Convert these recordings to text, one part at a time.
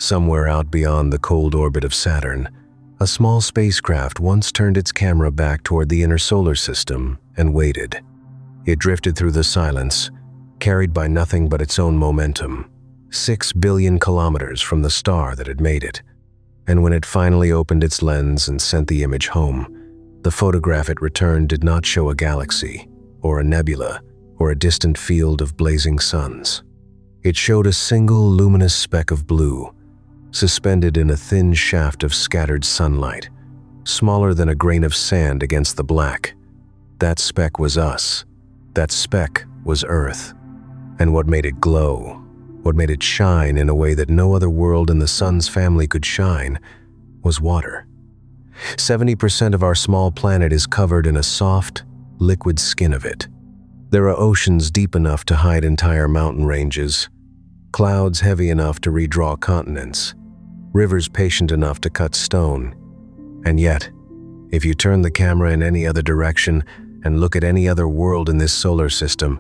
Somewhere out beyond the cold orbit of Saturn, a small spacecraft once turned its camera back toward the inner solar system and waited. It drifted through the silence, carried by nothing but its own momentum, 6 billion kilometers from the star that had made it. And when it finally opened its lens and sent the image home, the photograph it returned did not show a galaxy, or a nebula, or a distant field of blazing suns. It showed a single luminous speck of blue, suspended in a thin shaft of scattered sunlight, smaller than a grain of sand against the black. That speck was us. That speck was Earth. And what made it glow, what made it shine in a way that no other world in the sun's family could shine, was water. 70% of our small planet is covered in a soft, liquid skin of it. There are oceans deep enough to hide entire mountain ranges, clouds heavy enough to redraw continents, rivers patient enough to cut stone. And yet, if you turn the camera in any other direction and look at any other world in this solar system,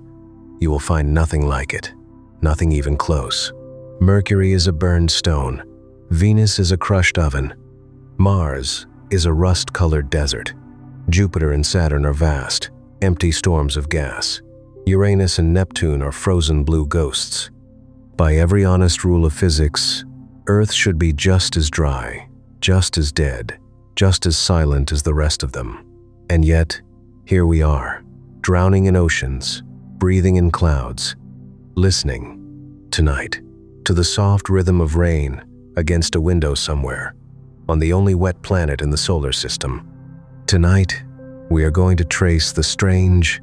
you will find nothing like it, nothing even close. Mercury is a burned stone. Venus is a crushed oven. Mars is a rust-colored desert. Jupiter and Saturn are vast, empty storms of gas. Uranus and Neptune are frozen blue ghosts. By every honest rule of physics, Earth should be just as dry, just as dead, just as silent as the rest of them. And yet, here we are, drowning in oceans, breathing in clouds, listening, tonight, to the soft rhythm of rain against a window somewhere, on the only wet planet in the solar system. Tonight, we are going to trace the strange,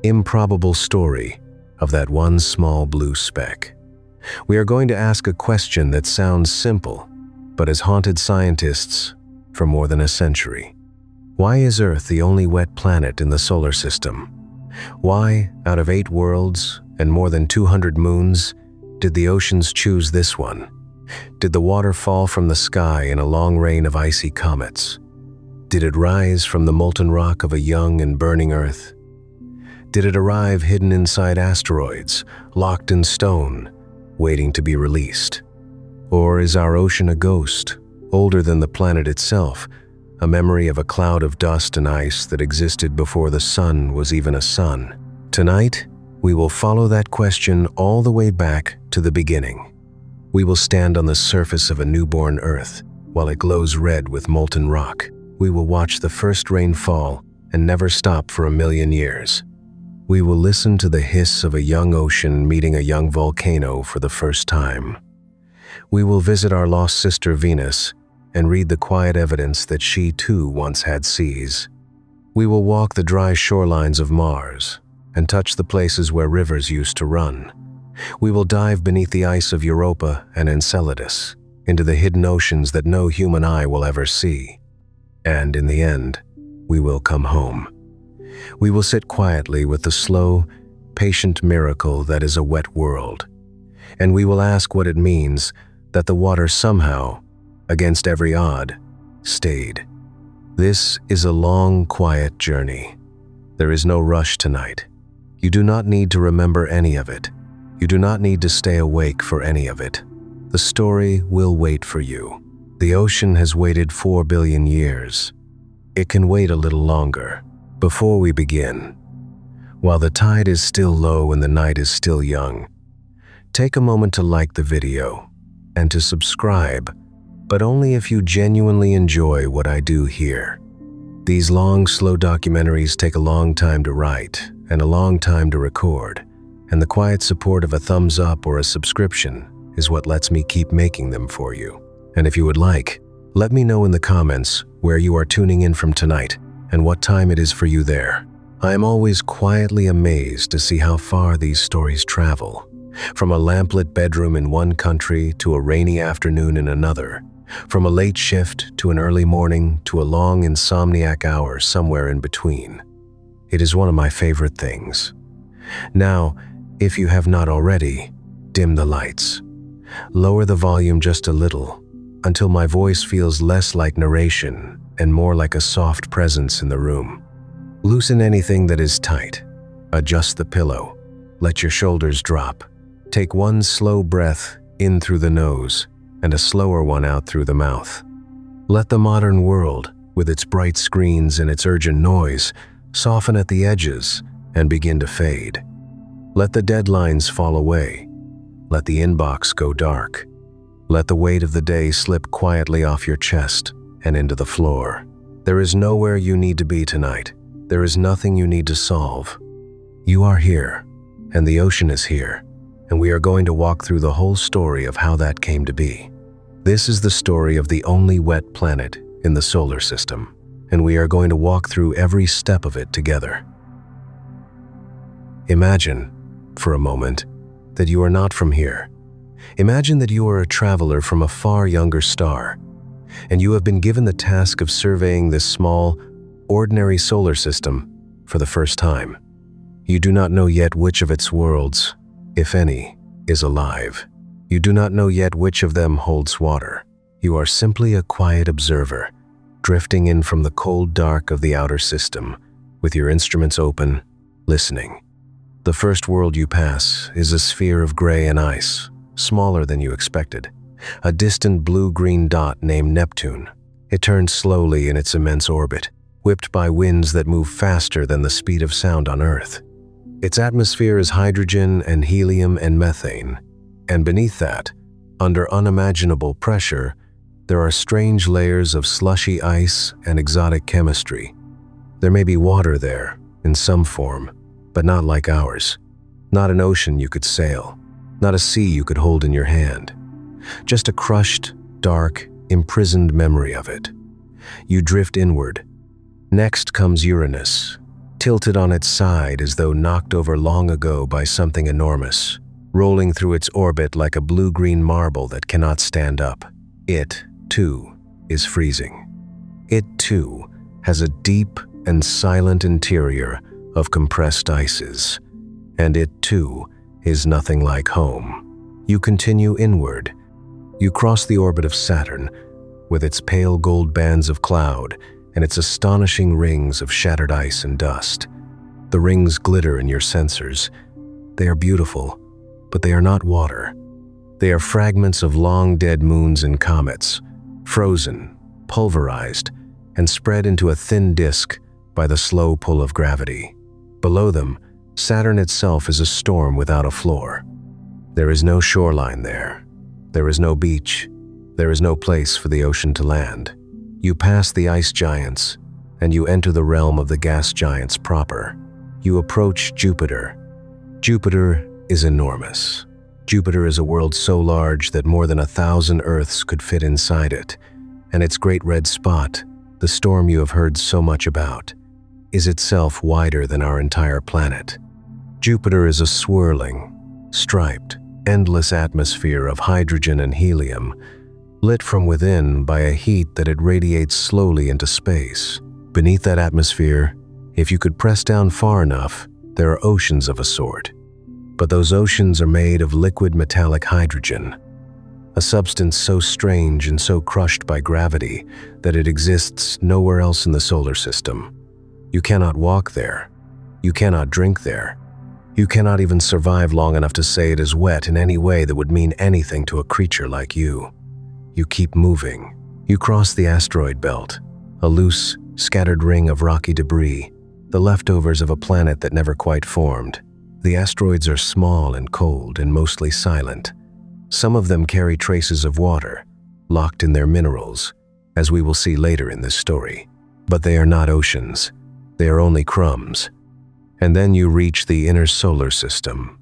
improbable story of that one small blue speck. We are going to ask a question that sounds simple, but has haunted scientists for more than a century. Why is Earth the only wet planet in the solar system? Why, out of 8 worlds and more than 200 moons, did the oceans choose this one? Did the water fall from the sky in a long rain of icy comets? Did it rise from the molten rock of a young and burning Earth? Did it arrive hidden inside asteroids, locked in stone, waiting to be released? Or is our ocean a ghost, older than the planet itself, a memory of a cloud of dust and ice that existed before the sun was even a sun? Tonight, we will follow that question all the way back to the beginning. We will stand on the surface of a newborn Earth while it glows red with molten rock. We will watch the first rain fall and never stop for 1,000,000 years. We will listen to the hiss of a young ocean meeting a young volcano for the first time. We will visit our lost sister Venus and read the quiet evidence that she too once had seas. We will walk the dry shorelines of Mars and touch the places where rivers used to run. We will dive beneath the ice of Europa and Enceladus, into the hidden oceans that no human eye will ever see. And in the end, we will come home. We will sit quietly with the slow, patient miracle that is a wet world. And we will ask what it means that the water somehow, against every odd, stayed. This is a long, quiet journey. There is no rush tonight. You do not need to remember any of it. You do not need to stay awake for any of it. The story will wait for you. The ocean has waited 4 billion years. It can wait a little longer. Before we begin, while the tide is still low and the night is still young, take a moment to like the video and to subscribe, but only if you genuinely enjoy what I do here. These long, slow documentaries take a long time to write and a long time to record, and the quiet support of a thumbs up or a subscription is what lets me keep making them for you. And if you would like, let me know in the comments where you are tuning in from tonight and what time it is for you there. I am always quietly amazed to see how far these stories travel, from a lamplit bedroom in one country to a rainy afternoon in another, from a late shift to an early morning to a long insomniac hour somewhere in between. It is one of my favorite things. Now, if you have not already, dim the lights. Lower the volume just a little, until my voice feels less like narration and more like a soft presence in the room. Loosen anything that is tight. Adjust the pillow. Let your shoulders drop. Take one slow breath in through the nose and a slower one out through the mouth. Let the modern world, with its bright screens and its urgent noise, soften at the edges and begin to fade. Let the deadlines fall away. Let the inbox go dark. Let the weight of the day slip quietly off your chest and into the floor. There is nowhere you need to be tonight. There is nothing you need to solve. You are here, and the ocean is here, and we are going to walk through the whole story of how that came to be. This is the story of the only wet planet in the solar system, and we are going to walk through every step of it together. Imagine, for a moment, that you are not from here. Imagine that you are a traveler from a far younger star, and you have been given the task of surveying this small, ordinary solar system for the first time. You do not know yet which of its worlds, if any, is alive. You do not know yet which of them holds water. You are simply a quiet observer, drifting in from the cold dark of the outer system, with your instruments open, listening. The first world you pass is a sphere of gray and ice, smaller than you expected. A distant blue-green dot named Neptune. It turns slowly in its immense orbit, whipped by winds that move faster than the speed of sound on Earth. Its atmosphere is hydrogen and helium and methane, and beneath that, under unimaginable pressure, there are strange layers of slushy ice and exotic chemistry. There may be water there, in some form, but not like ours. Not an ocean you could sail, not a sea you could hold in your hand. Just a crushed, dark, imprisoned memory of it. You drift inward. Next comes Uranus, tilted on its side as though knocked over long ago by something enormous, rolling through its orbit like a blue-green marble that cannot stand up. It, too, is freezing. It, too, has a deep and silent interior of compressed ices, and it, too, is nothing like home. You continue inward. You cross the orbit of Saturn, with its pale gold bands of cloud and its astonishing rings of shattered ice and dust. The rings glitter in your sensors. They are beautiful, but they are not water. They are fragments of long-dead moons and comets, frozen, pulverized, and spread into a thin disk by the slow pull of gravity. Below them, Saturn itself is a storm without a floor. There is no shoreline there. There is no beach. There is no place for the ocean to land. You pass the ice giants, and you enter the realm of the gas giants proper. You approach Jupiter. Jupiter is enormous. Jupiter is a world so large that more than 1,000 Earths could fit inside it, and its great red spot, the storm you have heard so much about, is itself wider than our entire planet. Jupiter is a swirling, striped, endless atmosphere of hydrogen and helium, lit from within by a heat that it radiates slowly into space. Beneath that atmosphere, if you could press down far enough, there are oceans of a sort. But those oceans are made of liquid metallic hydrogen, a substance so strange and so crushed by gravity that it exists nowhere else in the solar system. You cannot walk there. You cannot drink there. You cannot even survive long enough to say it is wet in any way that would mean anything to a creature like you. You keep moving. You cross the asteroid belt, a loose, scattered ring of rocky debris, the leftovers of a planet that never quite formed. The asteroids are small and cold and mostly silent. Some of them carry traces of water, locked in their minerals, as we will see later in this story. But they are not oceans. They are only crumbs. And then you reach the inner solar system.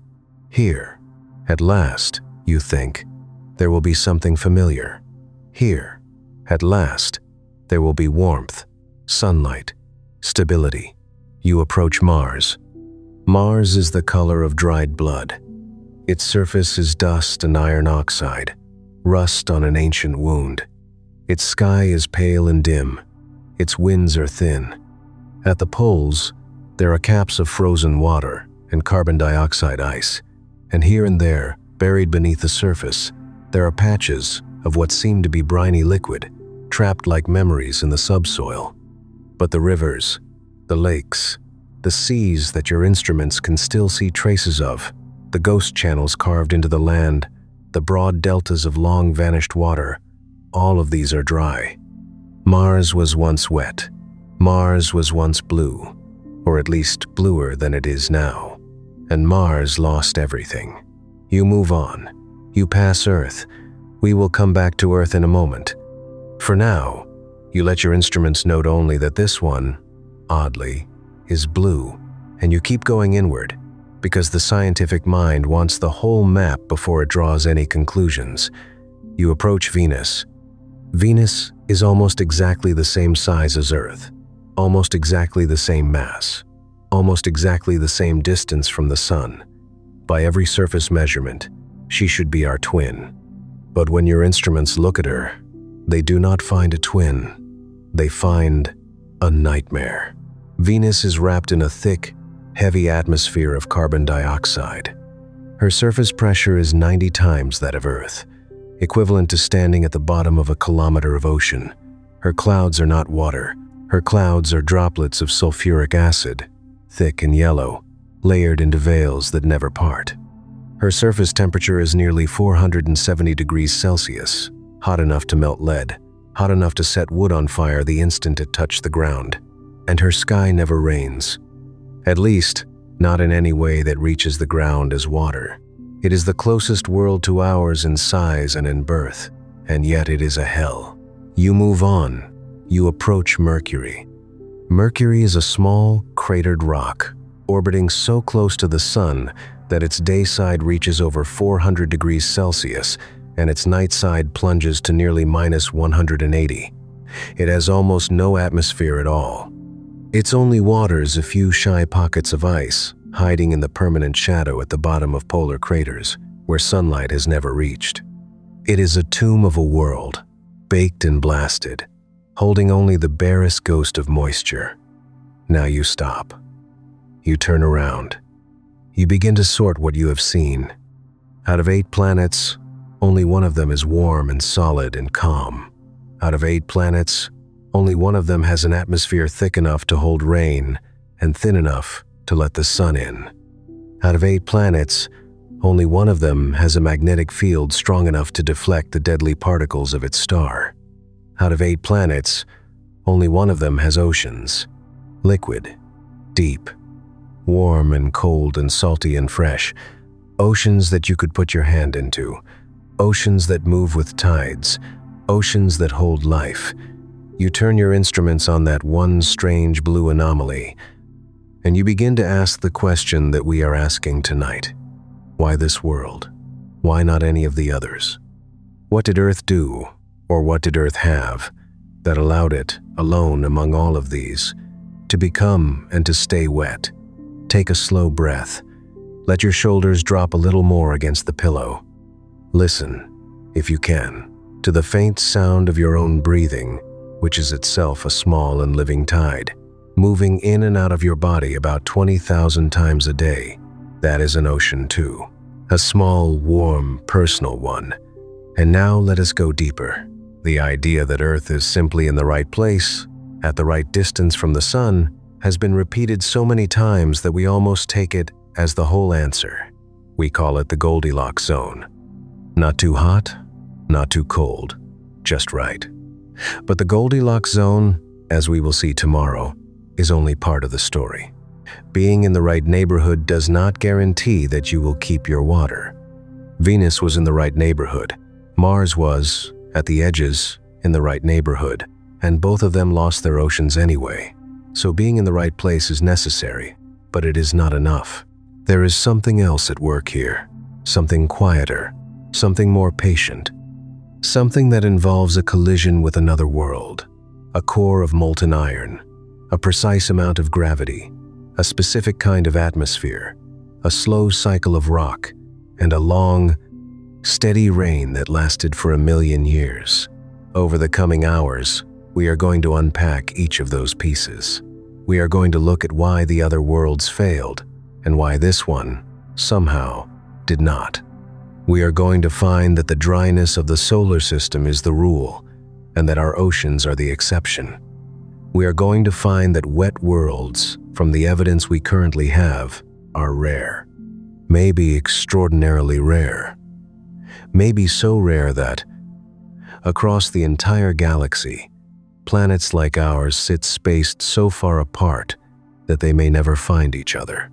Here, at last, you think, there will be something familiar. Here, at last, there will be warmth, sunlight, stability. You approach Mars. Mars is the color of dried blood. Its surface is dust and iron oxide, rust on an ancient wound. Its sky is pale and dim. Its winds are thin. At the poles, there are caps of frozen water and carbon dioxide ice, and here and there, buried beneath the surface, there are patches of what seem to be briny liquid, trapped like memories in the subsoil. But the rivers, the lakes, the seas that your instruments can still see traces of, the ghost channels carved into the land, the broad deltas of long-vanished water, all of these are dry. Mars was once wet. Mars was once blue, or at least bluer than it is now. And Mars lost everything. You move on. You pass Earth. We will come back to Earth in a moment. For now, you let your instruments note only that this one, oddly, is blue, and you keep going inward, because the scientific mind wants the whole map before it draws any conclusions. You approach Venus. Venus is almost exactly the same size as Earth, almost exactly the same mass, almost exactly the same distance from the Sun. By every surface measurement, she should be our twin. But when your instruments look at her, they do not find a twin. They find a nightmare. Venus is wrapped in a thick, heavy atmosphere of carbon dioxide. Her surface pressure is 90 times that of Earth, equivalent to standing at the bottom of a kilometer of ocean. Her clouds are not water. Her clouds are droplets of sulfuric acid, thick and yellow, layered into veils that never part. Her surface temperature is nearly 470 degrees Celsius, hot enough to melt lead, hot enough to set wood on fire the instant it touched the ground. And her sky never rains. At least, not in any way that reaches the ground as water. It is the closest world to ours in size and in birth, and yet it is a hell. You move on. You approach Mercury. Mercury is a small, cratered rock, orbiting so close to the Sun that its day side reaches over 400 degrees Celsius, and its night side plunges to nearly minus 180. It has almost no atmosphere at all. Its only waters a few shy pockets of ice, hiding in the permanent shadow at the bottom of polar craters, where sunlight has never reached. It is a tomb of a world, baked and blasted, holding only the barest ghost of moisture. Now you stop. You turn around. You begin to sort what you have seen. Out of 8 planets, only one of them is warm and solid and calm. Out of 8 planets, only one of them has an atmosphere thick enough to hold rain and thin enough to let the sun in. Out of 8 planets, only one of them has a magnetic field strong enough to deflect the deadly particles of its star. Out of 8 planets, only one of them has oceans, liquid, deep, warm and cold and salty and fresh, oceans that you could put your hand into, oceans that move with tides, oceans that hold life. You turn your instruments on that one strange blue anomaly, and you begin to ask the question that we are asking tonight. Why this world? Why not any of the others? What did Earth do, or what did Earth have, that allowed it, alone among all of these, to become and to stay wet? Take a slow breath. Let your shoulders drop a little more against the pillow. Listen, if you can, to the faint sound of your own breathing, which is itself a small and living tide, moving in and out of your body about 20,000 times a day. That is an ocean too. A small, warm, personal one. And now let us go deeper. The idea that Earth is simply in the right place, at the right distance from the Sun, has been repeated so many times that we almost take it as the whole answer. We call it the Goldilocks zone. Not too hot, not too cold, just right. But the Goldilocks zone, as we will see tomorrow, is only part of the story. Being in the right neighborhood does not guarantee that you will keep your water. Venus was in the right neighborhood. Mars was, at the edges, in the right neighborhood, and both of them lost their oceans anyway. So being in the right place is necessary, but it is not enough. There is something else at work here, something quieter, something more patient, something that involves a collision with another world, a core of molten iron, a precise amount of gravity, a specific kind of atmosphere, a slow cycle of rock, and a long, steady rain that lasted for 1,000,000 years. Over the coming hours, we are going to unpack each of those pieces. We are going to look at why the other worlds failed and why this one, somehow, did not. We are going to find that the dryness of the solar system is the rule and that our oceans are the exception. We are going to find that wet worlds, from the evidence we currently have, are rare. Maybe extraordinarily rare. maybe so rare that, across the entire galaxy, planets like ours sit spaced so far apart that they may never find each other.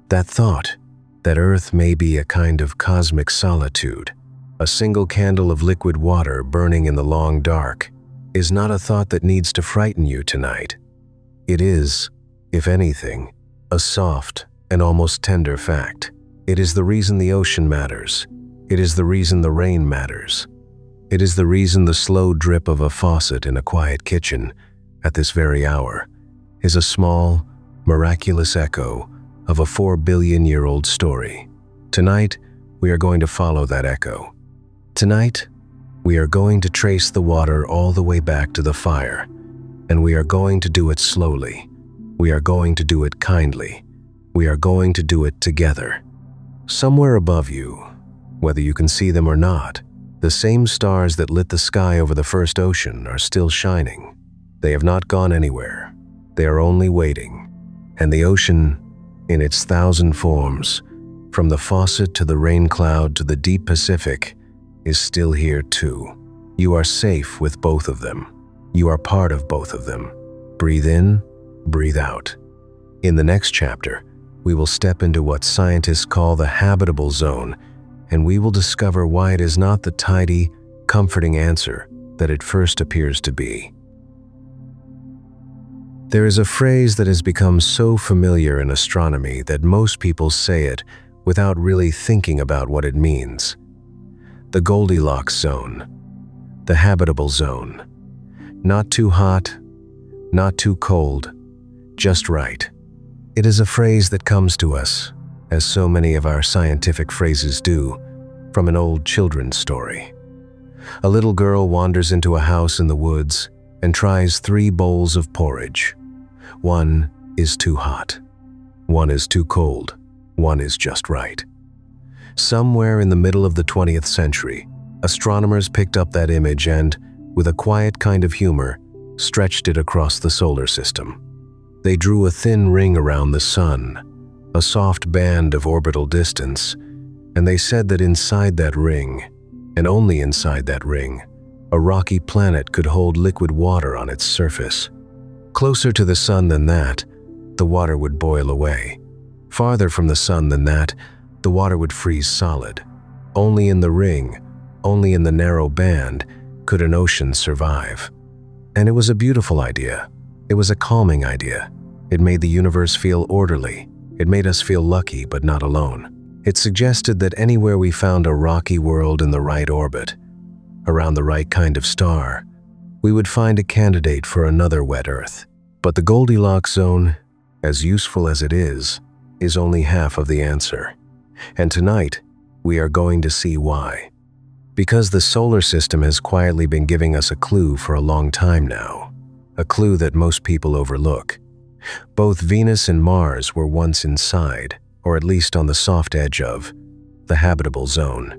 That thought, that Earth may be a kind of cosmic solitude, a single candle of liquid water burning in the long dark, is not a thought that needs to frighten you tonight. It is, if anything, a soft and almost tender fact. It is the reason the ocean matters. It is the reason the rain matters. It is the reason the slow drip of a faucet in a quiet kitchen at this very hour is a small, miraculous echo of a 4 billion-year-old story. Tonight, we are going to follow that echo. Tonight, we are going to trace the water all the way back to the fire, and we are going to do it slowly. We are going to do it kindly. We are going to do it together. Somewhere above you, whether you can see them or not, the same stars that lit the sky over the first ocean are still shining. They have not gone anywhere. They are only waiting. And the ocean, in its 1,000 forms, from the faucet to the rain cloud to the deep Pacific, is still here too. You are safe with both of them. You are part of both of them. Breathe in, breathe out. In the next chapter, we will step into what scientists call the habitable zone, and we will discover why it is not the tidy, comforting answer that it first appears to be. There is a phrase that has become so familiar in astronomy that most people say it without really thinking about what it means. The Goldilocks zone, the habitable zone. Not too hot, not too cold, just right. It is a phrase that comes to us, as so many of our scientific phrases do, from an old children's story. A little girl wanders into a house in the woods and tries 3 bowls of porridge. One is too hot. One is too cold. One is just right. Somewhere in the middle of the 20th century, astronomers picked up that image and, with a quiet kind of humor, stretched it across the solar system. They drew a thin ring around the sun, a soft band of orbital distance, and they said that inside that ring, and only inside that ring, a rocky planet could hold liquid water on its surface. Closer to the sun than that, the water would boil away. Farther from the sun than that, the water would freeze solid. Only in the ring, only in the narrow band, could an ocean survive. And it was a beautiful idea. It was a calming idea. It made the universe feel orderly. It made us feel lucky but not alone. It suggested that anywhere we found a rocky world in the right orbit, around the right kind of star, we would find a candidate for another wet Earth. But the Goldilocks zone, as useful as it is only half of the answer. And tonight, we are going to see why. Because the solar system has quietly been giving us a clue for a long time now, a clue that most people overlook. Both Venus and Mars were once inside, or at least on the soft edge of, the habitable zone.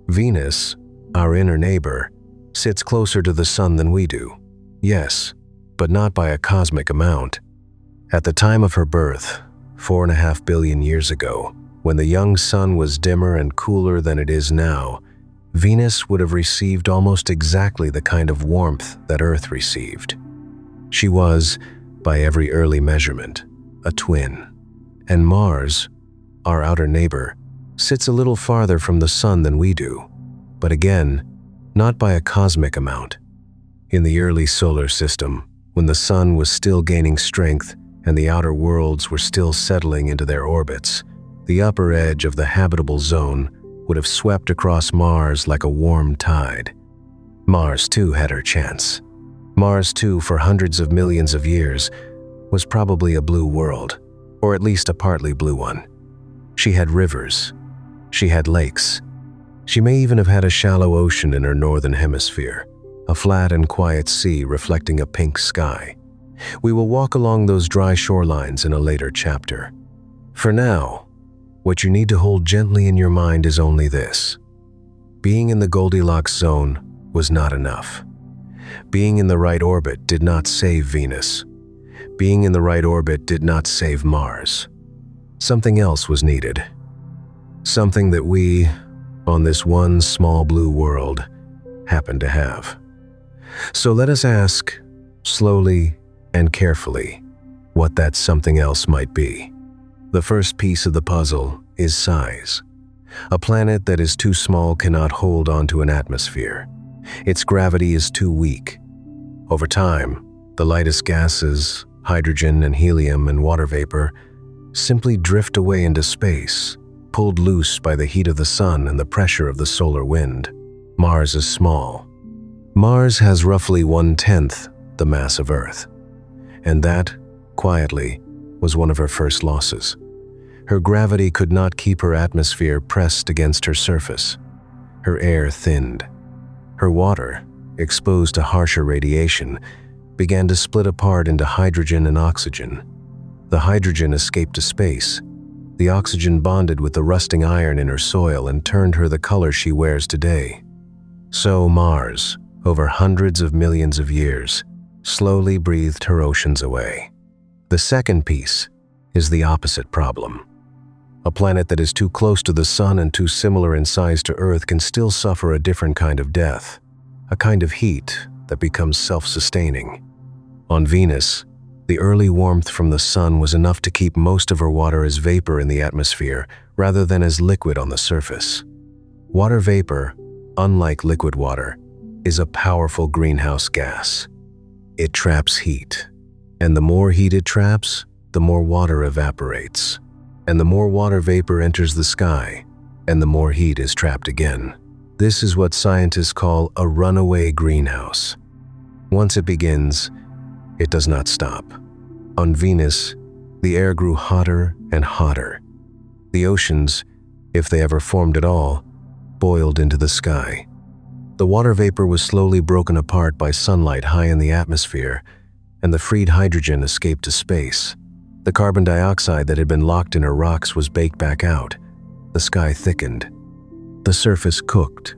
Venus, our inner neighbor, sits closer to the sun than we do. Yes, but not by a cosmic amount. At the time of her birth, 4.5 billion years ago, when the young sun was dimmer and cooler than it is now, Venus would have received almost exactly the kind of warmth that Earth received. She was, by every early measurement, a twin. And Mars, our outer neighbor, sits a little farther from the sun than we do, but again, not by a cosmic amount. In the early solar system, when the sun was still gaining strength and the outer worlds were still settling into their orbits, the upper edge of the habitable zone would have swept across Mars like a warm tide. Mars too had her chance. Mars too, for hundreds of millions of years, was probably a blue world, or at least a partly blue one. She had rivers. She had lakes. She may even have had a shallow ocean in her northern hemisphere, a flat and quiet sea reflecting a pink sky. We will walk along those dry shorelines in a later chapter. For now, what you need to hold gently in your mind is only this. Being in the Goldilocks zone was not enough. Being in the right orbit did not save Venus. Being in the right orbit did not save Mars. Something else was needed. Something that we, on this one small blue world happen to have. So let us ask, slowly and carefully, what that something else might be. The first piece of the puzzle is size. A planet that is too small cannot hold onto an atmosphere. Its gravity is too weak. Over time, the lightest gases, hydrogen and helium and water vapor, simply drift away into space, pulled loose by the heat of the sun and the pressure of the solar wind. Mars is small. Mars has roughly 1/10 the mass of Earth. And that, quietly, was one of her first losses. Her gravity could not keep her atmosphere pressed against her surface. Her air thinned. Her water, exposed to harsher radiation, began to split apart into hydrogen and oxygen. The hydrogen escaped to space. The oxygen bonded with the rusting iron in her soil and turned her the color she wears today. So Mars, over hundreds of millions of years, slowly breathed her oceans away. The second piece is the opposite problem. A planet that is too close to the sun and too similar in size to Earth can still suffer a different kind of death, a kind of heat that becomes self-sustaining. On Venus, the early warmth from the sun was enough to keep most of her water as vapor in the atmosphere rather than as liquid on the surface. Water vapor, unlike liquid water, is a powerful greenhouse gas. It traps heat, and the more heat it traps, the more water evaporates. And the more water vapor enters the sky, and the more heat is trapped again. This is what scientists call a runaway greenhouse. Once it begins, it does not stop. On Venus, the air grew hotter and hotter. The oceans, if they ever formed at all, boiled into the sky. The water vapor was slowly broken apart by sunlight high in the atmosphere, and the freed hydrogen escaped to space. The carbon dioxide that had been locked in her rocks was baked back out. The sky thickened. The surface cooked.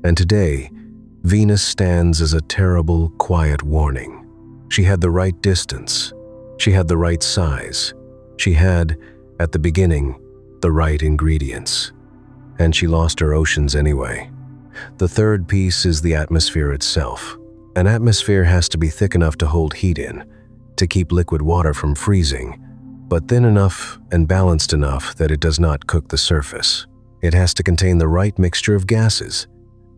And today, Venus stands as a terrible, quiet warning. She had the right distance. She had the right size. She had, at the beginning, the right ingredients. And she lost her oceans anyway. The third piece is the atmosphere itself. An atmosphere has to be thick enough to hold heat in, to keep liquid water from freezing, but thin enough and balanced enough that it does not cook the surface. It has to contain the right mixture of gases,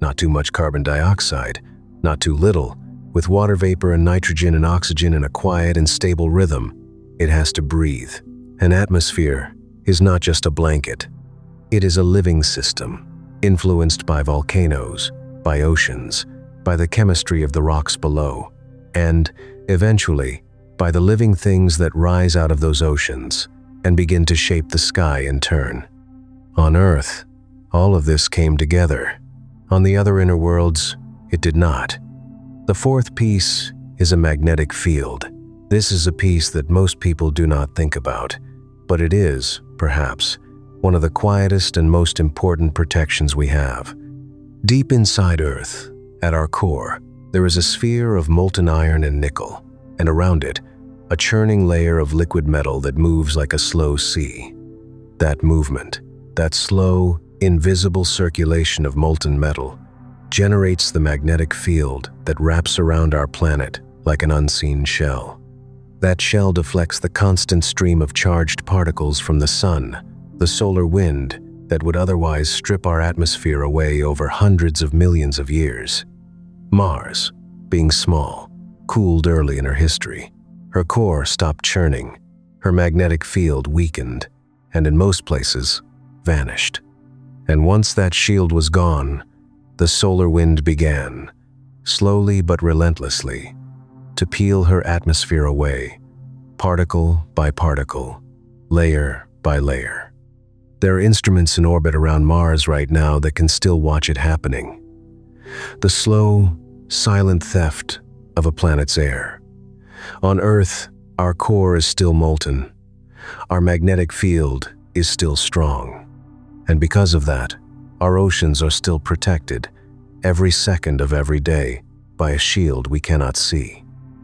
not too much carbon dioxide, not too little, with water vapor and nitrogen and oxygen in a quiet and stable rhythm. It has to breathe. An atmosphere is not just a blanket. It is a living system, influenced by volcanoes, by oceans, by the chemistry of the rocks below, and, eventually, by the living things that rise out of those oceans and begin to shape the sky in turn. On Earth, all of this came together. On the other inner worlds, it did not. The fourth piece is a magnetic field. This is a piece that most people do not think about, but it is, perhaps, one of the quietest and most important protections we have. Deep inside Earth, at our core, there is a sphere of molten iron and nickel, and around it, a churning layer of liquid metal that moves like a slow sea. That movement, that slow, invisible circulation of molten metal, generates the magnetic field that wraps around our planet like an unseen shell. That shell deflects the constant stream of charged particles from the sun, the solar wind that would otherwise strip our atmosphere away over hundreds of millions of years. Mars, being small, cooled early in her history. Her core stopped churning, her magnetic field weakened, and in most places, vanished. And once that shield was gone, the solar wind began, slowly but relentlessly, to peel her atmosphere away, particle by particle, layer by layer. There are instruments in orbit around Mars right now that can still watch it happening. The slow, silent theft of a planet's air. On Earth, our core is still molten. Our magnetic field is still strong. And because of that, our oceans are still protected, every second of every day, by a shield we cannot see.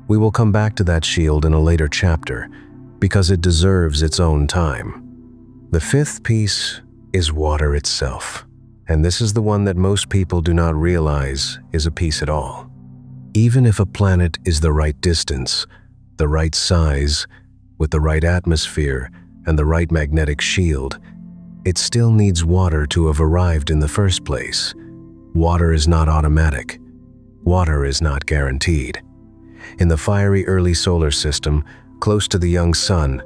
We will come back to that shield in a later chapter, because it deserves its own time. The fifth piece is water itself. And this is the one that most people do not realize is a piece at all. Even if a planet is the right distance, the right size, with the right atmosphere and the right magnetic shield, it still needs water to have arrived in the first place. Water is not automatic. Water is not guaranteed. In the fiery early solar system, close to the young sun,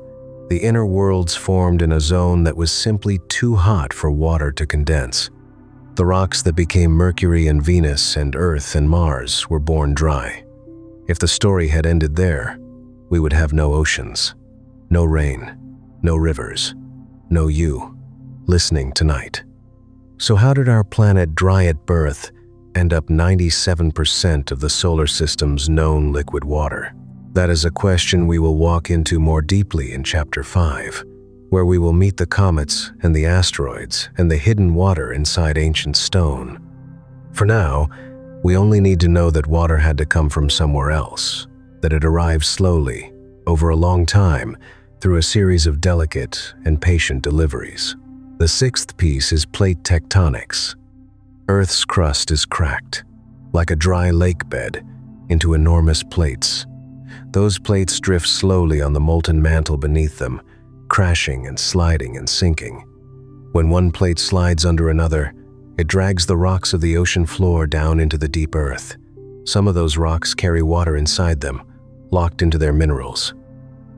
the inner worlds formed in a zone that was simply too hot for water to condense. The rocks that became Mercury and Venus and Earth and Mars were born dry. If the story had ended there, we would have no oceans, no rain, no rivers, no you listening tonight. So how did our planet dry at birth end up 97% of the solar system's known liquid water? That is a question we will walk into more deeply in Chapter 5, where we will meet the comets and the asteroids and the hidden water inside ancient stone. For now, we only need to know that water had to come from somewhere else, that it arrived slowly, over a long time, through a series of delicate and patient deliveries. The sixth piece is plate tectonics. Earth's crust is cracked, like a dry lake bed, into enormous plates. Those plates drift slowly on the molten mantle beneath them, crashing and sliding and sinking. When one plate slides under another, it drags the rocks of the ocean floor down into the deep earth. Some of those rocks carry water inside them, locked into their minerals.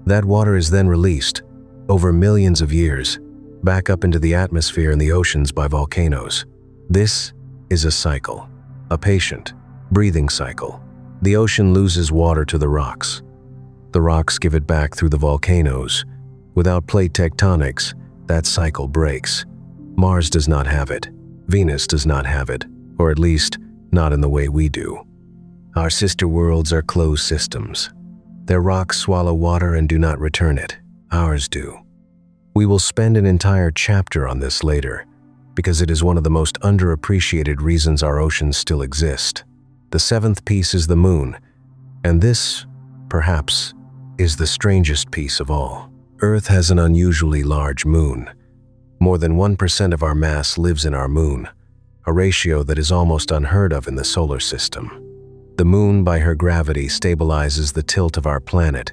That water is then released, over millions of years, back up into the atmosphere and the oceans by volcanoes. This is a cycle, a patient, breathing cycle. The ocean loses water to the rocks. The rocks give it back through the volcanoes. Without plate tectonics, that cycle breaks. Mars does not have it. Venus does not have it, or at least, not in the way we do. Our sister worlds are closed systems. Their rocks swallow water and do not return it. Ours do. We will spend an entire chapter on this later, because it is one of the most underappreciated reasons our oceans still exist. The seventh piece is the moon, and this, perhaps, is the strangest piece of all. Earth has an unusually large moon. More than 1% of our mass lives in our moon, a ratio that is almost unheard of in the solar system. The moon, by her gravity, stabilizes the tilt of our planet.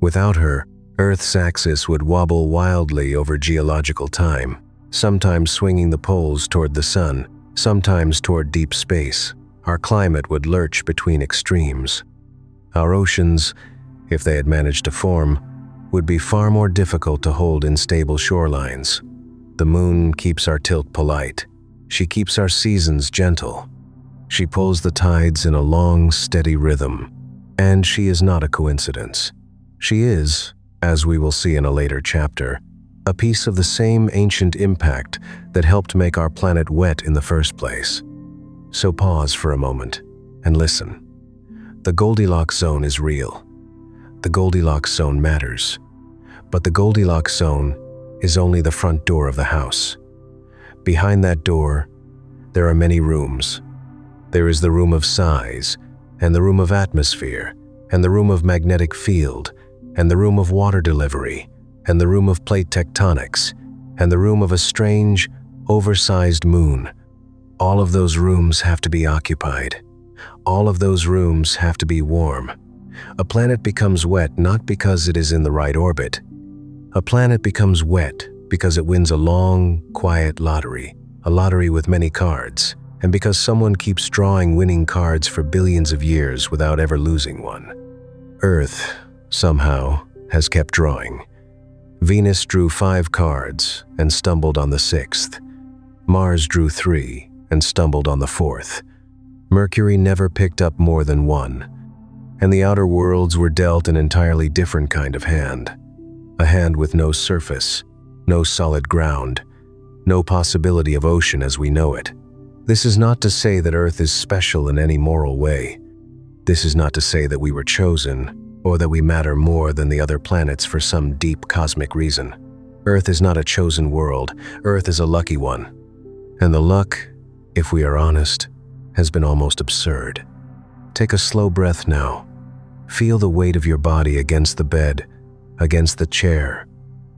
Without her, Earth's axis would wobble wildly over geological time, sometimes swinging the poles toward the sun, sometimes toward deep space. Our climate would lurch between extremes. Our oceans, if they had managed to form, would be far more difficult to hold in stable shorelines. The moon keeps our tilt polite. She keeps our seasons gentle. She pulls the tides in a long, steady rhythm. And she is not a coincidence. She is, as we will see in a later chapter, a piece of the same ancient impact that helped make our planet wet in the first place. So pause for a moment and listen. The Goldilocks zone is real. The Goldilocks zone matters. But the Goldilocks zone is only the front door of the house. Behind that door, there are many rooms. There is the room of size, and the room of atmosphere, and the room of magnetic field, and the room of water delivery, and the room of plate tectonics, and the room of a strange, oversized moon. All of those rooms have to be occupied. All of those rooms have to be warm. A planet becomes wet not because it is in the right orbit. A planet becomes wet because it wins a long, quiet lottery, a lottery with many cards, and because someone keeps drawing winning cards for billions of years without ever losing one. Earth, somehow, has kept drawing. Venus drew 5 cards and stumbled on the 6th. Mars drew 3 and stumbled on the 4th. Mercury never picked up more than 1. And the outer worlds were dealt an entirely different kind of hand. A hand with no surface, no solid ground, no possibility of ocean as we know it. This is not to say that Earth is special in any moral way. This is not to say that we were chosen, or that we matter more than the other planets for some deep cosmic reason. Earth is not a chosen world. Earth is a lucky one. And the luck, if we are honest, has been almost absurd. Take a slow breath now. Feel the weight of your body against the bed, against the chair,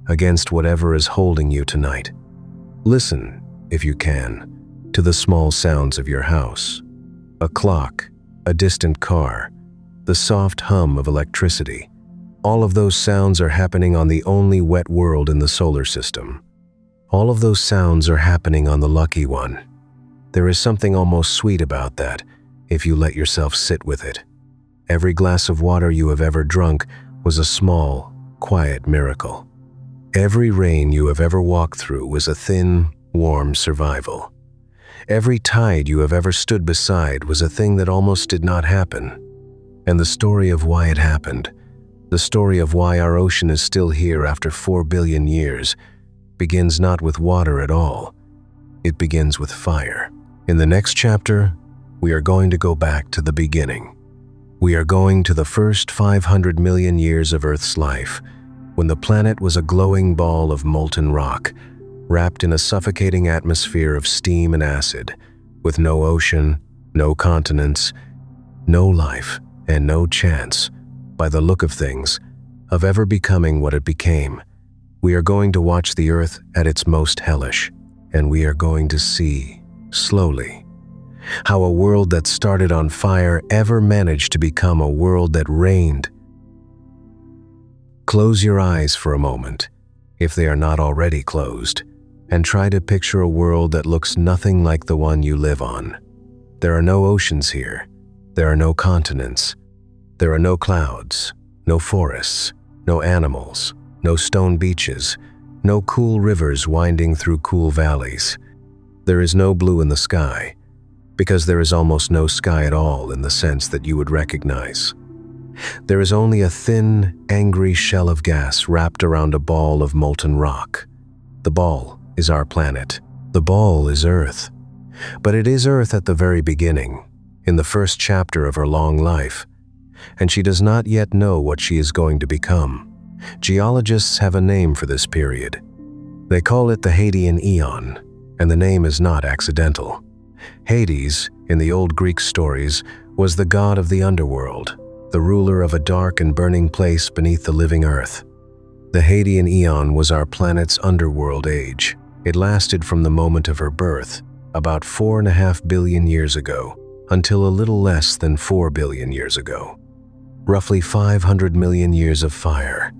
against whatever is holding you tonight. Listen, if you can, to the small sounds of your house. A clock, a distant car, the soft hum of electricity. All of those sounds are happening on the only wet world in the solar system. All of those sounds are happening on the lucky one. There is something almost sweet about that, if you let yourself sit with it. Every glass of water you have ever drunk was a small, quiet miracle. Every rain you have ever walked through was a thin, warm survival. Every tide you have ever stood beside was a thing that almost did not happen. And the story of why it happened, the story of why our ocean is still here after 4 billion years, begins not with water at all. It begins with fire. In the next chapter, we are going to go back to the beginning. We are going to the first 500 million years of Earth's life, when the planet was a glowing ball of molten rock, wrapped in a suffocating atmosphere of steam and acid, with no ocean, no continents, no life, and no chance, by the look of things, of ever becoming what it became. We are going to watch the Earth at its most hellish, and we are going to see, slowly, how a world that started on fire ever managed to become a world that reigned. Close your eyes for a moment, if they are not already closed, and try to picture a world that looks nothing like the one you live on. There are no oceans here. There are no continents. There are no clouds, no forests, no animals, no stone beaches, no cool rivers winding through cool valleys. There is no blue in the sky, because there is almost no sky at all in the sense that you would recognize. There is only a thin, angry shell of gas wrapped around a ball of molten rock. The ball is our planet. The ball is Earth. But it is Earth at the very beginning, in the first chapter of her long life, and she does not yet know what she is going to become. Geologists have a name for this period. They call it the Hadean Eon, and the name is not accidental. Hades, in the old Greek stories, was the god of the underworld, the ruler of a dark and burning place beneath the living earth. The Hadean Eon was our planet's underworld age. It lasted from the moment of her birth, about 4.5 billion years ago, until a little less than 4 billion years ago. Roughly 500 million years of fire.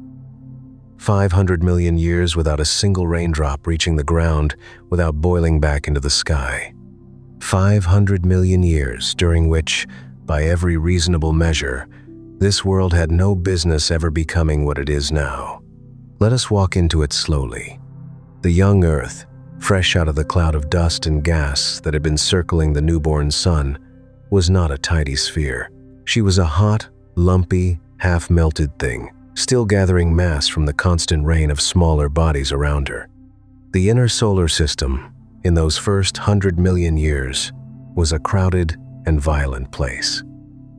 500 million years without a single raindrop reaching the ground without boiling back into the sky. 500 million years during which, by every reasonable measure, this world had no business ever becoming what it is now. Let us walk into it slowly. The young Earth, fresh out of the cloud of dust and gas that had been circling the newborn sun, was not a tidy sphere. She was a hot, lumpy, half-melted thing, still gathering mass from the constant rain of smaller bodies around her. The inner solar system, in those first 100 million years, was a crowded and violent place.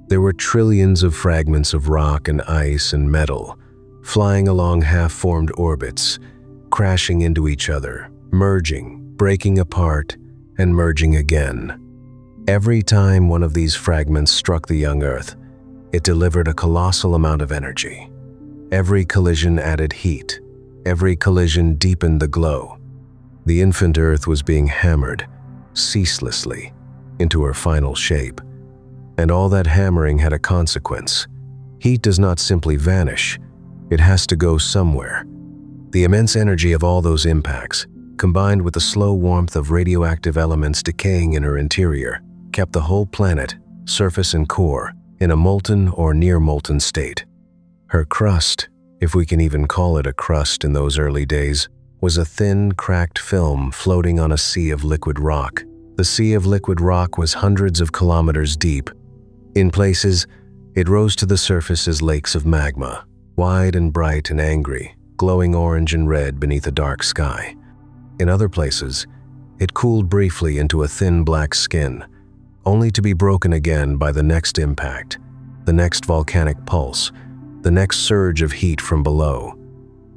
There were trillions of fragments of rock and ice and metal, flying along half-formed orbits, crashing into each other, merging, breaking apart, and merging again. Every time one of these fragments struck the young Earth, it delivered a colossal amount of energy. Every collision added heat. Every collision deepened the glow. The infant Earth was being hammered, ceaselessly, into her final shape. And all that hammering had a consequence. Heat does not simply vanish. It has to go somewhere. The immense energy of all those impacts, combined with the slow warmth of radioactive elements decaying in her interior, kept the whole planet, surface and core, in a molten or near-molten state. Her crust, if we can even call it a crust in those early days, was a thin, cracked film floating on a sea of liquid rock. The sea of liquid rock was hundreds of kilometers deep. In places, it rose to the surface as lakes of magma, wide and bright and angry, glowing orange and red beneath a dark sky. In other places, it cooled briefly into a thin black skin, only to be broken again by the next impact, the next volcanic pulse, the next surge of heat from below.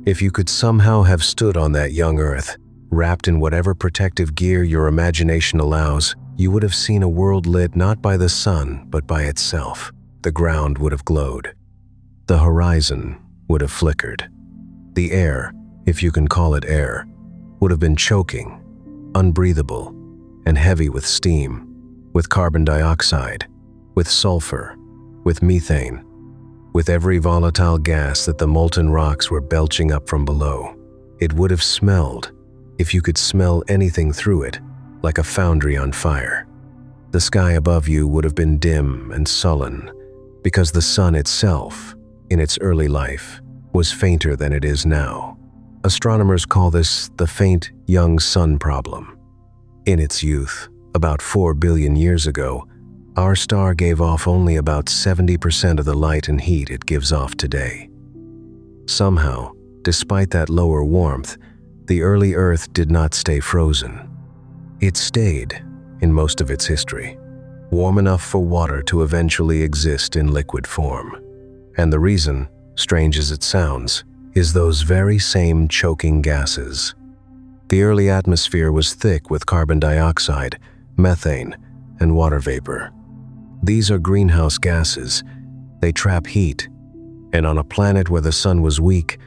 If you could somehow have stood on that young Earth, wrapped in whatever protective gear your imagination allows, you would have seen a world lit not by the sun, but by itself. The ground would have glowed. The horizon would have flickered. The air, if you can call it air, would have been choking, unbreathable. and heavy with steam, with carbon dioxide, with sulfur, with methane, with every volatile gas that the molten rocks were belching up from below. It would have smelled, if you could smell anything through it, like a foundry on fire. The sky above you would have been dim and sullen, because the sun itself, in its early life, was fainter than it is now. Astronomers call this the faint young sun problem. In its youth, about 4 billion years ago, our star gave off only about 70% of the light and heat it gives off today. Somehow, despite that lower warmth, the early Earth did not stay frozen. It stayed, in most of its history, warm enough for water to eventually exist in liquid form. And the reason, strange as it sounds, is those very same choking gases. The early atmosphere was thick with carbon dioxide, methane, and water vapor. These are greenhouse gases. They trap heat, and on a planet where the sun was weak,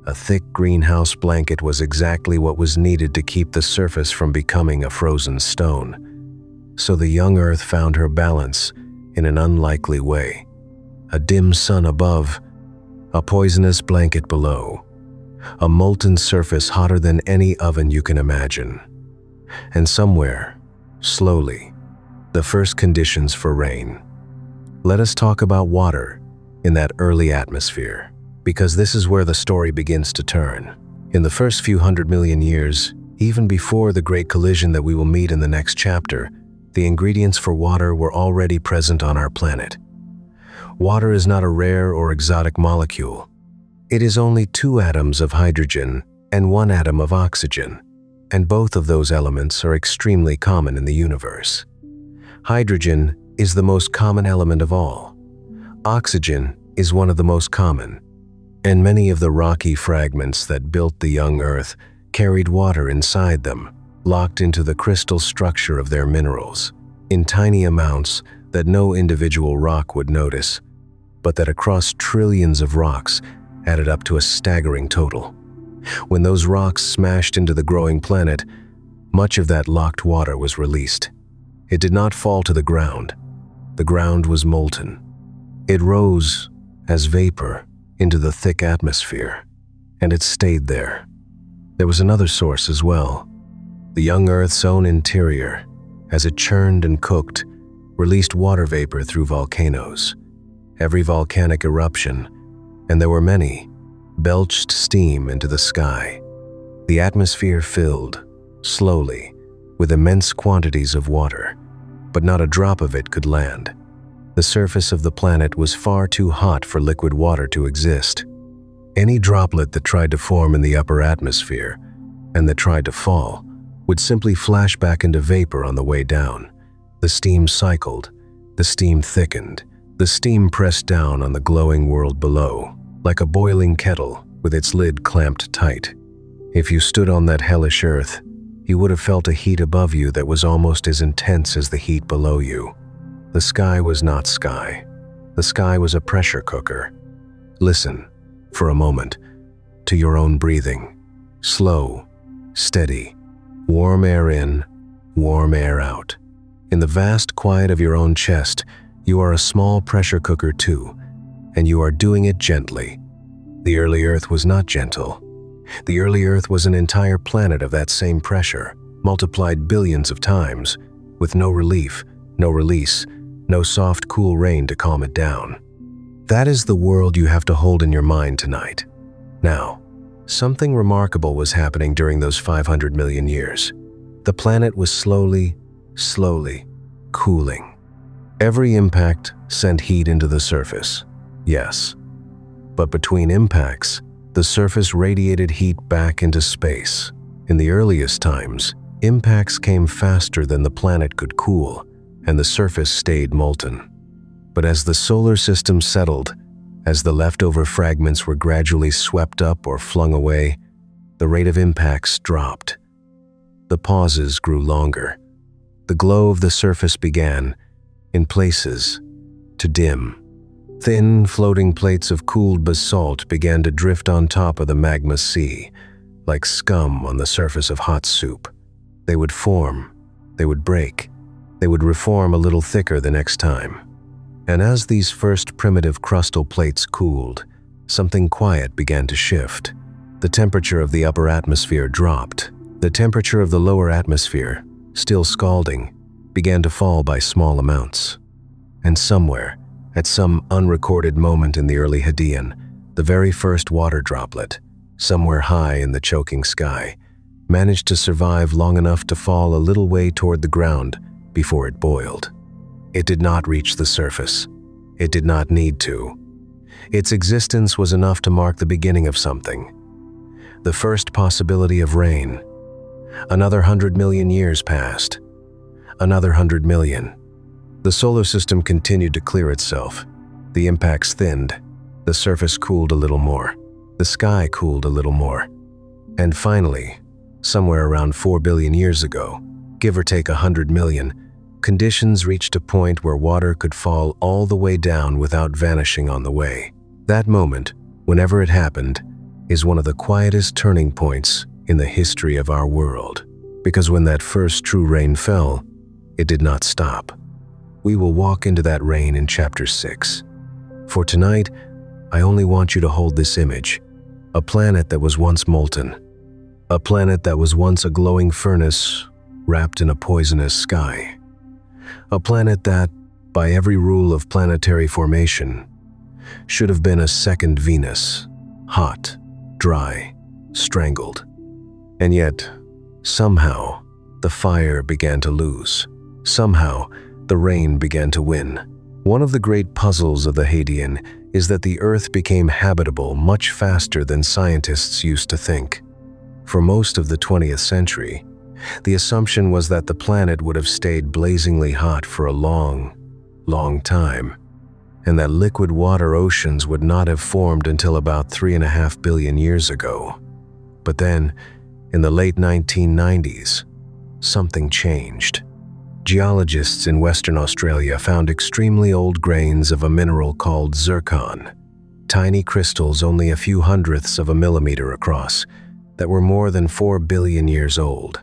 a thick greenhouse blanket was exactly what was needed to keep the surface from becoming a frozen stone. So the young Earth found her balance in an unlikely way. A dim sun above, a poisonous blanket below, a molten surface hotter than any oven you can imagine. And somewhere, slowly, the first conditions for rain. Let us talk about water in that early atmosphere, because this is where the story begins to turn. In the first few 100 million years, even before the great collision that we will meet in the next chapter, the ingredients for water were already present on our planet. Water is not a rare or exotic molecule. It is only 2 atoms of hydrogen and 1 atom of oxygen, and both of those elements are extremely common in the universe. Hydrogen is the most common element of all. Oxygen is one of the most common, and many of the rocky fragments that built the young Earth carried water inside them, locked into the crystal structure of their minerals, in tiny amounts that no individual rock would notice, but that across trillions of rocks added up to a staggering total. When those rocks smashed into the growing planet, much of that locked water was released. It did not fall to the ground. The ground was molten. It rose as vapor into the thick atmosphere, and it stayed there. There was another source as well. The young Earth's own interior, as it churned and cooked, released water vapor through volcanoes. Every volcanic eruption, and there were many, belched steam into the sky. The atmosphere filled, slowly, with immense quantities of water, but not a drop of it could land. The surface of the planet was far too hot for liquid water to exist. Any droplet that tried to form in the upper atmosphere, and that tried to fall, would simply flash back into vapor on the way down. The steam cycled, the steam thickened, the steam pressed down on the glowing world below, like a boiling kettle with its lid clamped tight. If you stood on that hellish Earth, you would have felt a heat above you that was almost as intense as the heat below you. The sky was not sky. The sky was a pressure cooker. Listen, for a moment, to your own breathing. Slow, steady, warm air in, warm air out. In the vast quiet of your own chest, you are a small pressure cooker too, and you are doing it gently. The early Earth was not gentle. The early Earth was an entire planet of that same pressure, multiplied billions of times, with no relief, no release, no soft, cool rain to calm it down. That is the world you have to hold in your mind tonight. Now, something remarkable was happening during those 500 million years. The planet was slowly cooling. Every impact sent heat into the surface, yes. But between impacts, the surface radiated heat back into space. In the earliest times, impacts came faster than the planet could cool, and the surface stayed molten. But as the solar system settled, as the leftover fragments were gradually swept up or flung away, the rate of impacts dropped. The pauses grew longer. The glow of the surface began, in places, to dim. Thin, floating plates of cooled basalt began to drift on top of the magma sea, like scum on the surface of hot soup. They would form, They would break. They would reform a little thicker the next time. And as these first primitive crustal plates cooled, something quiet began to shift. The temperature of the upper atmosphere dropped. The temperature of the lower atmosphere, still scalding, began to fall by small amounts. And somewhere, at some unrecorded moment in the early Hadean, the very first water droplet, somewhere high in the choking sky, managed to survive long enough to fall a little way toward the ground before it boiled. It did not reach the surface. It did not need to. Its existence was enough to mark the beginning of something. The first possibility of rain. Another 100 million years passed. Another 100 million. The solar system continued to clear itself. The impacts thinned. The surface cooled a little more. The sky cooled a little more. And finally, somewhere around 4 billion years ago, give or take 100 million, conditions reached a point where water could fall all the way down without vanishing on the way. That moment, whenever it happened, is one of the quietest turning points in the history of our world. Because when that first true rain fell, it did not stop. We will walk into that rain in Chapter 6. For tonight, I only want you to hold this image. A planet that was once molten. A planet that was once a glowing furnace wrapped in a poisonous sky. A planet that, by every rule of planetary formation, should have been a second Venus, hot, dry, strangled. And yet, somehow, the fire began to lose. Somehow, the rain began to win. One of the great puzzles of the Hadean is that the Earth became habitable much faster than scientists used to think. For most of the 20th century, the assumption was that the planet would have stayed blazingly hot for a long, long time, and that liquid water oceans would not have formed until about 3.5 billion years ago. But then, in the late 1990s, something changed. Geologists in Western Australia found extremely old grains of a mineral called zircon, tiny crystals only a few hundredths of a millimeter across, that were more than 4 billion years old.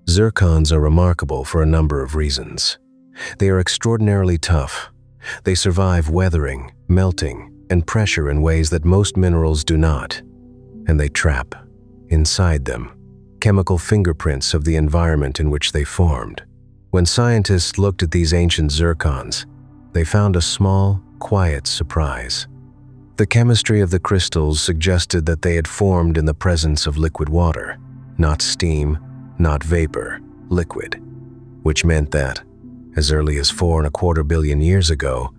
Zircons are remarkable for a number of reasons. They are extraordinarily tough. They survive weathering, melting, and pressure in ways that most minerals do not. And they trap, inside them, chemical fingerprints of the environment in which they formed. When scientists looked at these ancient zircons, they found a small, quiet surprise. The chemistry of the crystals suggested that they had formed in the presence of liquid water, not steam, not vapor, liquid, which meant that, as early as 4.25 billion years ago,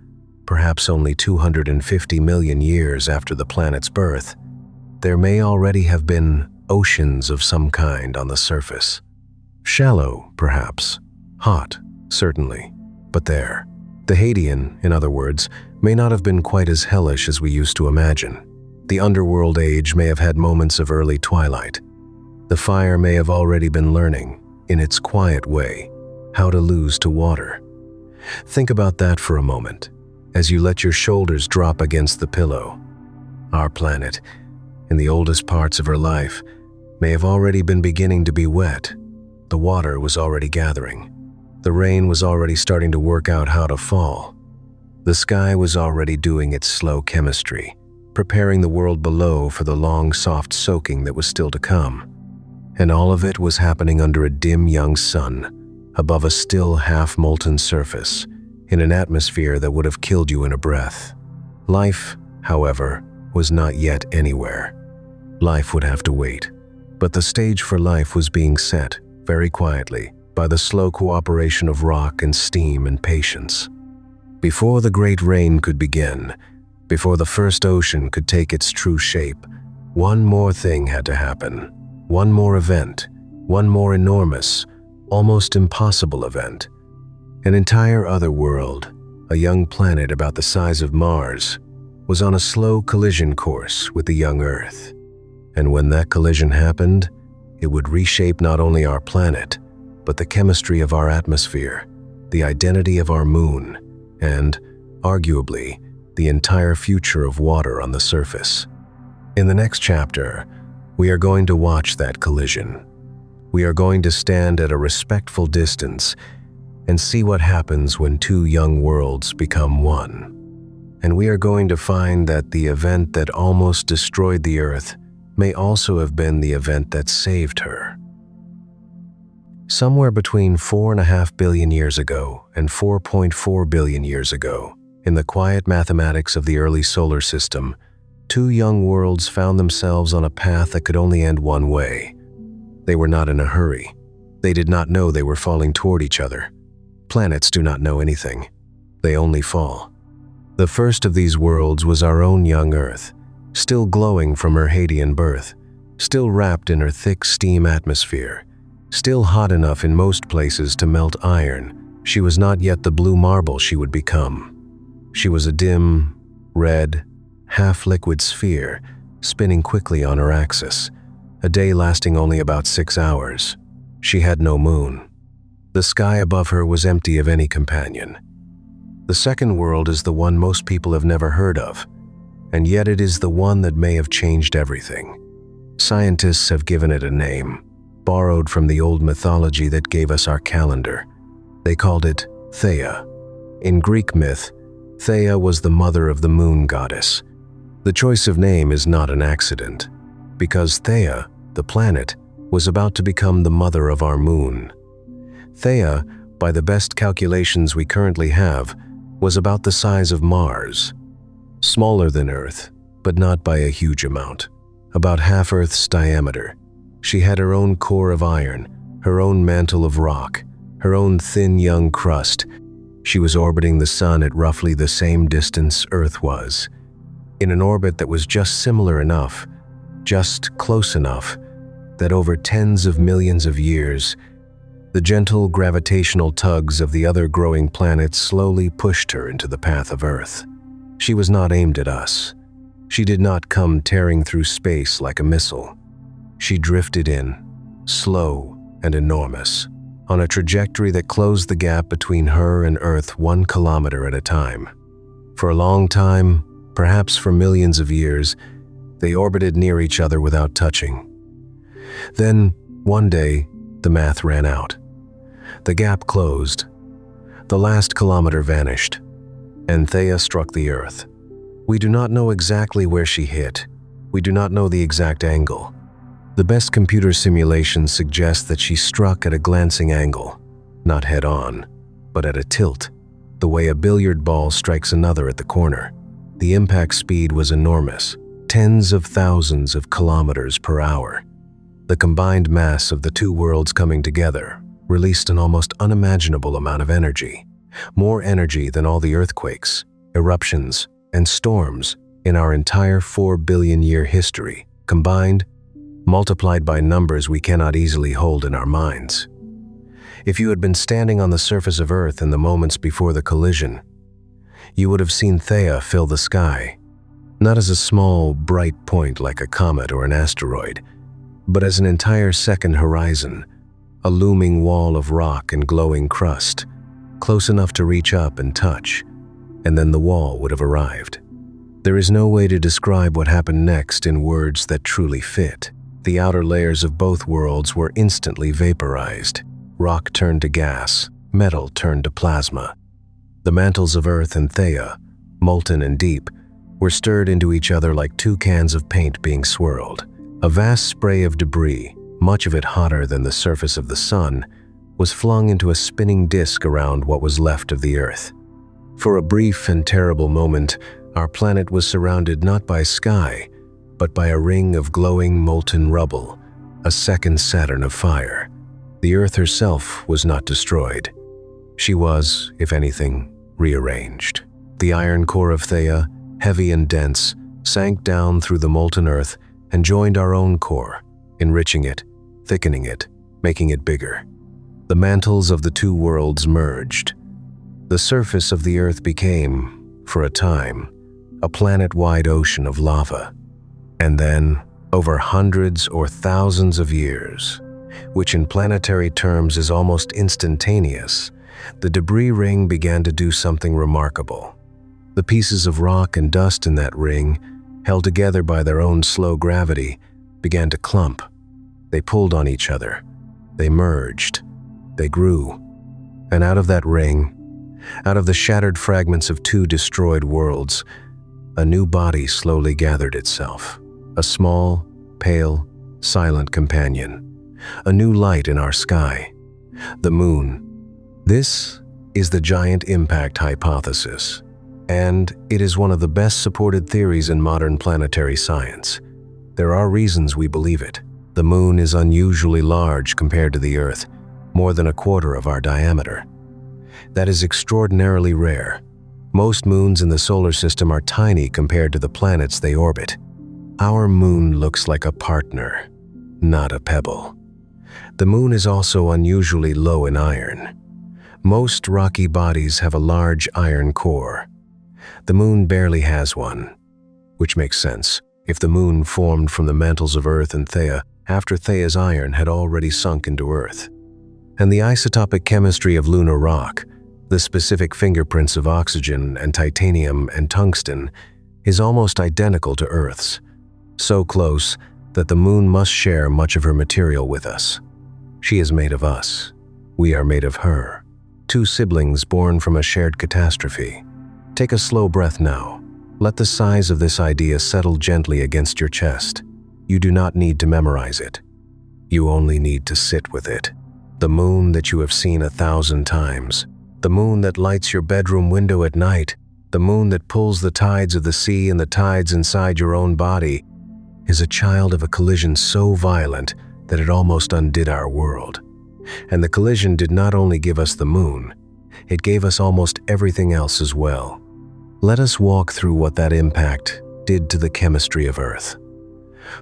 perhaps only 250 million years after the planet's birth, there may already have been oceans of some kind on the surface. Shallow, perhaps. Hot, certainly. But there. The Hadean, in other words, may not have been quite as hellish as we used to imagine. The underworld age may have had moments of early twilight. The fire may have already been learning, in its quiet way, how to lose to water. Think about that for a moment, as you let your shoulders drop against the pillow. Our planet, in the oldest parts of her life, may have already been beginning to be wet. The water was already gathering. The rain was already starting to work out how to fall. The sky was already doing its slow chemistry, preparing the world below for the long, soft soaking that was still to come. And all of it was happening under a dim young sun, above a still half-molten surface, in an atmosphere that would have killed you in a breath. Life, however, was not yet anywhere. Life would have to wait. But the stage for life was being set, very quietly, by the slow cooperation of rock and steam and patience. Before the great rain could begin, before the first ocean could take its true shape, one more thing had to happen. One more event, one more enormous, almost impossible event. An entire other world, a young planet about the size of Mars, was on a slow collision course with the young Earth. And when that collision happened, it would reshape not only our planet, but the chemistry of our atmosphere, the identity of our moon, and, arguably, the entire future of water on the surface. In the next chapter, we are going to watch that collision. We are going to stand at a respectful distance and see what happens when two young worlds become one. And we are going to find that the event that almost destroyed the Earth may also have been the event that saved her. Somewhere between 4.5 billion years ago and 4.4 billion years ago, in the quiet mathematics of the early solar system, two young worlds found themselves on a path that could only end one way. They were not in a hurry. They did not know they were falling toward each other. Planets do not know anything. They only fall. The first of these worlds was our own young Earth, still glowing from her Hadean birth, still wrapped in her thick steam atmosphere, still hot enough in most places to melt iron. She was not yet the blue marble she would become. She was a dim, red, half-liquid sphere, spinning quickly on her axis, a day lasting only about 6 hours. She had no moon. The sky above her was empty of any companion. The second world is the one most people have never heard of, and yet it is the one that may have changed everything. Scientists have given it a name, borrowed from the old mythology that gave us our calendar. They called it Theia. In Greek myth, Theia was the mother of the moon goddess. The choice of name is not an accident, because Theia, the planet, was about to become the mother of our moon. Theia, by the best calculations we currently have, was about the size of Mars. Smaller than Earth, but not by a huge amount. About half Earth's diameter. She had her own core of iron, her own mantle of rock, her own thin young crust. She was orbiting the sun at roughly the same distance Earth was, in an orbit that was just similar enough, just close enough, that over tens of millions of years, the gentle gravitational tugs of the other growing planets slowly pushed her into the path of Earth. She was not aimed at us. She did not come tearing through space like a missile. She drifted in, slow and enormous, on a trajectory that closed the gap between her and Earth 1 kilometer at a time. For a long time, perhaps for millions of years, they orbited near each other without touching. Then, one day, the math ran out. The gap closed. The last kilometer vanished, and Theia struck the Earth. We do not know exactly where she hit. We do not know the exact angle. The best computer simulations suggest that she struck at a glancing angle, not head-on, but at a tilt, the way a billiard ball strikes another at the corner. The impact speed was enormous, tens of thousands of kilometers per hour. The combined mass of the two worlds coming together released an almost unimaginable amount of energy, more energy than all the earthquakes, eruptions, and storms in our entire 4-billion-year history, combined, multiplied by numbers we cannot easily hold in our minds. If you had been standing on the surface of Earth in the moments before the collision, you would have seen Theia fill the sky, not as a small, bright point like a comet or an asteroid, but as an entire second horizon, a looming wall of rock and glowing crust, close enough to reach up and touch, and then the wall would have arrived. There is no way to describe what happened next in words that truly fit. The outer layers of both worlds were instantly vaporized. Rock turned to gas, metal turned to plasma. The mantles of Earth and Theia, molten and deep, were stirred into each other like two cans of paint being swirled. A vast spray of debris, much of it hotter than the surface of the sun, was flung into a spinning disk around what was left of the Earth. For a brief and terrible moment, our planet was surrounded not by sky, but by a ring of glowing molten rubble, a second Saturn of fire. The Earth herself was not destroyed. She was, if anything, rearranged. The iron core of Theia, heavy and dense, sank down through the molten Earth and joined our own core, enriching it, thickening it, making it bigger. The mantles of the two worlds merged. The surface of the Earth became, for a time, a planet-wide ocean of lava. And then, over hundreds or thousands of years, which in planetary terms is almost instantaneous, the debris ring began to do something remarkable. The pieces of rock and dust in that ring, held together by their own slow gravity, began to clump. They pulled on each other, They merged. They grew. And out of that ring, out of the shattered fragments of two destroyed worlds, a new body slowly gathered itself. A small, pale, silent companion. A new light in our sky. The moon. This is the giant impact hypothesis, and it is one of the best supported theories in modern planetary science. There are reasons we believe it. The moon is unusually large compared to the Earth, more than a quarter of our diameter. That is extraordinarily rare. Most moons in the solar system are tiny compared to the planets they orbit. Our moon looks like a partner, not a pebble. The moon is also unusually low in iron. Most rocky bodies have a large iron core. The moon barely has one, which makes sense if the moon formed from the mantles of Earth and Theia after Theia's iron had already sunk into Earth. And the isotopic chemistry of lunar rock, the specific fingerprints of oxygen and titanium and tungsten, is almost identical to Earth's, so close that the moon must share much of her material with us. She is made of us. We are made of her. Two siblings born from a shared catastrophe. Take a slow breath now. Let the size of this idea settle gently against your chest. You do not need to memorize it. You only need to sit with it. The moon that you have seen 1,000 times. The moon that lights your bedroom window at night. The moon that pulls the tides of the sea and the tides inside your own body is a child of a collision so violent that it almost undid our world. And the collision did not only give us the moon, it gave us almost everything else as well. Let us walk through what that impact did to the chemistry of Earth.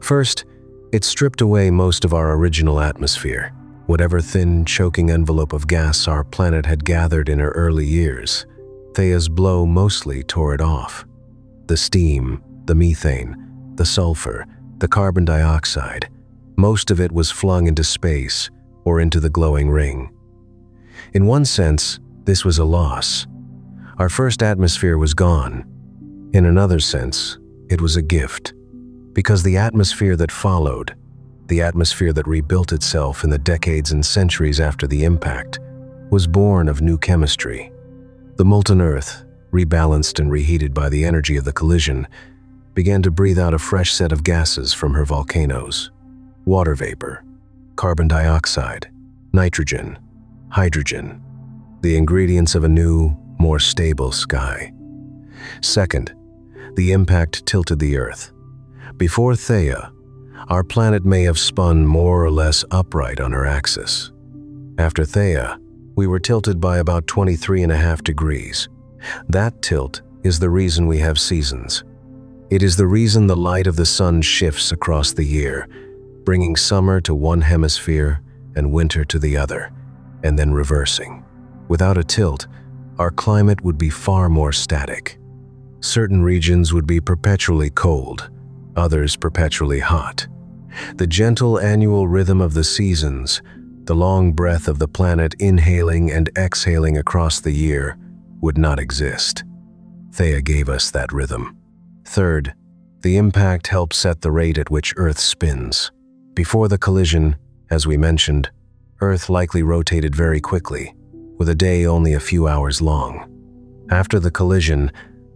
First, it stripped away most of our original atmosphere, whatever thin, choking envelope of gas our planet had gathered in her early years. Theia's blow mostly tore it off. The steam, the methane, the sulfur, the carbon dioxide, most of it was flung into space or into the glowing ring. In one sense, this was a loss. Our first atmosphere was gone. In another sense, it was a gift, because the atmosphere that followed, the atmosphere that rebuilt itself in the decades and centuries after the impact, was born of new chemistry. The molten Earth, rebalanced and reheated by the energy of the collision, began to breathe out a fresh set of gases from her volcanoes. Water vapor, carbon dioxide, nitrogen, hydrogen, the ingredients of a new, more stable sky. Second, the impact tilted the Earth. Before Theia, our planet may have spun more or less upright on her axis. After Theia, we were tilted by about 23.5 degrees. That tilt is the reason we have seasons. It is the reason the light of the sun shifts across the year, bringing summer to one hemisphere and winter to the other, and then reversing. Without a tilt, our climate would be far more static. Certain regions would be perpetually cold, others perpetually hot. The gentle annual rhythm of the seasons, the long breath of the planet inhaling and exhaling across the year, would not exist. Theia gave us that rhythm. Third, the impact helped set the rate at which Earth spins. Before the collision, as we mentioned, Earth likely rotated very quickly, with a day only a few hours long. After the collision,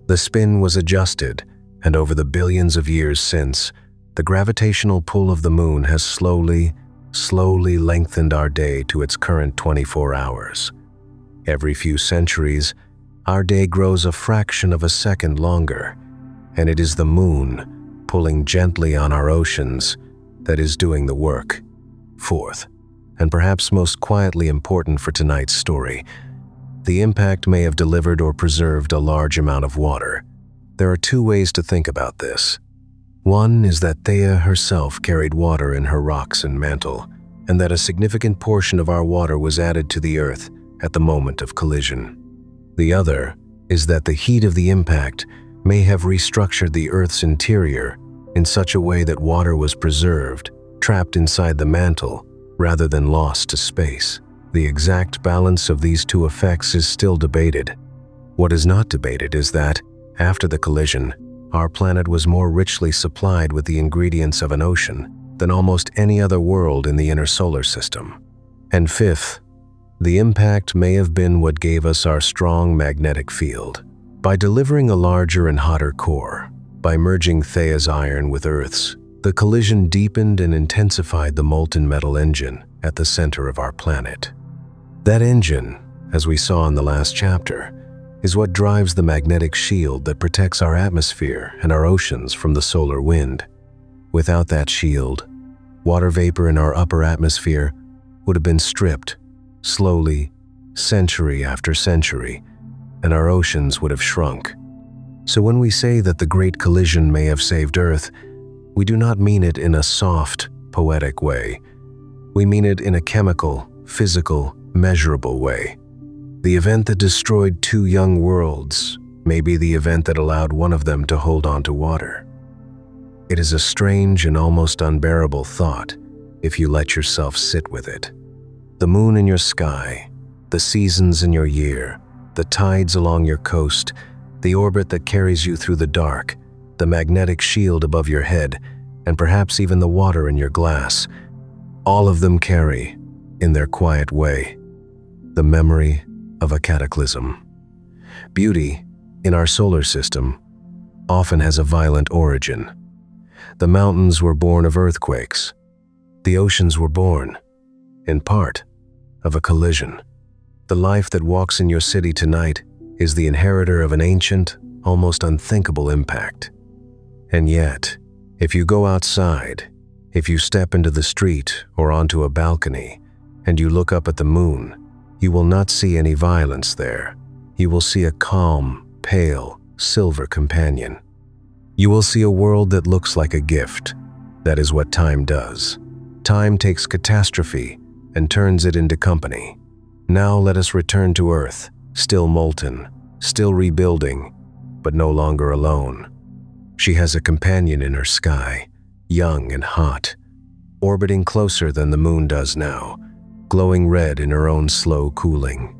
the spin was adjusted, and over the billions of years since, the gravitational pull of the moon has slowly lengthened our day to its current 24 hours. Every few centuries, our day grows a fraction of a second longer, and it is the moon, pulling gently on our oceans, that is doing the work. Fourth, and perhaps most quietly important for tonight's story, the impact may have delivered or preserved a large amount of water. There are two ways to think about this. One is that Theia herself carried water in her rocks and mantle, and that a significant portion of our water was added to the Earth at the moment of collision. The other is that the heat of the impact may have restructured the Earth's interior in such a way that water was preserved, trapped inside the mantle, rather than lost to space. The exact balance of these two effects is still debated. What is not debated is that, after the collision, our planet was more richly supplied with the ingredients of an ocean than almost any other world in the inner solar system. And fifth, the impact may have been what gave us our strong magnetic field. By delivering a larger and hotter core, by merging Thea's iron with Earth's, the collision deepened and intensified the molten metal engine at the center of our planet. That engine, as we saw in the last chapter, is what drives the magnetic shield that protects our atmosphere and our oceans from the solar wind. Without that shield, water vapor in our upper atmosphere would have been stripped, slowly, century after century, and our oceans would have shrunk. So when we say that the Great Collision may have saved Earth, we do not mean it in a soft, poetic way. We mean it in a chemical, physical, measurable way. The event that destroyed two young worlds may be the event that allowed one of them to hold on to water. It is a strange and almost unbearable thought if you let yourself sit with it. The moon in your sky, the seasons in your year, the tides along your coast, the orbit that carries you through the dark, the magnetic shield above your head, and perhaps even the water in your glass, all of them carry, in their quiet way, the memory of a cataclysm. Beauty, in our solar system, often has a violent origin. The mountains were born of earthquakes. The oceans were born, in part, of a collision. The life that walks in your city tonight is the inheritor of an ancient, almost unthinkable impact. And yet, if you go outside, if you step into the street or onto a balcony, and you look up at the moon, you will not see any violence there. You will see a calm, pale, silver companion. You will see a world that looks like a gift. That is what time does. Time takes catastrophe and turns it into company. Now let us return to Earth, still molten, still rebuilding, but no longer alone. She has a companion in her sky, young and hot, orbiting closer than the moon does now, glowing red in her own slow cooling.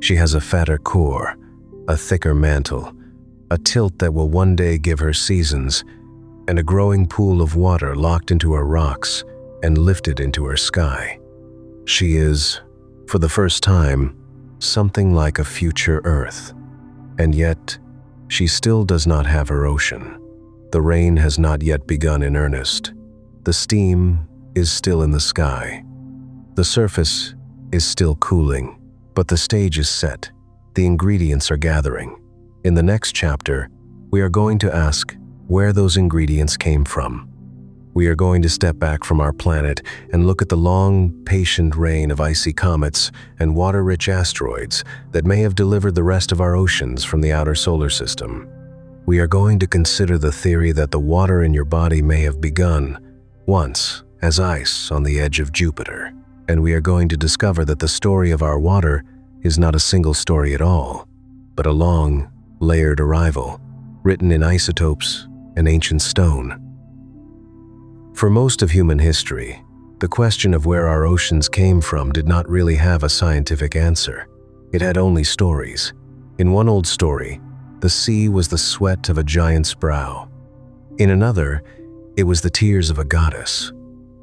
She has a fatter core, a thicker mantle, a tilt that will one day give her seasons, and a growing pool of water locked into her rocks and lifted into her sky. She is, for the first time, something like a future Earth. And yet, she still does not have her ocean. The rain has not yet begun in earnest. The steam is still in the sky. The surface is still cooling, but the stage is set. The ingredients are gathering. In the next chapter, we are going to ask where those ingredients came from. We are going to step back from our planet and look at the long, patient reign of icy comets and water-rich asteroids that may have delivered the rest of our oceans from the outer solar system. We are going to consider the theory that the water in your body may have begun once as ice on the edge of Jupiter. And we are going to discover that the story of our water is not a single story at all, but a long, layered arrival, written in isotopes and ancient stone. For most of human history, the question of where our oceans came from did not really have a scientific answer. It had only stories. In one old story, the sea was the sweat of a giant's brow. In another, it was the tears of a goddess.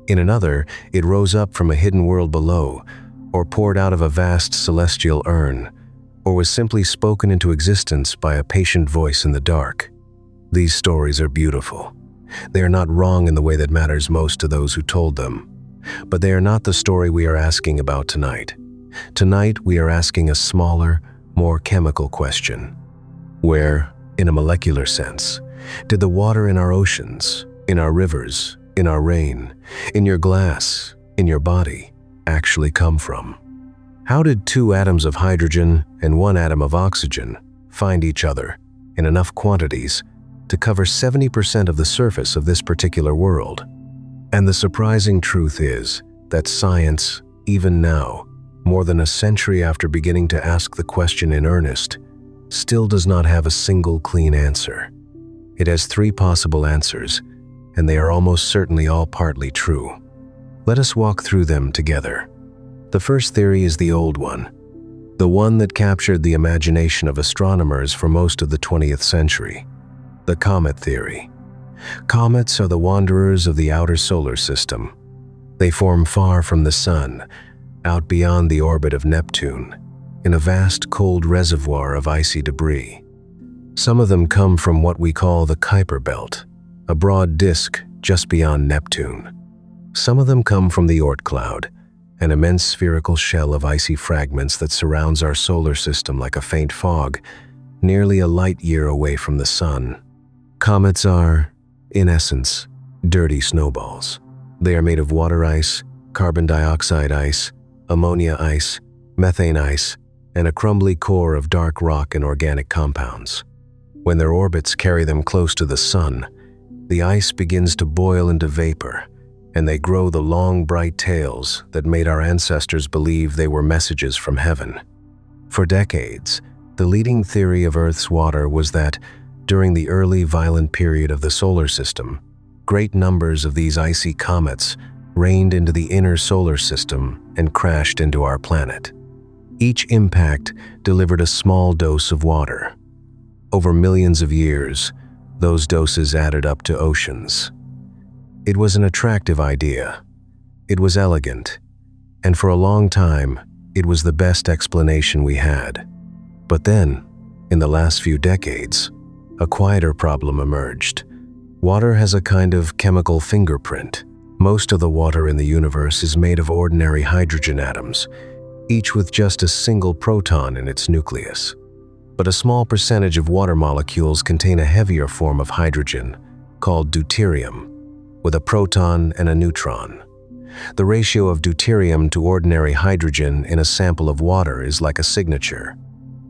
In another, it rose up from a hidden world below, or poured out of a vast celestial urn, or was simply spoken into existence by a patient voice in the dark. These stories are beautiful. They are not wrong in the way that matters most to those who told them. But they are not the story we are asking about tonight. Tonight, we are asking a smaller, more chemical question. Where, in a molecular sense, did the water in our oceans, in our rivers, in our rain, in your glass, in your body, actually come from? How did two atoms of hydrogen and one atom of oxygen find each other in enough quantities to cover 70% of the surface of this particular world? And the surprising truth is that science, even now, more than a century after beginning to ask the question in earnest, still does not have a single clean answer. It has three possible answers, and they are almost certainly all partly true. Let us walk through them together. The first theory is the old one, the one that captured the imagination of astronomers for most of the 20th century, the comet theory. Comets are the wanderers of the outer solar system. They form far from the sun, out beyond the orbit of Neptune, in a vast cold reservoir of icy debris. Some of them come from what we call the Kuiper Belt, a broad disk just beyond Neptune. Some of them come from the Oort cloud, an immense spherical shell of icy fragments that surrounds our solar system like a faint fog, nearly a light year away from the sun. Comets are, in essence, dirty snowballs. They are made of water ice, carbon dioxide ice, ammonia ice, methane ice, and a crumbly core of dark rock and organic compounds. When their orbits carry them close to the sun, the ice begins to boil into vapor, and they grow the long, bright tails that made our ancestors believe they were messages from heaven. For decades, the leading theory of Earth's water was that, during the early violent period of the solar system, great numbers of these icy comets rained into the inner solar system and crashed into our planet. Each impact delivered a small dose of water. Over millions of years, those doses added up to oceans. It was an attractive idea. It was elegant, and for a long time, it was the best explanation we had. But then, in the last few decades, a quieter problem emerged. Water has a kind of chemical fingerprint. Most of the water in the universe is made of ordinary hydrogen atoms, each with just a single proton in its nucleus. But a small percentage of water molecules contain a heavier form of hydrogen, called deuterium, with a proton and a neutron. The ratio of deuterium to ordinary hydrogen in a sample of water is like a signature.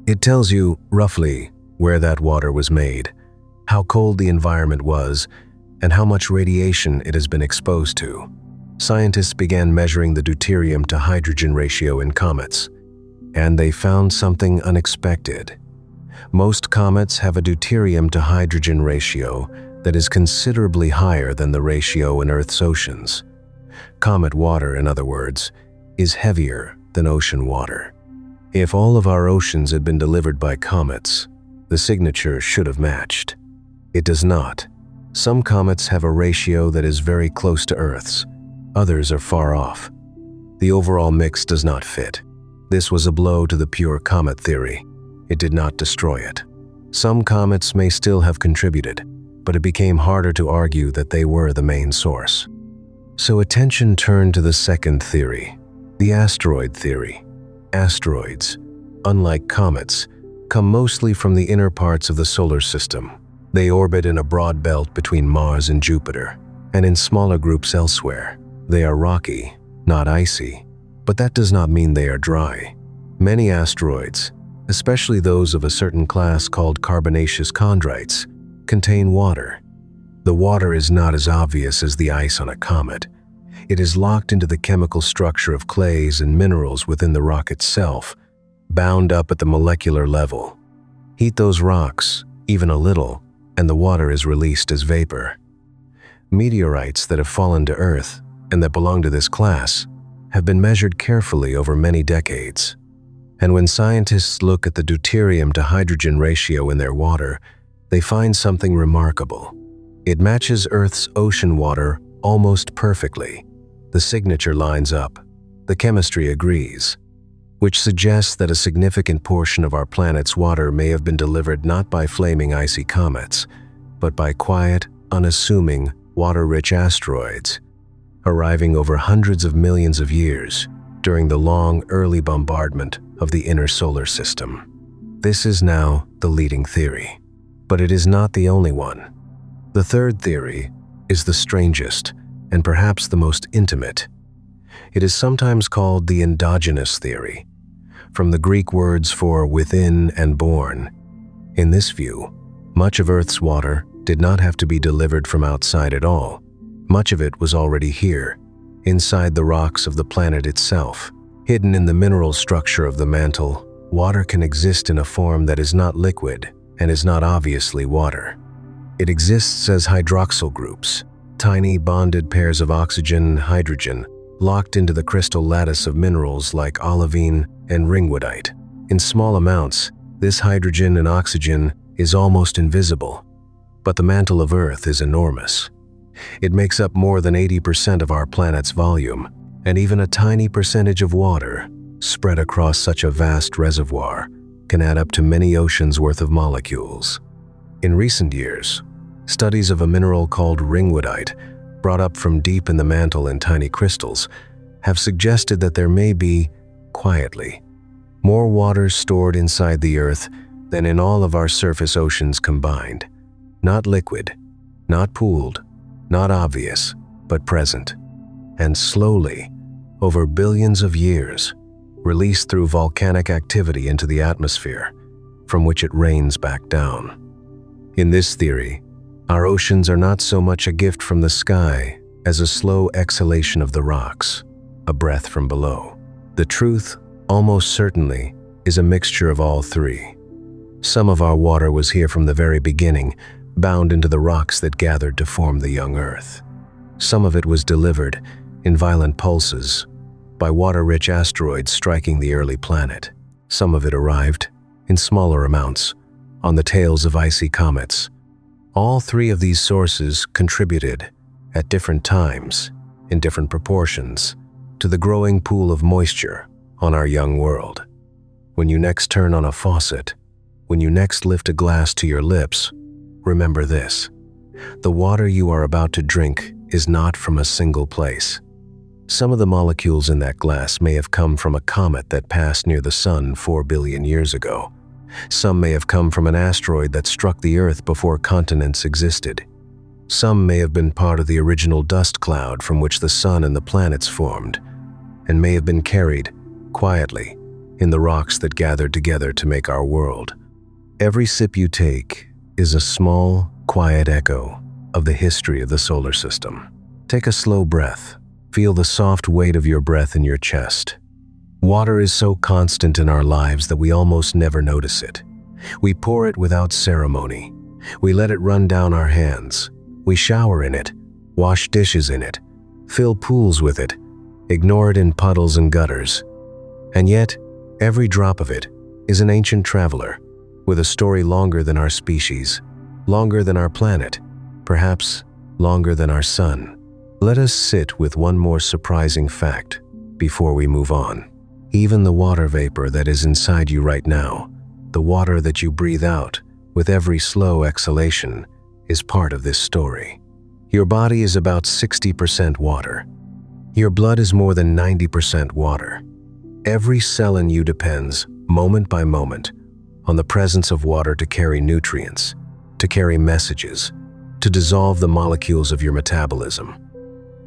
It tells you, roughly, where that water was made, how cold the environment was, and how much radiation it has been exposed to. Scientists began measuring the deuterium to hydrogen ratio in comets, and they found something unexpected. Most comets have a deuterium to hydrogen ratio that is considerably higher than the ratio in Earth's oceans. Comet water, in other words, is heavier than ocean water. If all of our oceans had been delivered by comets, the signature should have matched. It does not. Some comets have a ratio that is very close to Earth's. Others are far off. The overall mix does not fit. This was a blow to the pure comet theory. It did not destroy it. Some comets may still have contributed, but it became harder to argue that they were the main source. So attention turned to the second theory, the asteroid theory. Asteroids, unlike comets, come mostly from the inner parts of the solar system. They orbit in a broad belt between Mars and Jupiter, and in smaller groups elsewhere. They are rocky, not icy, but that does not mean they are dry. Many asteroids, especially those of a certain class called carbonaceous chondrites, contain water. The water is not as obvious as the ice on a comet. It is locked into the chemical structure of clays and minerals within the rock itself, bound up at the molecular level. Heat those rocks, even a little, and the water is released as vapor. Meteorites that have fallen to Earth, and that belong to this class, have been measured carefully over many decades. And when scientists look at the deuterium to hydrogen ratio in their water, they find something remarkable. It matches Earth's ocean water almost perfectly. The signature lines up. The chemistry agrees, which suggests that a significant portion of our planet's water may have been delivered not by flaming icy comets, but by quiet, unassuming, water-rich asteroids, arriving over hundreds of millions of years during the long, early bombardment of the inner solar system. This is now the leading theory, but it is not the only one. The third theory is the strangest and perhaps the most intimate. It is sometimes called the endogenous theory, from the Greek words for within and born. In this view, much of Earth's water did not have to be delivered from outside at all. Much of it was already here, inside the rocks of the planet itself. Hidden in the mineral structure of the mantle, water can exist in a form that is not liquid and is not obviously water. It exists as hydroxyl groups, tiny bonded pairs of oxygen and hydrogen locked into the crystal lattice of minerals like olivine and ringwoodite. In small amounts, this hydrogen and oxygen is almost invisible, but the mantle of Earth is enormous. It makes up more than 80% of our planet's volume, And even a tiny percentage of water, spread across such a vast reservoir, can add up to many oceans worth of molecules. In recent years, studies of a mineral called ringwoodite, brought up from deep in the mantle in tiny crystals, have suggested that there may be, quietly, more water stored inside the Earth than in all of our surface oceans combined. Not liquid, not pooled, not obvious, but present. And slowly, over billions of years, released through volcanic activity into the atmosphere, from which it rains back down. In this theory, our oceans are not so much a gift from the sky as a slow exhalation of the rocks, a breath from below. The truth, almost certainly, is a mixture of all three. Some of our water was here from the very beginning, bound into the rocks that gathered to form the young Earth. Some of it was delivered, in violent pulses, by water-rich asteroids striking the early planet. Some of it arrived, in smaller amounts, on the tails of icy comets. All three of these sources contributed, at different times, in different proportions, to the growing pool of moisture on our young world. When you next turn on a faucet, when you next lift a glass to your lips, remember this: the water you are about to drink is not from a single place. Some of the molecules in that glass may have come from a comet that passed near the Sun 4 billion years ago. Some may have come from an asteroid that struck the Earth before continents existed. Some may have been part of the original dust cloud from which the Sun and the planets formed, and may have been carried, quietly, in the rocks that gathered together to make our world. Every sip you take is a small, quiet echo of the history of the solar system. Take a slow breath. Feel the soft weight of your breath in your chest. Water is so constant in our lives that we almost never notice it. We pour it without ceremony. We let it run down our hands. We shower in it, wash dishes in it, fill pools with it, ignore it in puddles and gutters. And yet, every drop of it is an ancient traveler, with a story longer than our species, longer than our planet, perhaps longer than our sun. Let us sit with one more surprising fact before we move on. Even the water vapor that is inside you right now, the water that you breathe out with every slow exhalation, is part of this story. Your body is about 60% water. Your blood is more than 90% water. Every cell in you depends, moment by moment, on the presence of water to carry nutrients, to carry messages, to dissolve the molecules of your metabolism.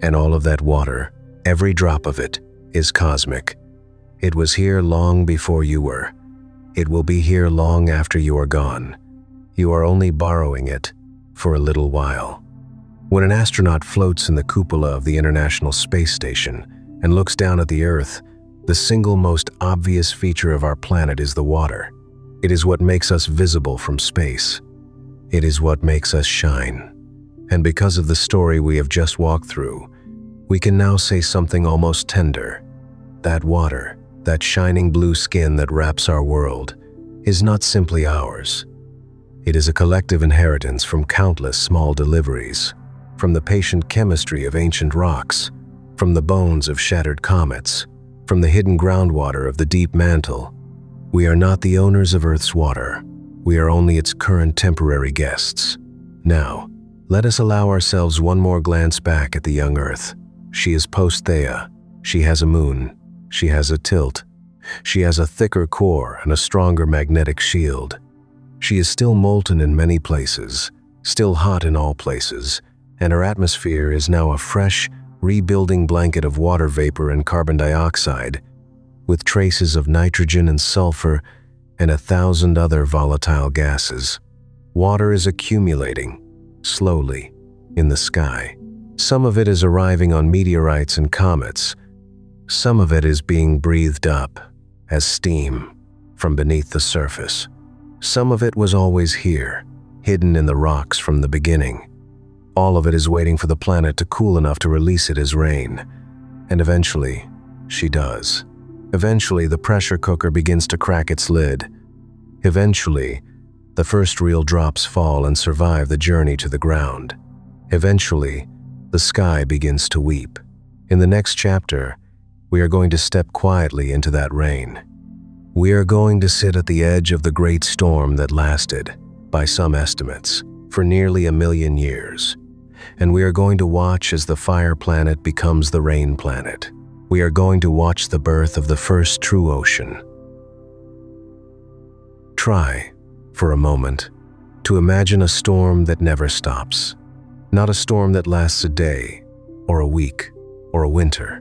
And all of that water, every drop of it, is cosmic. It was here long before you were. It will be here long after you are gone. You are only borrowing it for a little while. When an astronaut floats in the cupola of the International Space Station and looks down at the Earth, the single most obvious feature of our planet is the water. It is what makes us visible from space. It is what makes us shine. And because of the story we have just walked through, we can now say something almost tender. That water, that shining blue skin that wraps our world, is not simply ours. It is a collective inheritance from countless small deliveries, from the patient chemistry of ancient rocks, from the bones of shattered comets, from the hidden groundwater of the deep mantle. We are not the owners of Earth's water. We are only its current temporary guests. Now, let us allow ourselves one more glance back at the young Earth. She is post-Theia. She has a moon. She has a tilt. She has a thicker core and a stronger magnetic shield. She is still molten in many places, still hot in all places, and her atmosphere is now a fresh, rebuilding blanket of water vapor and carbon dioxide, with traces of nitrogen and sulfur and 1,000 other volatile gases. Water is accumulating, slowly, in the sky. Some of it is arriving on meteorites and comets. Some of it is being breathed up as steam from beneath the surface. Some of it was always here, hidden in the rocks from the beginning. All of it is waiting for the planet to cool enough to release it as rain. And eventually, she does. Eventually, the pressure cooker begins to crack its lid. Eventually, the first real drops fall and survive the journey to the ground. Eventually, the sky begins to weep. In the next chapter, We are going to step quietly into that rain. We are going to sit at the edge of the great storm that lasted, by some estimates, for nearly 1,000,000 years. And we are going to watch as the fire planet becomes the rain planet. We are going to watch the birth of the first true ocean. Try, for a moment, to imagine a storm that never stops. Not a storm that lasts a day, or a week, or a winter.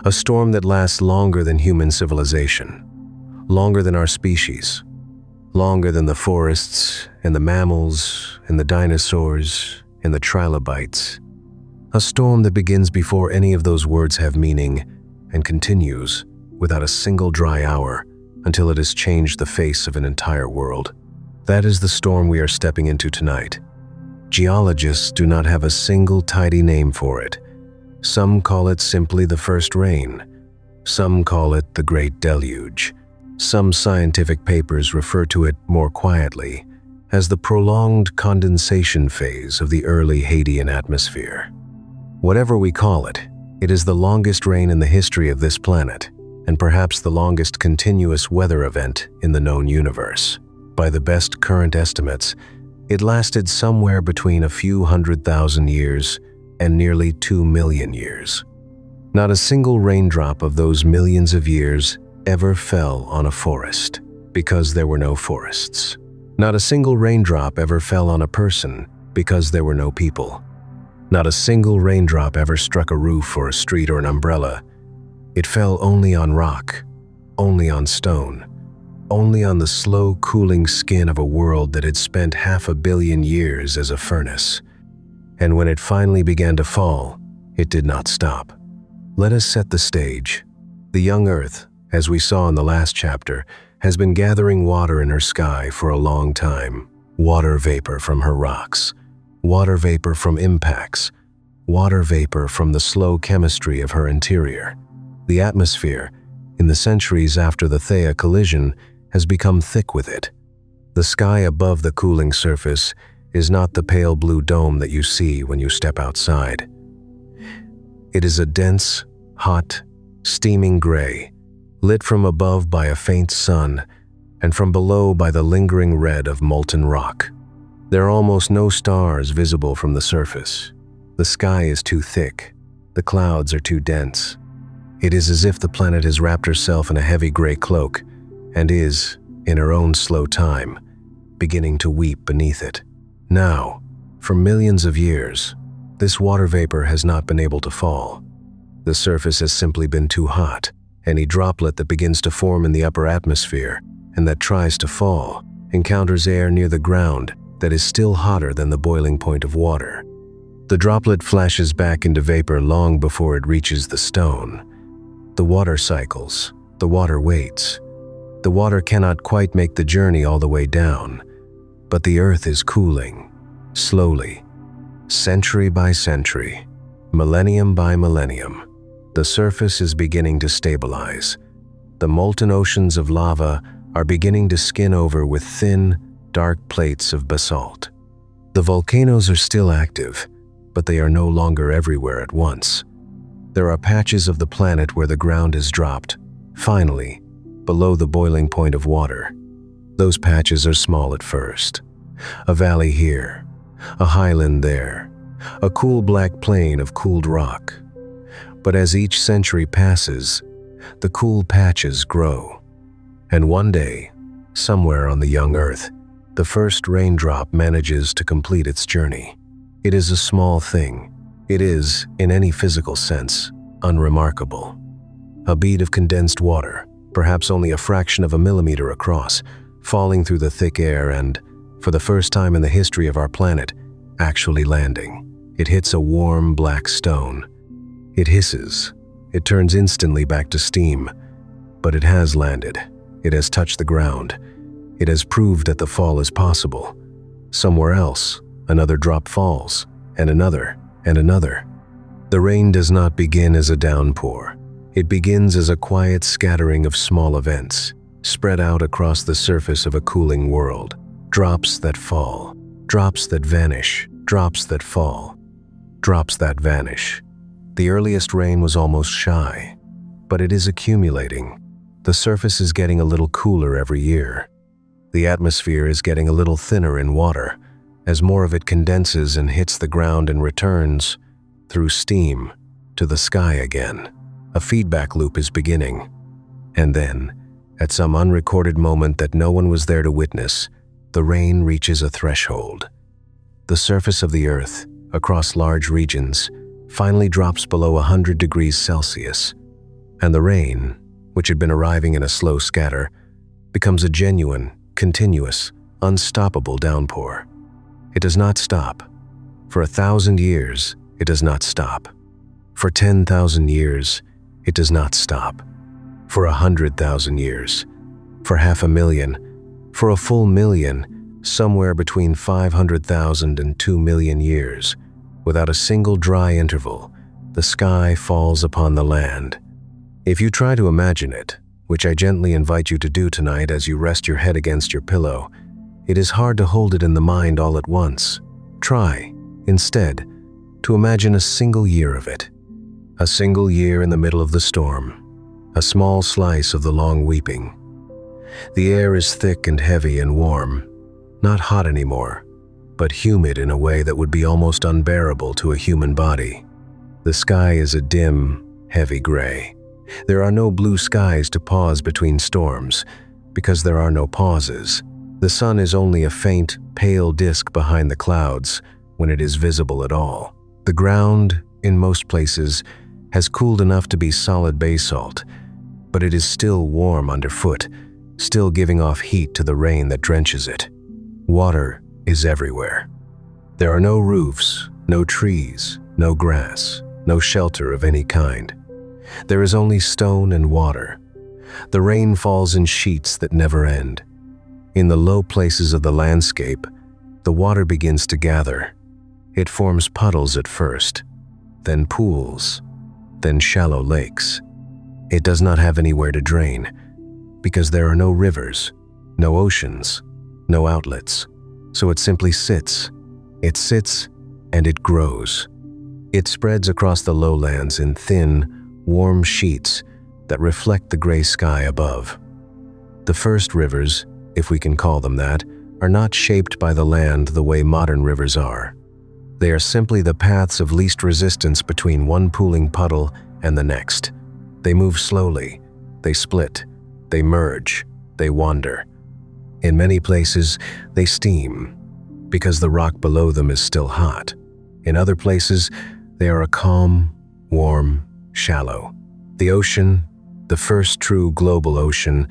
A storm that lasts longer than human civilization, longer than our species, longer than the forests and the mammals and the dinosaurs and the trilobites. A storm that begins before any of those words have meaning and continues without a single dry hour until it has changed the face of an entire world. That is the storm we are stepping into tonight. Geologists do not have a single tidy name for it. Some call it simply the first rain. Some call it the Great Deluge. Some scientific papers refer to it more quietly as the prolonged condensation phase of the early Hadean atmosphere. Whatever we call it, it is the longest rain in the history of this planet, and perhaps the longest continuous weather event in the known universe. By the best current estimates, it lasted somewhere between a few 100,000 years and nearly 2,000,000 years. Not a single raindrop of those millions of years ever fell on a forest, because there were no forests. Not a single raindrop ever fell on a person, because there were no people. Not a single raindrop ever struck a roof or a street or an umbrella. It fell only on rock, only on stone, only on the slow cooling skin of a world that had spent 500 million years as a furnace. And when it finally began to fall, it did not stop. Let us set the stage. The young Earth, as we saw in the last chapter, has been gathering water in her sky for a long time. Water vapor from her rocks, water vapor from impacts, water vapor from the slow chemistry of her interior. The atmosphere, in the centuries after the Theia collision, has become thick with it. The sky above the cooling surface is not the pale blue dome that you see when you step outside. It is a dense, hot, steaming gray, lit from above by a faint sun and from below by the lingering red of molten rock. There are almost no stars visible from the surface. The sky is too thick. The clouds are too dense. It is as if the planet has wrapped herself in a heavy gray cloak and is, in her own slow time, beginning to weep beneath it. Now, for millions of years, this water vapor has not been able to fall. The surface has simply been too hot. Any droplet that begins to form in the upper atmosphere and that tries to fall encounters air near the ground that is still hotter than the boiling point of water. The droplet flashes back into vapor long before it reaches the stone. The water cycles, the water waits. The water cannot quite make the journey all the way down, but the earth is cooling, slowly, century by century, millennium by millennium. The surface is beginning to stabilize. The molten oceans of lava are beginning to skin over with thin, dark plates of basalt. The volcanoes are still active, but they are no longer everywhere at once. There are patches of the planet where the ground is dropped, finally, below the boiling point of water. Those patches are small at first. A valley here, a highland there, a cool black plain of cooled rock. But as each century passes, the cool patches grow. And one day, somewhere on the young Earth, the first raindrop manages to complete its journey. It is a small thing. It is, in any physical sense, unremarkable. A bead of condensed water, perhaps only a fraction of a millimeter across, falling through the thick air and, for the first time in the history of our planet, actually landing. It hits a warm black stone. It hisses. It turns instantly back to steam. But it has landed. It has touched the ground. It has proved that the fall is possible. Somewhere else, another drop falls, and another, and another. The rain does not begin as a downpour. It begins as a quiet scattering of small events, spread out across the surface of a cooling world. Drops that fall, drops that vanish, drops that fall, drops that vanish. The earliest rain was almost shy. but it is accumulating. The surface is getting a little cooler every year. The atmosphere is getting a little thinner in water, as more of it condenses and hits the ground and returns, through steam, to the sky again. A feedback loop is beginning. And then, at some unrecorded moment that no one was there to witness, the rain reaches a threshold. The surface of the Earth, across large regions, finally drops below 100 degrees Celsius, and the rain, which had been arriving in a slow scatter, becomes a genuine, continuous, unstoppable downpour. It does not stop. For 1,000 years, it does not stop. For 10,000 years, it does not stop. For 100,000 years, for 500,000, for a full million, somewhere between 500,000 and 2 million years, without a single dry interval, the sky falls upon the land. If you try to imagine it, which I gently invite you to do tonight as you rest your head against your pillow, it is hard to hold it in the mind all at once. Try, instead, to imagine a single year of it. A single year in the middle of the storm. A small slice of the long weeping. The air is thick and heavy and warm, not hot anymore, but humid in a way that would be almost unbearable to a human body. The sky is a dim, heavy gray. There are no blue skies to pause between storms, because there are no pauses. The sun is only a faint, pale disk behind the clouds, when it is visible at all. The ground, in most places, has cooled enough to be solid basalt, but it is still warm underfoot, still giving off heat to the rain that drenches it. Water is everywhere. There are no roofs, no trees, no grass, no shelter of any kind. There is only stone and water. The rain falls in sheets that never end. In the low places of the landscape, the water begins to gather. It forms puddles at first, then pools, then shallow lakes. It does not have anywhere to drain, because there are no rivers, no oceans, no outlets. So it simply sits. It sits and it grows. It spreads across the lowlands in thin, warm sheets that reflect the gray sky above. The first rivers, if we can call them that, are not shaped by the land the way modern rivers are. They are simply the paths of least resistance between one pooling puddle and the next. They move slowly, they split, they merge, they wander. In many places, they steam, because the rock below them is still hot. In other places, they are a calm, warm, shallow. The ocean, the first true global ocean,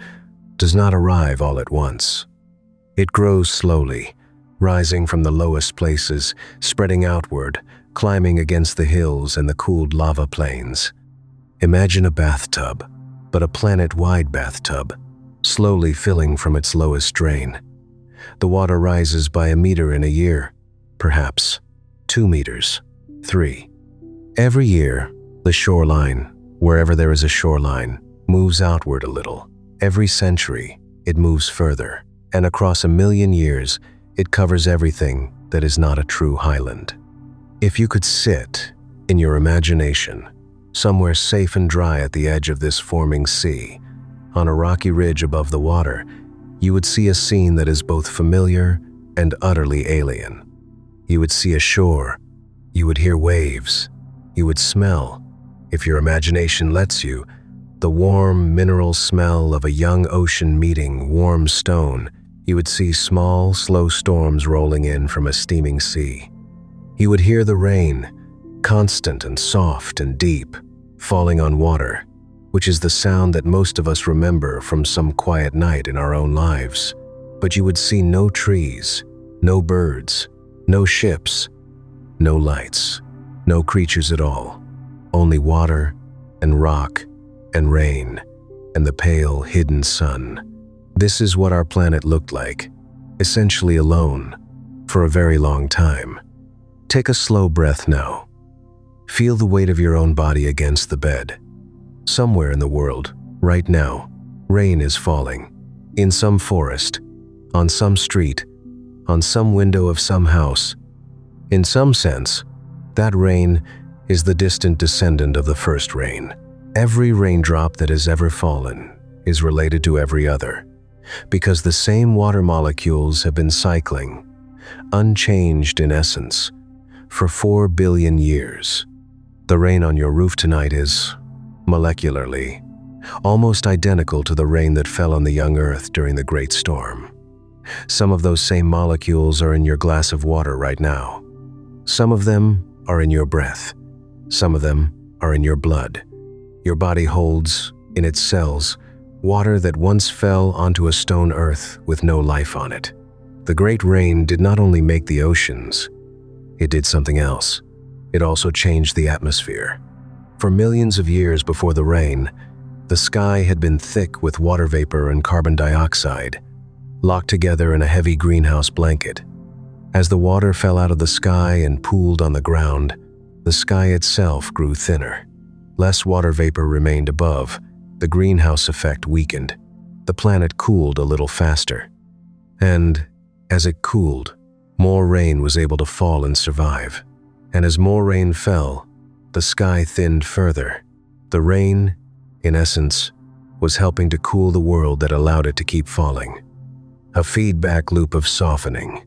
does not arrive all at once. It grows slowly, rising from the lowest places, spreading outward, climbing against the hills and the cooled lava plains. Imagine a bathtub, but a planet-wide bathtub, slowly filling from its lowest drain. The water rises by 1 meter in a year, perhaps 2 meters, 3. Every year, the shoreline, wherever there is a shoreline, moves outward a little. Every century, it moves further, and across 1 million years, it covers everything that is not a true highland. If you could sit, in your imagination, somewhere safe and dry at the edge of this forming sea, on a rocky ridge above the water, you would see a scene that is both familiar and utterly alien. You would see a shore, you would hear waves, you would smell, if your imagination lets you, the warm mineral smell of a young ocean meeting warm stone. You would see small, slow storms rolling in from a steaming sea. You would hear the rain, constant and soft and deep, falling on water, which is the sound that most of us remember from some quiet night in our own lives. But you would see no trees, no birds, no ships, no lights, no creatures at all, only water and rock and rain and the pale, hidden sun. This is what our planet looked like, essentially alone, for a very long time. Take a slow breath now. Feel the weight of your own body against the bed. Somewhere in the world, right now, rain is falling. In some forest, on some street, on some window of some house. In some sense, that rain is the distant descendant of the first rain. Every raindrop that has ever fallen is related to every other, because the same water molecules have been cycling, unchanged in essence, for 4 billion years. The rain on your roof tonight is, molecularly, almost identical to the rain that fell on the young Earth during the Great Storm. Some of those same molecules are in your glass of water right now. Some of them are in your breath. Some of them are in your blood. Your body holds, in its cells, water that once fell onto a stone earth with no life on it. The great rain did not only make the oceans, it did something else. It also changed the atmosphere. For millions of years before the rain, the sky had been thick with water vapor and carbon dioxide, locked together in a heavy greenhouse blanket. As the water fell out of the sky and pooled on the ground, the sky itself grew thinner. Less water vapor remained above. The greenhouse effect weakened. The planet cooled a little faster. And as it cooled, more rain was able to fall and survive. And as more rain fell, the sky thinned further. The rain, in essence, was helping to cool the world that allowed it to keep falling. A feedback loop of softening.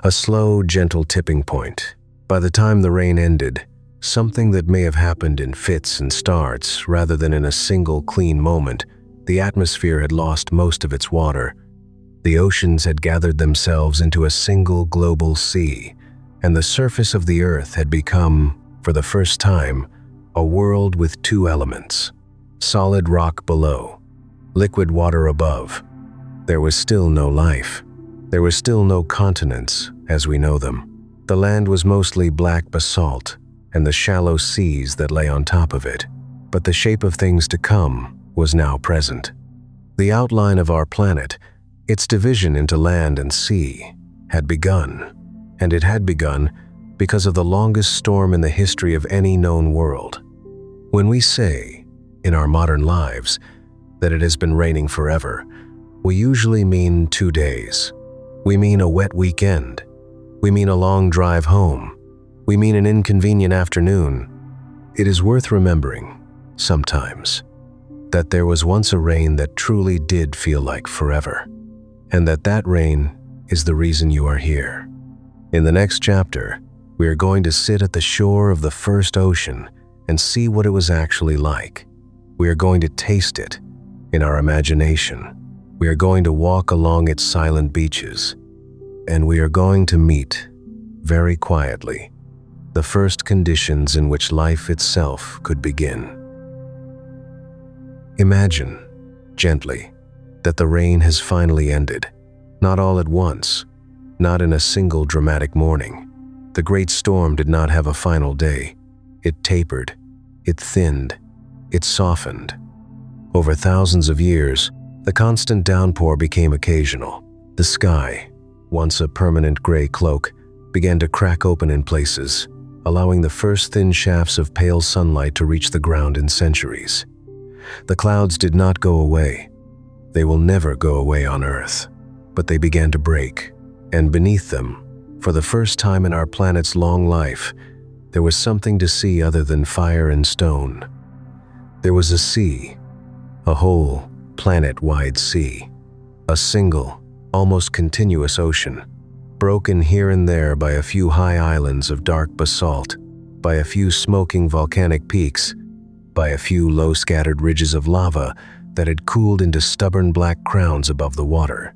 A slow, gentle tipping point. By the time the rain ended, something that may have happened in fits and starts rather than in a single clean moment, the atmosphere had lost most of its water. The oceans had gathered themselves into a single global sea, and the surface of the Earth had become, for the first time, a world with two elements: solid rock below, liquid water above. There was still no life. There was still no continents as we know them. The land was mostly black basalt and the shallow seas that lay on top of it. But the shape of things to come was now present. The outline of our planet, its division into land and sea, had begun. And it had begun because of the longest storm in the history of any known world. When we say, in our modern lives, that it has been raining forever, we usually mean 2 days. We mean a wet weekend. We mean a long drive home. We mean an inconvenient afternoon. It is worth remembering, sometimes, that there was once a rain that truly did feel like forever, and that rain is the reason you are here. In the next chapter, we are going to sit at the shore of the first ocean and see what it was actually like. We are going to taste it in our imagination. We are going to walk along its silent beaches, and we are going to meet, very quietly, the first conditions in which life itself could begin. Imagine, gently, that the rain has finally ended, not all at once, not in a single dramatic morning. The great storm did not have a final day. It tapered, it thinned, it softened. Over thousands of years, the constant downpour became occasional. The sky, once a permanent gray cloak, began to crack open in places, allowing the first thin shafts of pale sunlight to reach the ground in centuries. The clouds did not go away. They will never go away on Earth, but they began to break, and beneath them, for the first time in our planet's long life, there was something to see other than fire and stone. There was a sea, a whole planet-wide sea, a single, almost continuous ocean, broken here and there by a few high islands of dark basalt, by a few smoking volcanic peaks, by a few low scattered ridges of lava that had cooled into stubborn black crowns above the water.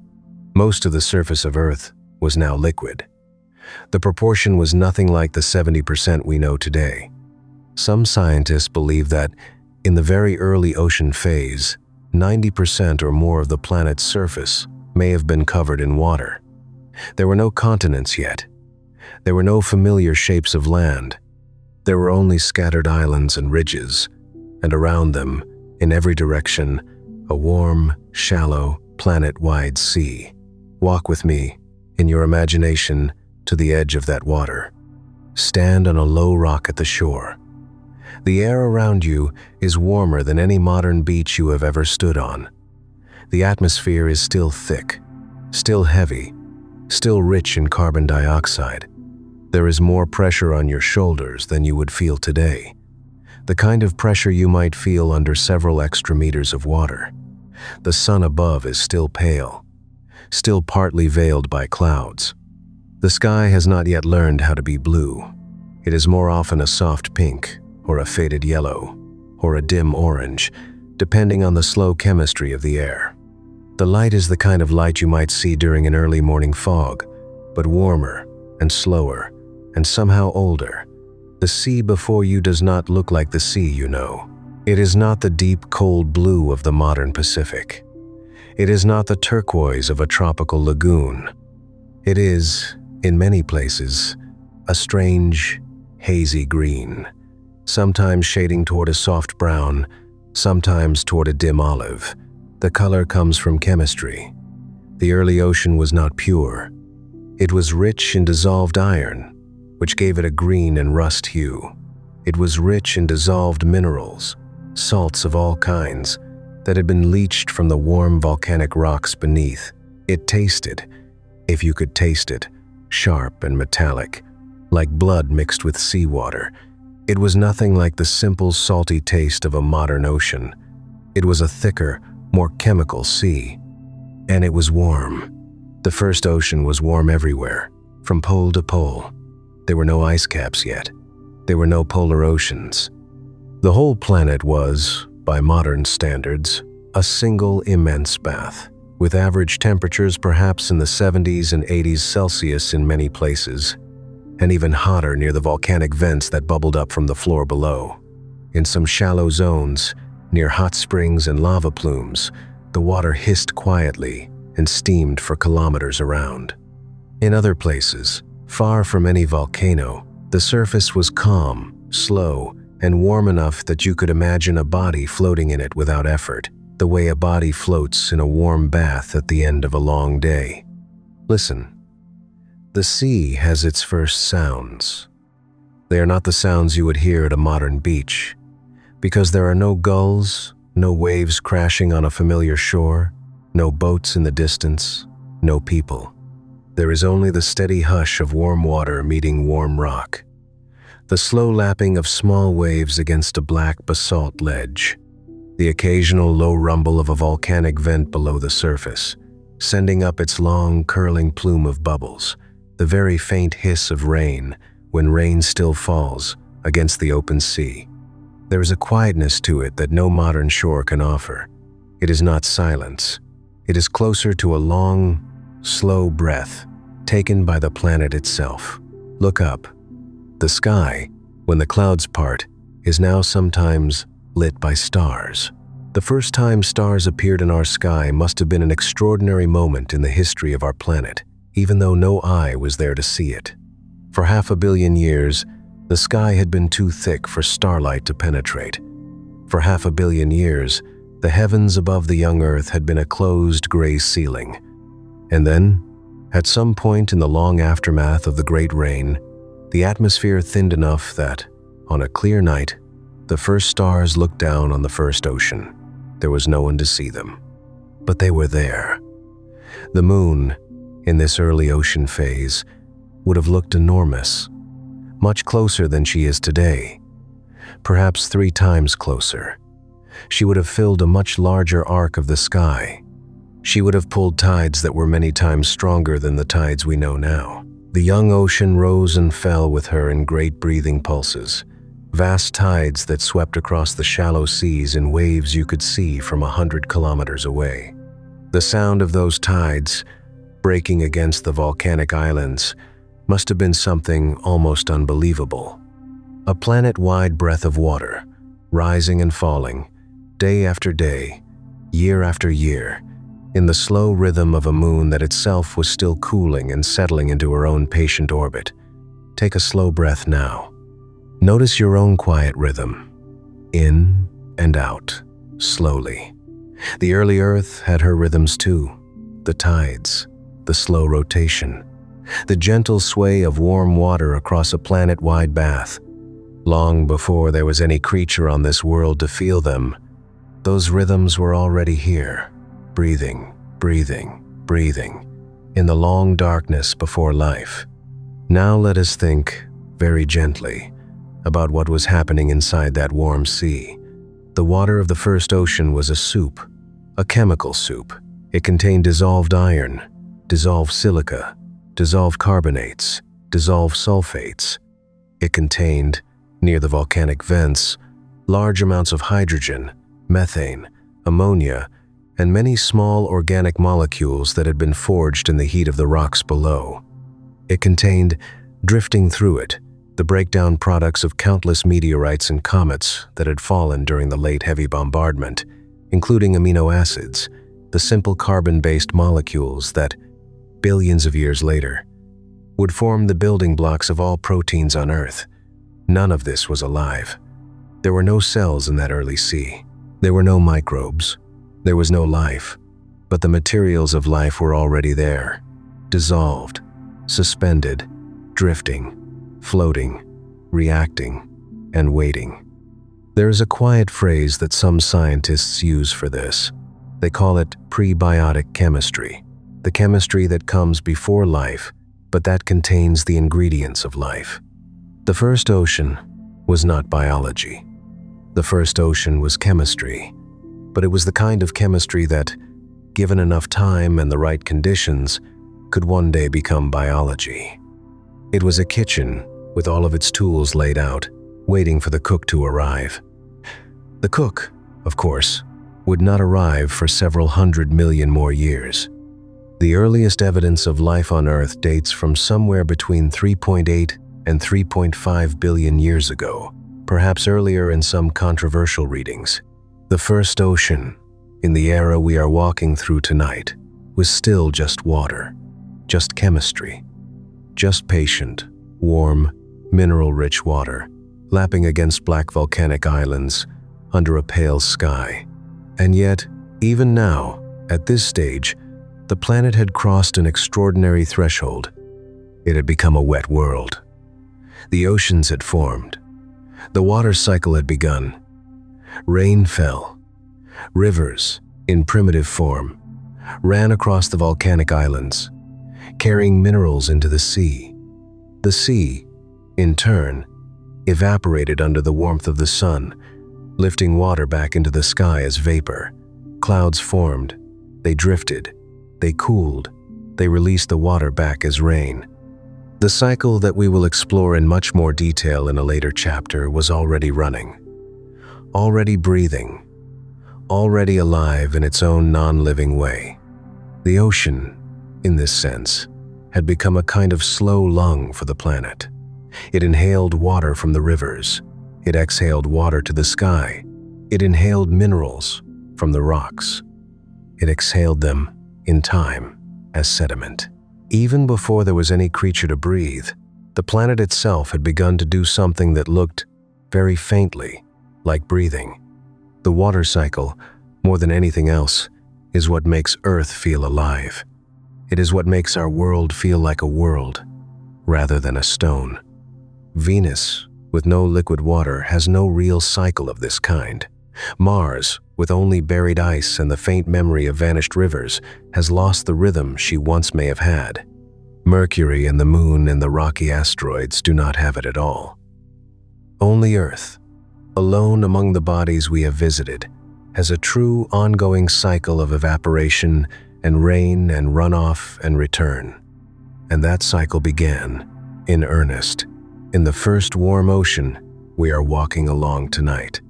Most of the surface of Earth was now liquid. The proportion was nothing like the 70% we know today. Some scientists believe that, in the very early ocean phase, 90% or more of the planet's surface may have been covered in water. There were no continents yet. There were no familiar shapes of land. There were only scattered islands and ridges, and around them, in every direction, a warm, shallow, planet-wide sea. Walk with me, in your imagination, to the edge of that water. Stand on a low rock at the shore. The air around you is warmer than any modern beach you have ever stood on. The atmosphere is still thick, still heavy, still rich in carbon dioxide. There is more pressure on your shoulders than you would feel today. the kind of pressure you might feel under several extra meters of water. The sun above is still pale, still partly veiled by clouds. The sky has not yet learned how to be blue. It is more often a soft pink, or a faded yellow, or a dim orange, depending on the slow chemistry of the air. The light is the kind of light you might see during an early morning fog, but warmer and slower and somehow older. The sea before you does not look like the sea you know. It is not the deep, cold blue of the modern Pacific. It is not the turquoise of a tropical lagoon. It is, in many places, a strange, hazy green, sometimes shading toward a soft brown, sometimes toward a dim olive. The color comes from chemistry. The early ocean was not pure. It was rich in dissolved iron, which gave it a green and rust hue. It was rich in dissolved minerals, salts of all kinds, that had been leached from the warm volcanic rocks beneath. It tasted, if you could taste it, sharp and metallic, like blood mixed with seawater. It was nothing like the simple, salty taste of a modern ocean. It was a thicker, more chemical sea. And it was warm. The first ocean was warm everywhere, from pole to pole. There were no ice caps yet. There were no polar oceans. The whole planet was, by modern standards, a single immense bath, with average temperatures perhaps in the 70s and 80s Celsius in many places, and even hotter near the volcanic vents that bubbled up from the floor below. In some shallow zones, near hot springs and lava plumes, the water hissed quietly and steamed for kilometers around. In other places, far from any volcano, the surface was calm, slow, and warm enough that you could imagine a body floating in it without effort, the way a body floats in a warm bath at the end of a long day. Listen. The sea has its first sounds. They are not the sounds you would hear at a modern beach, because there are no gulls, no waves crashing on a familiar shore, no boats in the distance, no people. There is only the steady hush of warm water meeting warm rock, the slow lapping of small waves against a black basalt ledge, the occasional low rumble of a volcanic vent below the surface, sending up its long, curling plume of bubbles, the very faint hiss of rain when rain still falls against the open sea. There is a quietness to it that no modern shore can offer. It is not silence. It is closer to a long, slow breath taken by the planet itself. Look up. The sky, when the clouds part, is now sometimes lit by stars. The first time stars appeared in our sky must have been an extraordinary moment in the history of our planet, even though no eye was there to see it. For 500 million years, the sky had been too thick for starlight to penetrate. For 500 million years, the heavens above the young Earth had been a closed gray ceiling. And then, at some point in the long aftermath of the Great Rain, the atmosphere thinned enough that, on a clear night, the first stars looked down on the first ocean. There was no one to see them. But they were there. The moon, in this early ocean phase, would have looked enormous, much closer than she is today, perhaps 3 times closer. She would have filled a much larger arc of the sky. She would have pulled tides that were many times stronger than the tides we know now. The young ocean rose and fell with her in great breathing pulses, vast tides that swept across the shallow seas in waves you could see from 100 kilometers away. The sound of those tides, breaking against the volcanic islands, must have been something almost unbelievable. A planet-wide breath of water, rising and falling, day after day, year after year, in the slow rhythm of a moon that itself was still cooling and settling into her own patient orbit. Take a slow breath now. Notice your own quiet rhythm, in and out, slowly. The early Earth had her rhythms too, the tides, the slow rotation, the gentle sway of warm water across a planet-wide bath. Long before there was any creature on this world to feel them, those rhythms were already here, breathing, breathing, breathing, in the long darkness before life. Now let us think, very gently, about what was happening inside that warm sea. The water of the first ocean was a soup, a chemical soup. It contained dissolved iron, dissolved silica, dissolved carbonates, dissolved sulfates. It contained, near the volcanic vents, large amounts of hydrogen, methane, ammonia, and many small organic molecules that had been forged in the heat of the rocks below. It contained, drifting through it, the breakdown products of countless meteorites and comets that had fallen during the late heavy bombardment, including amino acids, the simple carbon-based molecules that, billions of years later, would form the building blocks of all proteins on Earth. None of this was alive. There were no cells in that early sea. There were no microbes. There was no life. But the materials of life were already there, dissolved, suspended, drifting, floating, reacting, and waiting. There is a quiet phrase that some scientists use for this. They call it prebiotic chemistry, the chemistry that comes before life, but that contains the ingredients of life. The first ocean was not biology. The first ocean was chemistry, but it was the kind of chemistry that, given enough time and the right conditions, could one day become biology. It was a kitchen with all of its tools laid out, waiting for the cook to arrive. The cook, of course, would not arrive for several 100 million more years. The earliest evidence of life on Earth dates from somewhere between 3.8 and 3.5 billion years ago, perhaps earlier in some controversial readings. The first ocean, in the era we are walking through tonight, was still just water, just chemistry, just patient, warm, mineral-rich water, lapping against black volcanic islands under a pale sky. And yet, even now, at this stage, the planet had crossed an extraordinary threshold. It had become a wet world. The oceans had formed. The water cycle had begun. Rain fell. Rivers, in primitive form, ran across the volcanic islands, carrying minerals into the sea. The sea, in turn, evaporated under the warmth of the sun, lifting water back into the sky as vapor. Clouds formed. They drifted. They cooled. They released the water back as rain. The cycle that we will explore in much more detail in a later chapter was already running, already breathing, already alive in its own non-living way. The ocean, in this sense, had become a kind of slow lung for the planet. It inhaled water from the rivers. It exhaled water to the sky. It inhaled minerals from the rocks. It exhaled them, in time, as sediment. Even before there was any creature to breathe, the planet itself had begun to do something that looked, very faintly, like breathing. The water cycle, more than anything else, is what makes Earth feel alive. It is what makes our world feel like a world, rather than a stone. Venus, with no liquid water, has no real cycle of this kind. Mars, with only buried ice and the faint memory of vanished rivers, has lost the rhythm she once may have had. Mercury and the Moon and the rocky asteroids do not have it at all. Only Earth, alone among the bodies we have visited, has a true ongoing cycle of evaporation and rain and runoff and return. And that cycle began, in earnest, in the first warm ocean we are walking along tonight.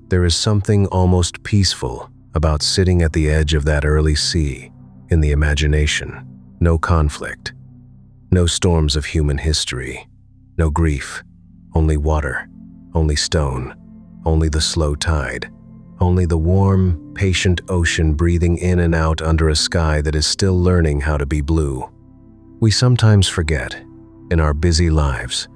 There is something almost peaceful about sitting at the edge of that early sea, in the imagination. No conflict, no storms of human history, no grief, only water, only stone, only the slow tide, only the warm, patient ocean breathing in and out under a sky that is still learning how to be blue. We sometimes forget, in our busy lives,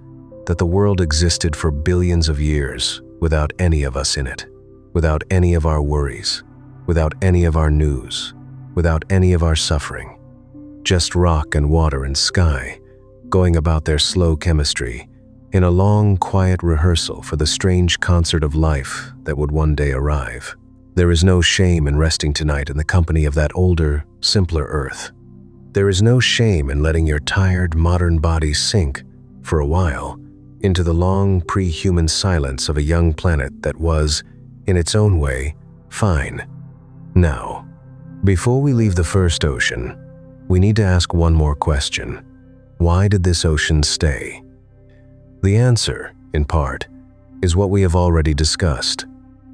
that the world existed for billions of years without any of us in it, without any of our worries, without any of our news, without any of our suffering. Just rock and water and sky, going about their slow chemistry, in a long, quiet rehearsal for the strange concert of life that would one day arrive. There is no shame in resting tonight in the company of that older, simpler Earth. There is no shame in letting your tired, modern body sink, for a while, into the long pre-human silence of a young planet that was, in its own way, fine. Now, before we leave the first ocean, we need to ask one more question. Why did this ocean stay? The answer, in part, is what we have already discussed.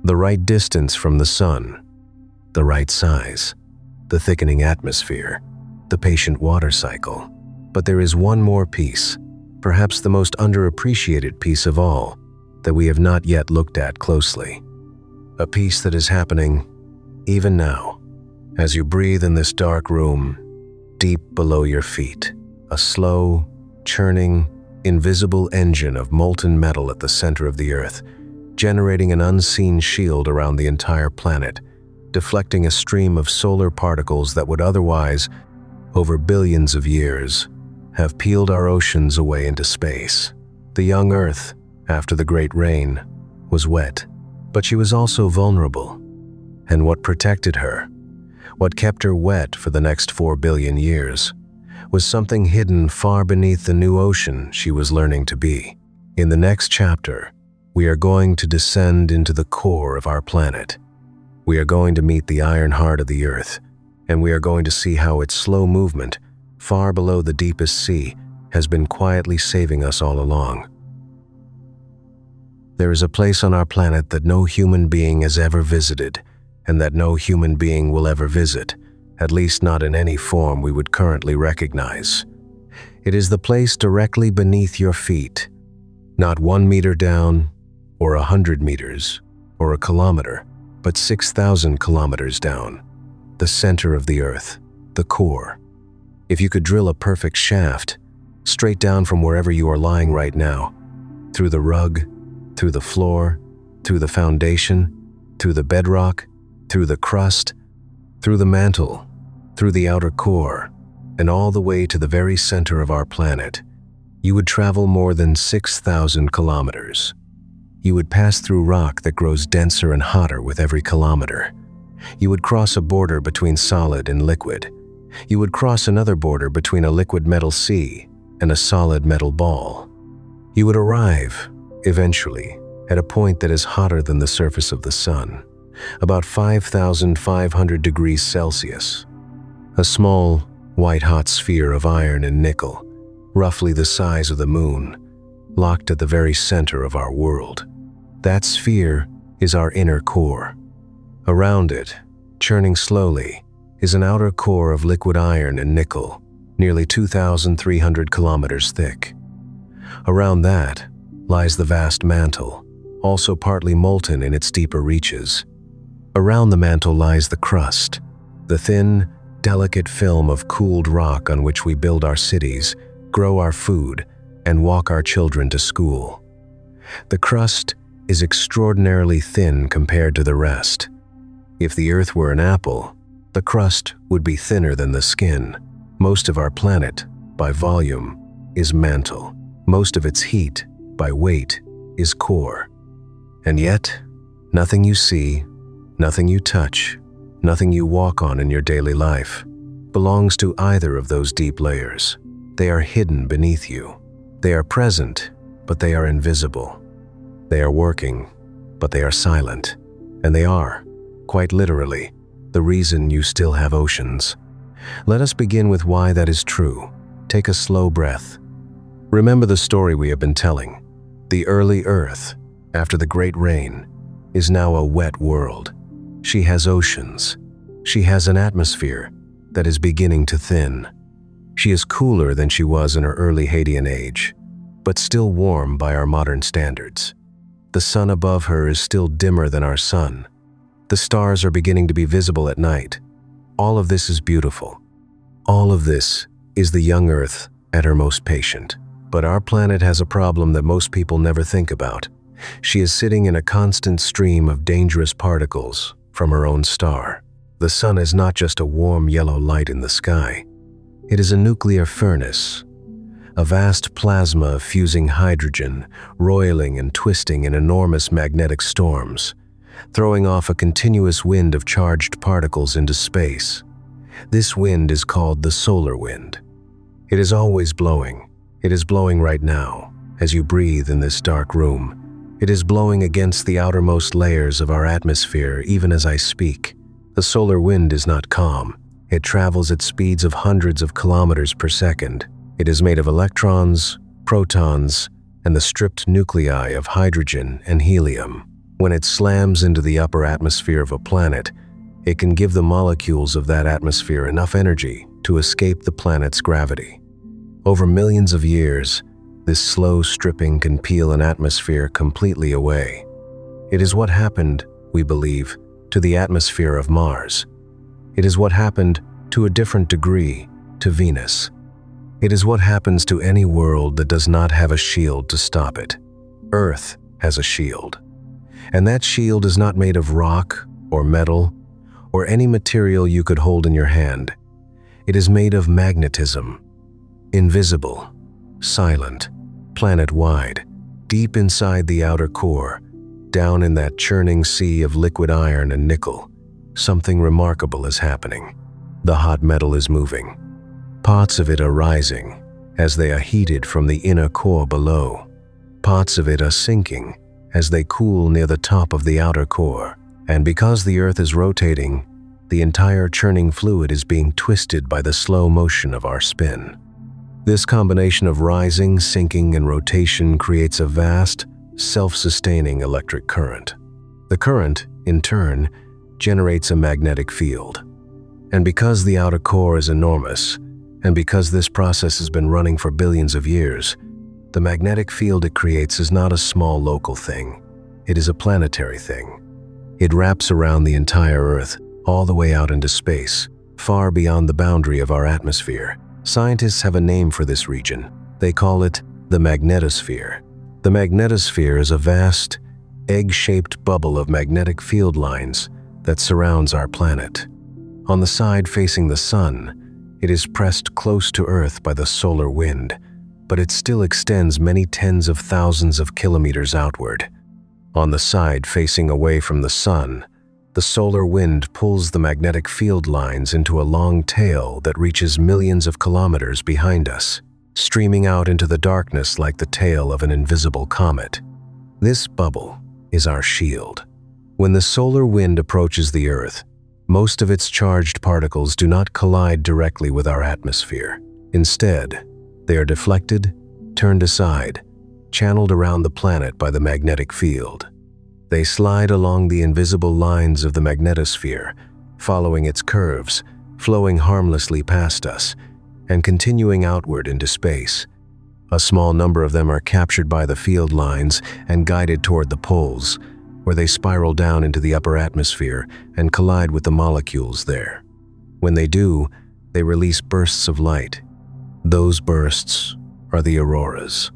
The right distance from the sun, the right size, the thickening atmosphere, the patient water cycle. But there is one more piece, perhaps the most underappreciated piece of all, that we have not yet looked at closely. A piece that is happening even now, as you breathe in this dark room, deep below your feet. A slow, churning, invisible engine of molten metal at the center of the Earth, generating an unseen shield around the entire planet, deflecting a stream of solar particles that would otherwise, over billions of years, have peeled our oceans away into space. The young Earth, after the great rain, was wet, but she was also vulnerable. And what protected her, what kept her wet for the next 4 billion years, was something hidden far beneath the new ocean she was learning to be. In the next chapter, we are going to descend into the core of our planet. We are going to meet the iron heart of the Earth, and we are going to see how its slow movement, far below the deepest sea, has been quietly saving us all along. There is a place on our planet that no human being has ever visited, and that no human being will ever visit, at least not in any form we would currently recognize. It is the place directly beneath your feet, not 1 meter down, or 100 meters, or a kilometer, but 6,000 kilometers down, the center of the Earth, the core. If you could drill a perfect shaft, straight down from wherever you are lying right now, through the rug, through the floor, through the foundation, through the bedrock, through the crust, through the mantle, through the outer core, and all the way to the very center of our planet, you would travel more than 6,000 kilometers. You would pass through rock that grows denser and hotter with every kilometer. You would cross a border between solid and liquid. You would cross another border between a liquid metal sea and a solid metal ball. You would arrive, eventually, at a point that is hotter than the surface of the sun, about 5,500 degrees Celsius. A small, white-hot sphere of iron and nickel, roughly the size of the moon, locked at the very center of our world. That sphere is our inner core. Around it, churning slowly, is an outer core of liquid iron and nickel, nearly 2,300 kilometers thick. Around that lies the vast mantle, also partly molten in its deeper reaches. Around the mantle lies the crust, the thin, delicate film of cooled rock on which we build our cities, grow our food, and walk our children to school. The crust is extraordinarily thin compared to the rest. If the Earth were an apple, the crust would be thinner than the skin. Most of our planet, by volume, is mantle. Most of its heat, by weight, is core. And yet, nothing you see, nothing you touch, nothing you walk on in your daily life belongs to either of those deep layers. They are hidden beneath you. They are present, but they are invisible. They are working, but they are silent. And they are, quite literally, the reason you still have oceans. Let us begin with why that is true. Take a slow breath. Remember the story we have been telling. The early Earth, after the great rain, is now a wet world. She has oceans. She has an atmosphere that is beginning to thin. She is cooler than she was in her early Hadean age, but still warm by our modern standards. The sun above her is still dimmer than our sun. The stars are beginning to be visible at night. All of this is beautiful. All of this is the young Earth at her most patient. But our planet has a problem that most people never think about. She is sitting in a constant stream of dangerous particles from her own star. The sun is not just a warm yellow light in the sky. It is a nuclear furnace, a vast plasma of fusing hydrogen, roiling and twisting in enormous magnetic storms, throwing off a continuous wind of charged particles into space. This wind is called the solar wind. It is always blowing. It is blowing right now, as you breathe in this dark room. It is blowing against the outermost layers of our atmosphere even as I speak. The solar wind is not calm. It travels at speeds of hundreds of kilometers per second. It is made of electrons, protons, and the stripped nuclei of hydrogen and helium. When it slams into the upper atmosphere of a planet, it can give the molecules of that atmosphere enough energy to escape the planet's gravity. Over millions of years, this slow stripping can peel an atmosphere completely away. It is what happened, we believe, to the atmosphere of Mars. It is what happened, to a different degree, to Venus. It is what happens to any world that does not have a shield to stop it. Earth has a shield. And that shield is not made of rock or metal or any material you could hold in your hand. It is made of magnetism. Invisible, silent, planet-wide, deep inside the outer core, down in that churning sea of liquid iron and nickel, something remarkable is happening. The hot metal is moving. Pots of it are rising as they are heated from the inner core below. Pots of it are sinking as they cool near the top of the outer core. And because the Earth is rotating, the entire churning fluid is being twisted by the slow motion of our spin. This combination of rising, sinking, and rotation creates a vast, self-sustaining electric current. The current, in turn, generates a magnetic field. And because the outer core is enormous, and because this process has been running for billions of years, the magnetic field it creates is not a small local thing. It is a planetary thing. It wraps around the entire Earth, all the way out into space, far beyond the boundary of our atmosphere. Scientists have a name for this region. They call it the magnetosphere. The magnetosphere is a vast, egg-shaped bubble of magnetic field lines that surrounds our planet. On the side facing the sun, it is pressed close to Earth by the solar wind, but it still extends many tens of thousands of kilometers outward. On the side facing away from the sun, the solar wind pulls the magnetic field lines into a long tail that reaches millions of kilometers behind us, streaming out into the darkness like the tail of an invisible comet. This bubble is our shield. When the solar wind approaches the Earth, most of its charged particles do not collide directly with our atmosphere. Instead, they are deflected, turned aside, channeled around the planet by the magnetic field. They slide along the invisible lines of the magnetosphere, following its curves, flowing harmlessly past us, and continuing outward into space. A small number of them are captured by the field lines and guided toward the poles, where they spiral down into the upper atmosphere and collide with the molecules there. When they do, they release bursts of light. Those bursts are the auroras.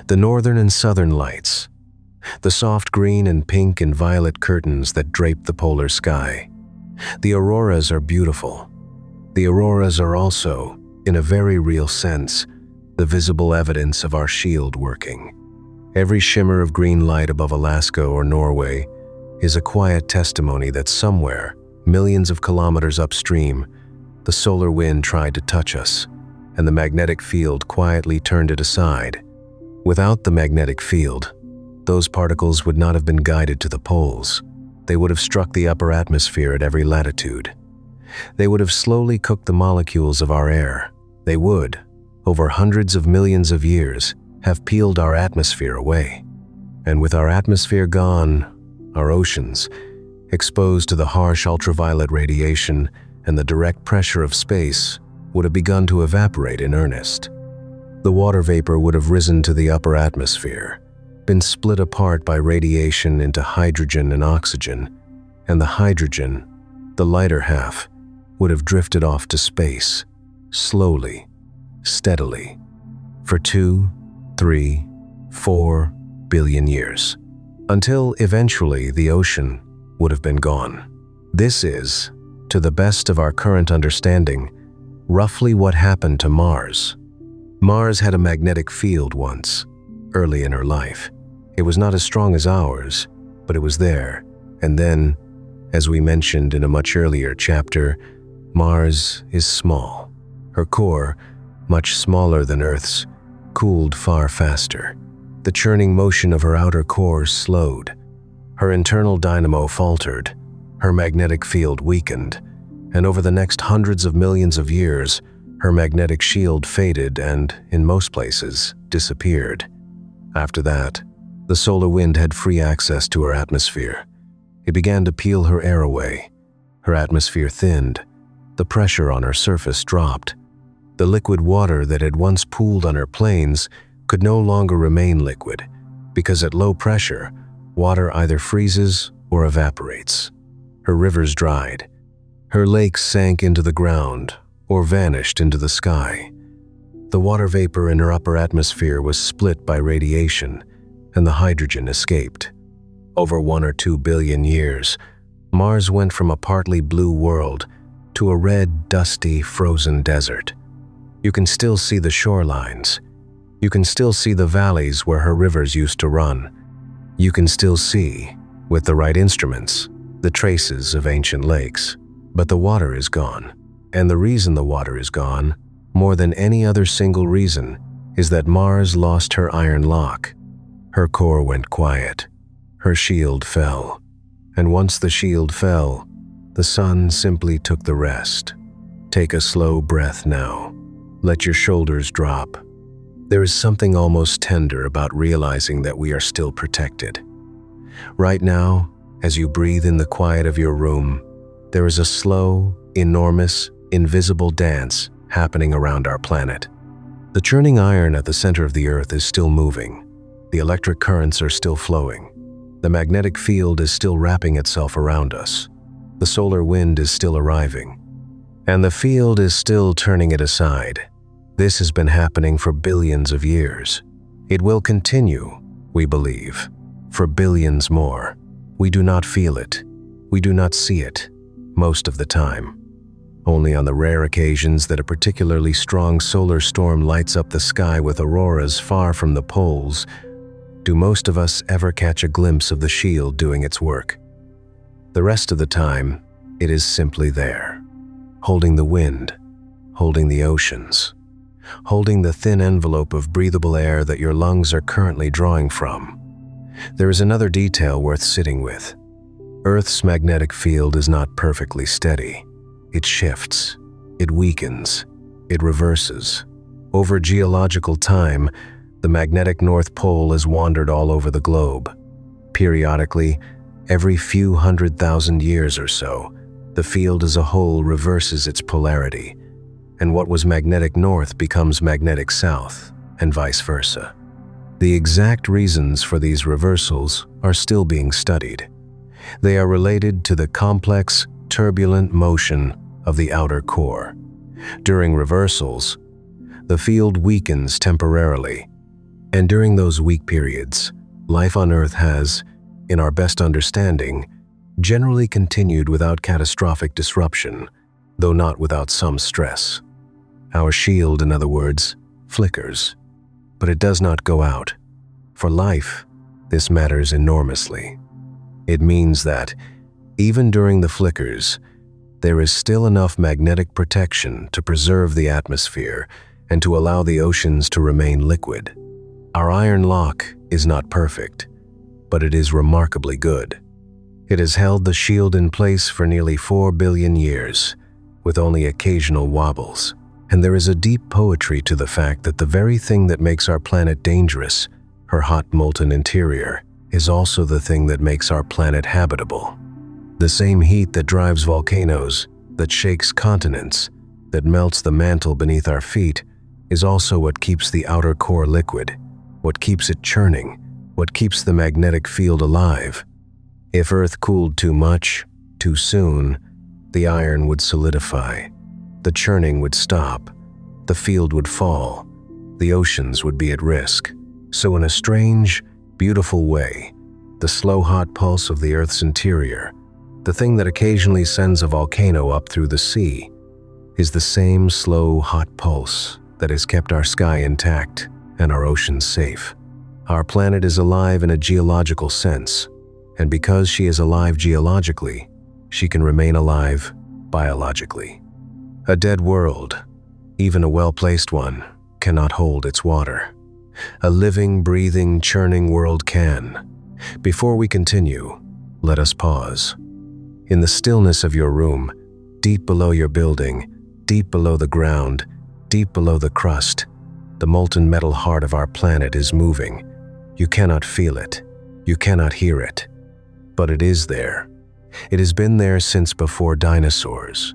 The northern and southern lights, the soft green and pink and violet curtains that drape the polar sky. The auroras are beautiful. The auroras are also, in a very real sense, the visible evidence of our shield working. Every shimmer of green light above Alaska or Norway is a quiet testimony that somewhere, millions of kilometers upstream, the solar wind tried to touch us, and the magnetic field quietly turned it aside. Without the magnetic field, those particles would not have been guided to the poles. They would have struck the upper atmosphere at every latitude. They would have slowly cooked the molecules of our air. They would, over hundreds of millions of years, have peeled our atmosphere away. And with our atmosphere gone, our oceans, exposed to the harsh ultraviolet radiation and the direct pressure of space, would have begun to evaporate in earnest. The water vapor would have risen to the upper atmosphere, been split apart by radiation into hydrogen and oxygen, and the hydrogen, the lighter half, would have drifted off to space, slowly, steadily, for 2, 3, 4 billion years, until eventually the ocean would have been gone. This is, to the best of our current understanding, roughly what happened to Mars. Mars had a magnetic field once, early in her life. It was not as strong as ours, but it was there. And then, as we mentioned in a much earlier chapter, Mars is small. Her core, much smaller than Earth's, cooled far faster. The churning motion of her outer core slowed. Her internal dynamo faltered. Her magnetic field weakened. And over the next hundreds of millions of years, her magnetic shield faded and, in most places, disappeared. After that, the solar wind had free access to her atmosphere. It began to peel her air away. Her atmosphere thinned. The pressure on her surface dropped. The liquid water that had once pooled on her plains could no longer remain liquid, because at low pressure, water either freezes or evaporates. Her rivers dried. Her lakes sank into the ground or vanished into the sky. The water vapor in her upper atmosphere was split by radiation, and the hydrogen escaped. Over 1 or 2 billion years, Mars went from a partly blue world to a red, dusty, frozen desert. You can still see the shorelines. You can still see the valleys where her rivers used to run. You can still see, with the right instruments, the traces of ancient lakes. But the water is gone. And the reason the water is gone, more than any other single reason, is that Mars lost her iron lock. Her core went quiet. Her shield fell. And once the shield fell, the sun simply took the rest. Take a slow breath now. Let your shoulders drop. There is something almost tender about realizing that we are still protected. Right now, as you breathe in the quiet of your room, there is a slow, enormous, invisible dance happening around our planet. The churning iron at the center of the Earth is still moving. The electric currents are still flowing. The magnetic field is still wrapping itself around us. The solar wind is still arriving. And the field is still turning it aside. This has been happening for billions of years. It will continue, we believe, for billions more. We do not feel it. We do not see it, most of the time. Only on the rare occasions that a particularly strong solar storm lights up the sky with auroras far from the poles, do most of us ever catch a glimpse of the shield doing its work. The rest of the time, it is simply there, holding the wind, holding the oceans, holding the thin envelope of breathable air that your lungs are currently drawing from. There is another detail worth sitting with. Earth's magnetic field is not perfectly steady. It shifts, it weakens, it reverses. Over geological time, the magnetic North Pole has wandered all over the globe. Periodically, every few 100,000 years or so, the field as a whole reverses its polarity, and what was magnetic north becomes magnetic south, and vice versa. The exact reasons for these reversals are still being studied. They are related to the complex, turbulent motion of the outer core. During reversals, the field weakens temporarily, and during those weak periods, life on Earth has, in our best understanding, generally continued without catastrophic disruption, though not without some stress. Our shield, in other words, flickers, but it does not go out. For life, this matters enormously. It means that, even during the flickers, there is still enough magnetic protection to preserve the atmosphere and to allow the oceans to remain liquid. Our iron lock is not perfect, but it is remarkably good. It has held the shield in place for nearly 4 billion years, with only occasional wobbles. And there is a deep poetry to the fact that the very thing that makes our planet dangerous, her hot molten interior, is also the thing that makes our planet habitable. The same heat that drives volcanoes, that shakes continents, that melts the mantle beneath our feet, is also what keeps the outer core liquid, what keeps it churning, what keeps the magnetic field alive. If Earth cooled too much, too soon, the iron would solidify, the churning would stop, the field would fall, the oceans would be at risk. So in a strange, beautiful way, the slow hot pulse of the Earth's interior, the thing that occasionally sends a volcano up through the sea, is the same slow hot pulse that has kept our sky intact and our oceans safe. Our planet is alive in a geological sense, and because she is alive geologically, she can remain alive biologically. A dead world, even a well-placed one, cannot hold its water. A living, breathing, churning world can. Before we continue, let us pause. In the stillness of your room, deep below your building, deep below the ground, deep below the crust, the molten metal heart of our planet is moving. You cannot feel it. You cannot hear it. But it is there. It has been there since before dinosaurs.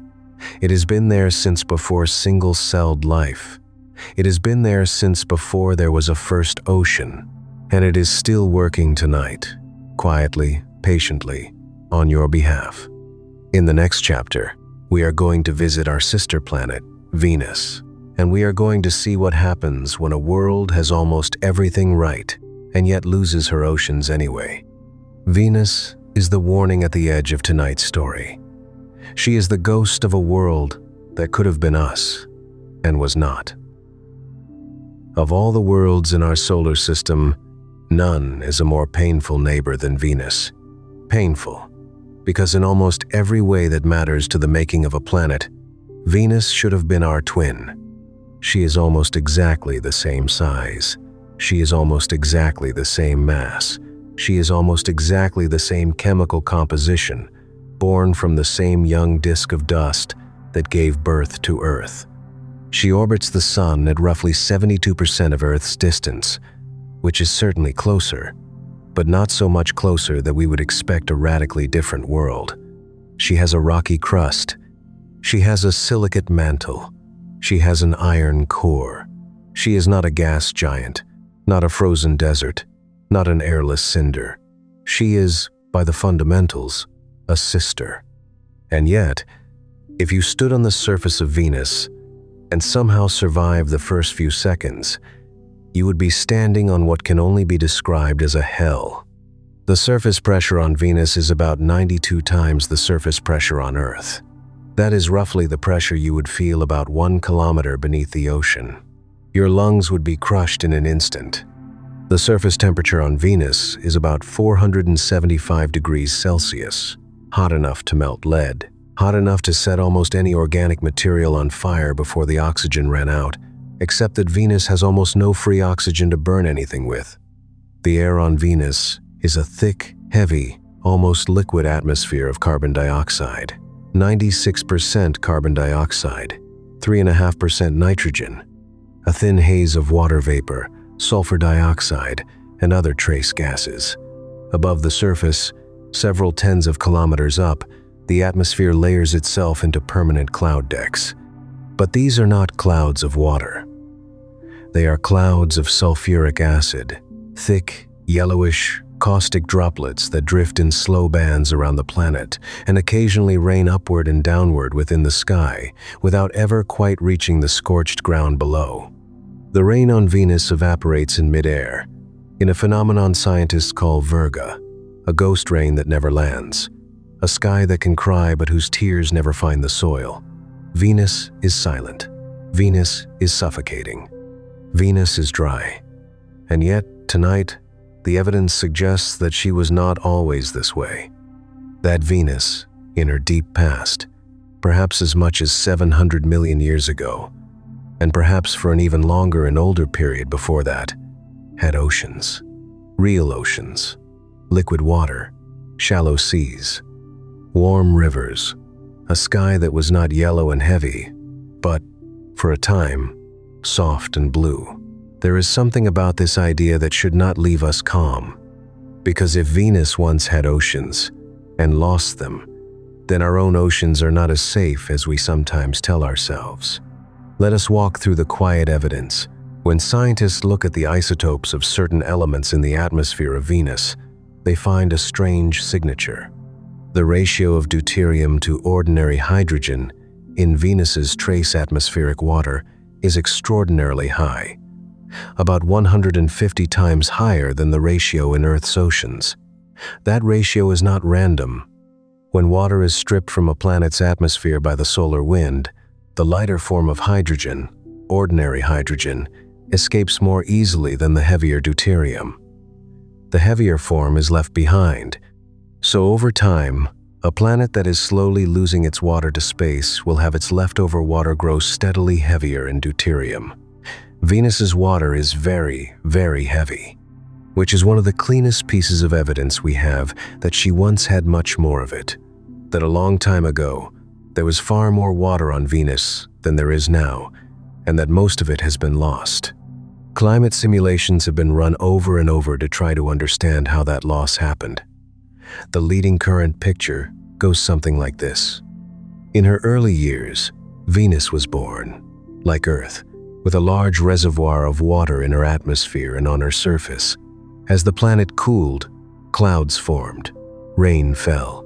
It has been there since before single-celled life. It has been there since before there was a first ocean. And it is still working tonight, quietly, patiently, on your behalf. In the next chapter, we are going to visit our sister planet, Venus, and we are going to see what happens when a world has almost everything right and yet loses her oceans anyway. Venus is the warning at the edge of tonight's story. She is the ghost of a world that could have been us and was not. Of all the worlds in our solar system, none is a more painful neighbor than Venus. Painful, because in almost every way that matters to the making of a planet, Venus should have been our twin. She is almost exactly the same size. She is almost exactly the same mass. She is almost exactly the same chemical composition, born from the same young disk of dust that gave birth to Earth. She orbits the Sun at roughly 72% of Earth's distance, which is certainly closer, but not so much closer that we would expect a radically different world. She has a rocky crust. She has a silicate mantle. She has an iron core. She is not a gas giant, not a frozen desert, not an airless cinder. She is, by the fundamentals, a sister. And yet, if you stood on the surface of Venus and somehow survived the first few seconds, you would be standing on what can only be described as a hell. The surface pressure on Venus is about 92 times the surface pressure on Earth. That is roughly the pressure you would feel about 1 kilometer beneath the ocean. Your lungs would be crushed in an instant. The surface temperature on Venus is about 475 degrees Celsius, hot enough to melt lead, hot enough to set almost any organic material on fire before the oxygen ran out, except that Venus has almost no free oxygen to burn anything with. The air on Venus is a thick, heavy, almost liquid atmosphere of carbon dioxide. 96% carbon dioxide, 3.5% nitrogen, a thin haze of water vapor, sulfur dioxide, and other trace gases. Above the surface, several tens of kilometers up, the atmosphere layers itself into permanent cloud decks. But these are not clouds of water. They are clouds of sulfuric acid, thick, yellowish, caustic droplets that drift in slow bands around the planet and occasionally rain upward and downward within the sky without ever quite reaching the scorched ground below. The rain on Venus evaporates in midair, in a phenomenon scientists call virga, a ghost rain that never lands, a sky that can cry but whose tears never find the soil. Venus is silent. Venus is suffocating. Venus is dry. And yet, tonight, the evidence suggests that she was not always this way. That Venus, in her deep past, perhaps as much as 700 million years ago, and perhaps for an even longer and older period before that, had oceans. Real oceans. Liquid water. Shallow seas. Warm rivers. A sky that was not yellow and heavy, but, for a time, soft and blue. There is something about this idea that should not leave us calm, because if Venus once had oceans and lost them, then our own oceans are not as safe as we sometimes tell ourselves. Let us walk through the quiet evidence. When scientists look at the isotopes of certain elements in the atmosphere of Venus, they find a strange signature. The ratio of deuterium to ordinary hydrogen in Venus's trace atmospheric water is extraordinarily high, about 150 times higher than the ratio in Earth's oceans. That ratio is not random. When water is stripped from a planet's atmosphere by the solar wind, the lighter form of hydrogen, ordinary hydrogen, escapes more easily than the heavier deuterium. The heavier form is left behind. So over time, a planet that is slowly losing its water to space will have its leftover water grow steadily heavier in deuterium. Venus's water is very, very heavy, which is one of the cleanest pieces of evidence we have that she once had much more of it, that a long time ago, there was far more water on Venus than there is now, and that most of it has been lost. Climate simulations have been run over and over to try to understand how that loss happened. The leading current picture goes something like this. In her early years, Venus was born, like Earth, with a large reservoir of water in her atmosphere and on her surface. As the planet cooled, clouds formed, rain fell.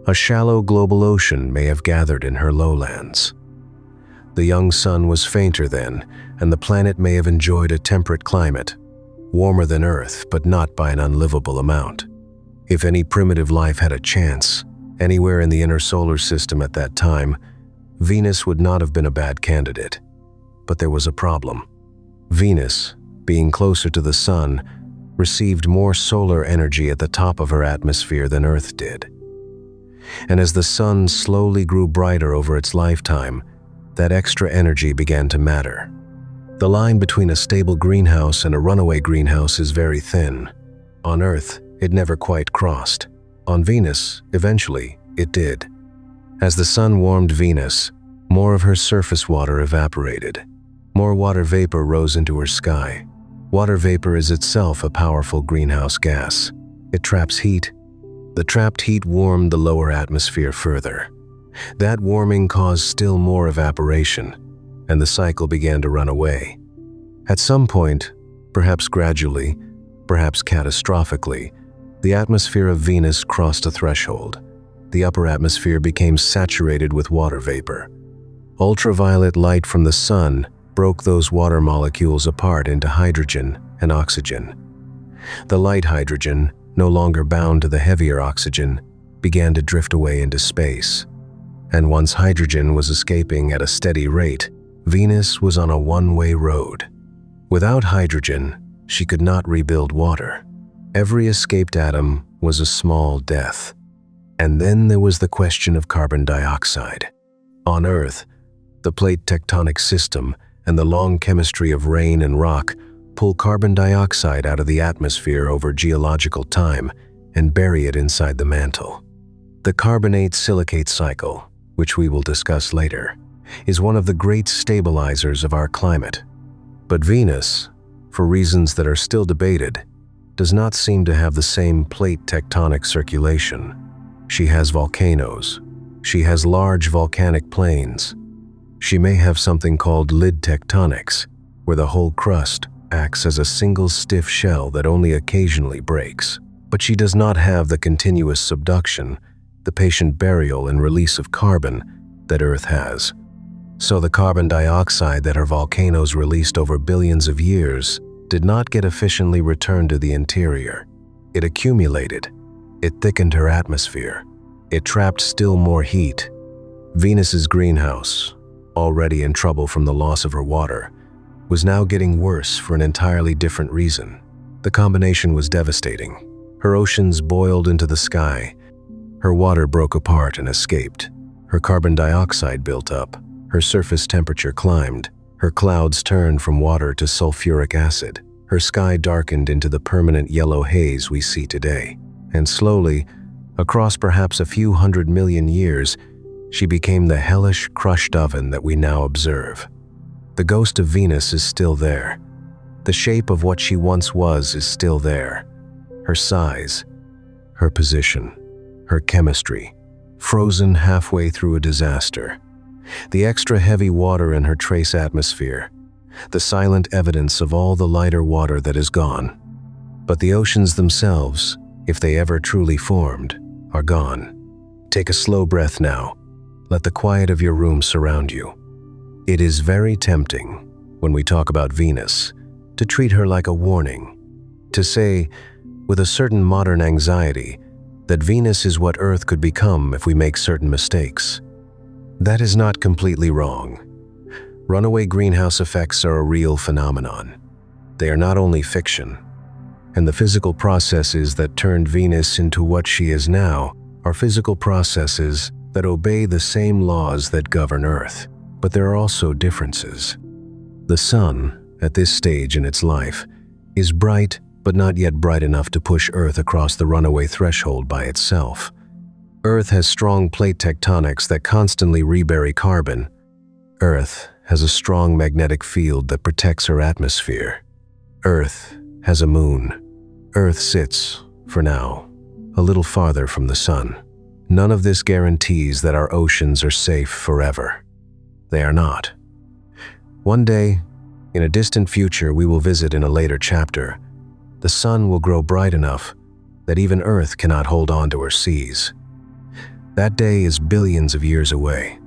A shallow global ocean may have gathered in her lowlands. The young sun was fainter then, and the planet may have enjoyed a temperate climate, warmer than Earth, but not by an unlivable amount. If any primitive life had a chance, anywhere in the inner solar system at that time, Venus would not have been a bad candidate. But there was a problem. Venus, being closer to the sun, received more solar energy at the top of her atmosphere than Earth did. And as the sun slowly grew brighter over its lifetime, that extra energy began to matter. The line between a stable greenhouse and a runaway greenhouse is very thin. On Earth, it never quite crossed. On Venus, eventually, it did. As the sun warmed Venus, more of her surface water evaporated. More water vapor rose into her sky. Water vapor is itself a powerful greenhouse gas. It traps heat. The trapped heat warmed the lower atmosphere further. That warming caused still more evaporation, and the cycle began to run away. At some point, perhaps gradually, perhaps catastrophically, the atmosphere of Venus crossed a threshold. The upper atmosphere became saturated with water vapor. Ultraviolet light from the sun broke those water molecules apart into hydrogen and oxygen. The light hydrogen, no longer bound to the heavier oxygen, began to drift away into space. And once hydrogen was escaping at a steady rate, Venus was on a one-way road. Without hydrogen, she could not rebuild water. Every escaped atom was a small death. And then there was the question of carbon dioxide. On Earth, the plate tectonic system and the long chemistry of rain and rock pull carbon dioxide out of the atmosphere over geological time and bury it inside the mantle. The carbonate-silicate cycle, which we will discuss later, is one of the great stabilizers of our climate. But Venus, for reasons that are still debated, does not seem to have the same plate tectonic circulation. She has volcanoes. She has large volcanic plains. She may have something called lid tectonics, where the whole crust acts as a single stiff shell that only occasionally breaks. But she does not have the continuous subduction, the patient burial and release of carbon that Earth has. So the carbon dioxide that her volcanoes released over billions of years did not get efficiently returned to the interior. It accumulated. It thickened her atmosphere. It trapped still more heat. Venus's greenhouse, already in trouble from the loss of her water, was now getting worse for an entirely different reason. The combination was devastating. Her oceans boiled into the sky. Her water broke apart and escaped. Her carbon dioxide built up. Her surface temperature climbed. Her clouds turned from water to sulfuric acid. Her sky darkened into the permanent yellow haze we see today. And slowly, across perhaps a few 100 million years, she became the hellish, crushed oven that we now observe. The ghost of Venus is still there. The shape of what she once was is still there. Her size, her position, her chemistry, frozen halfway through a disaster. The extra heavy water in her trace atmosphere, the silent evidence of all the lighter water that is gone. But the oceans themselves, if they ever truly formed, are gone. Take a slow breath now. Let the quiet of your room surround you. It is very tempting, when we talk about Venus, to treat her like a warning, to say, with a certain modern anxiety, that Venus is what Earth could become if we make certain mistakes. That is not completely wrong. Runaway greenhouse effects are a real phenomenon. They are not only fiction, and the physical processes that turned Venus into what she is now are physical processes that obey the same laws that govern Earth. But there are also differences. The sun, at this stage in its life, is bright but not yet bright enough to push Earth across the runaway threshold by itself. Earth has strong plate tectonics that constantly rebury carbon. Earth has a strong magnetic field that protects her atmosphere. Earth has a moon. Earth sits, for now, a little farther from the sun. None of this guarantees that our oceans are safe forever. They are not. One day, in a distant future we will visit in a later chapter, the sun will grow bright enough that even Earth cannot hold on to her seas. That day is billions of years away.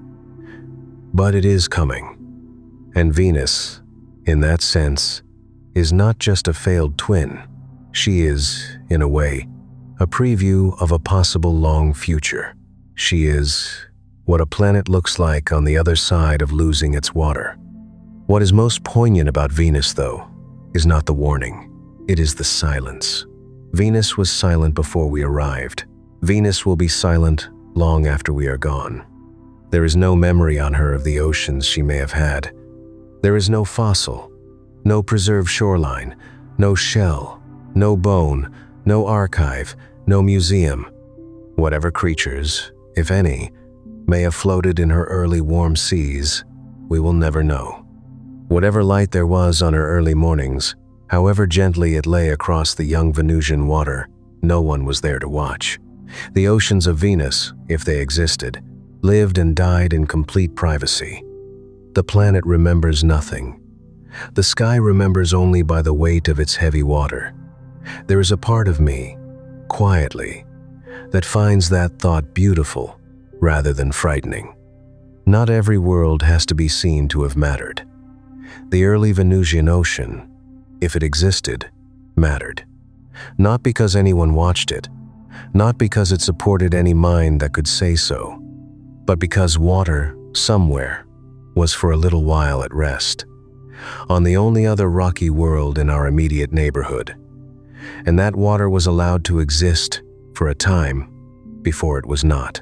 But it is coming. And Venus, in that sense, is not just a failed twin. She is, in a way, a preview of a possible long future. She is what a planet looks like on the other side of losing its water. What is most poignant about Venus, though, is not the warning. It is the silence. Venus was silent before we arrived. Venus will be silent long after we are gone. There is no memory on her of the oceans she may have had. There is no fossil, no preserved shoreline, no shell, no bone, no archive, no museum. Whatever creatures, if any, may have floated in her early warm seas, we will never know. Whatever light there was on her early mornings, however gently it lay across the young Venusian water, no one was there to watch. The oceans of Venus, if they existed, lived and died in complete privacy. The planet remembers nothing. The sky remembers only by the weight of its heavy water. There is a part of me, quietly, that finds that thought beautiful rather than frightening. Not every world has to be seen to have mattered. The early Venusian ocean, if it existed, mattered. Not because anyone watched it, not because it supported any mind that could say so, but because water, somewhere, was for a little while at rest, on the only other rocky world in our immediate neighborhood. And that water was allowed to exist for a time before it was not.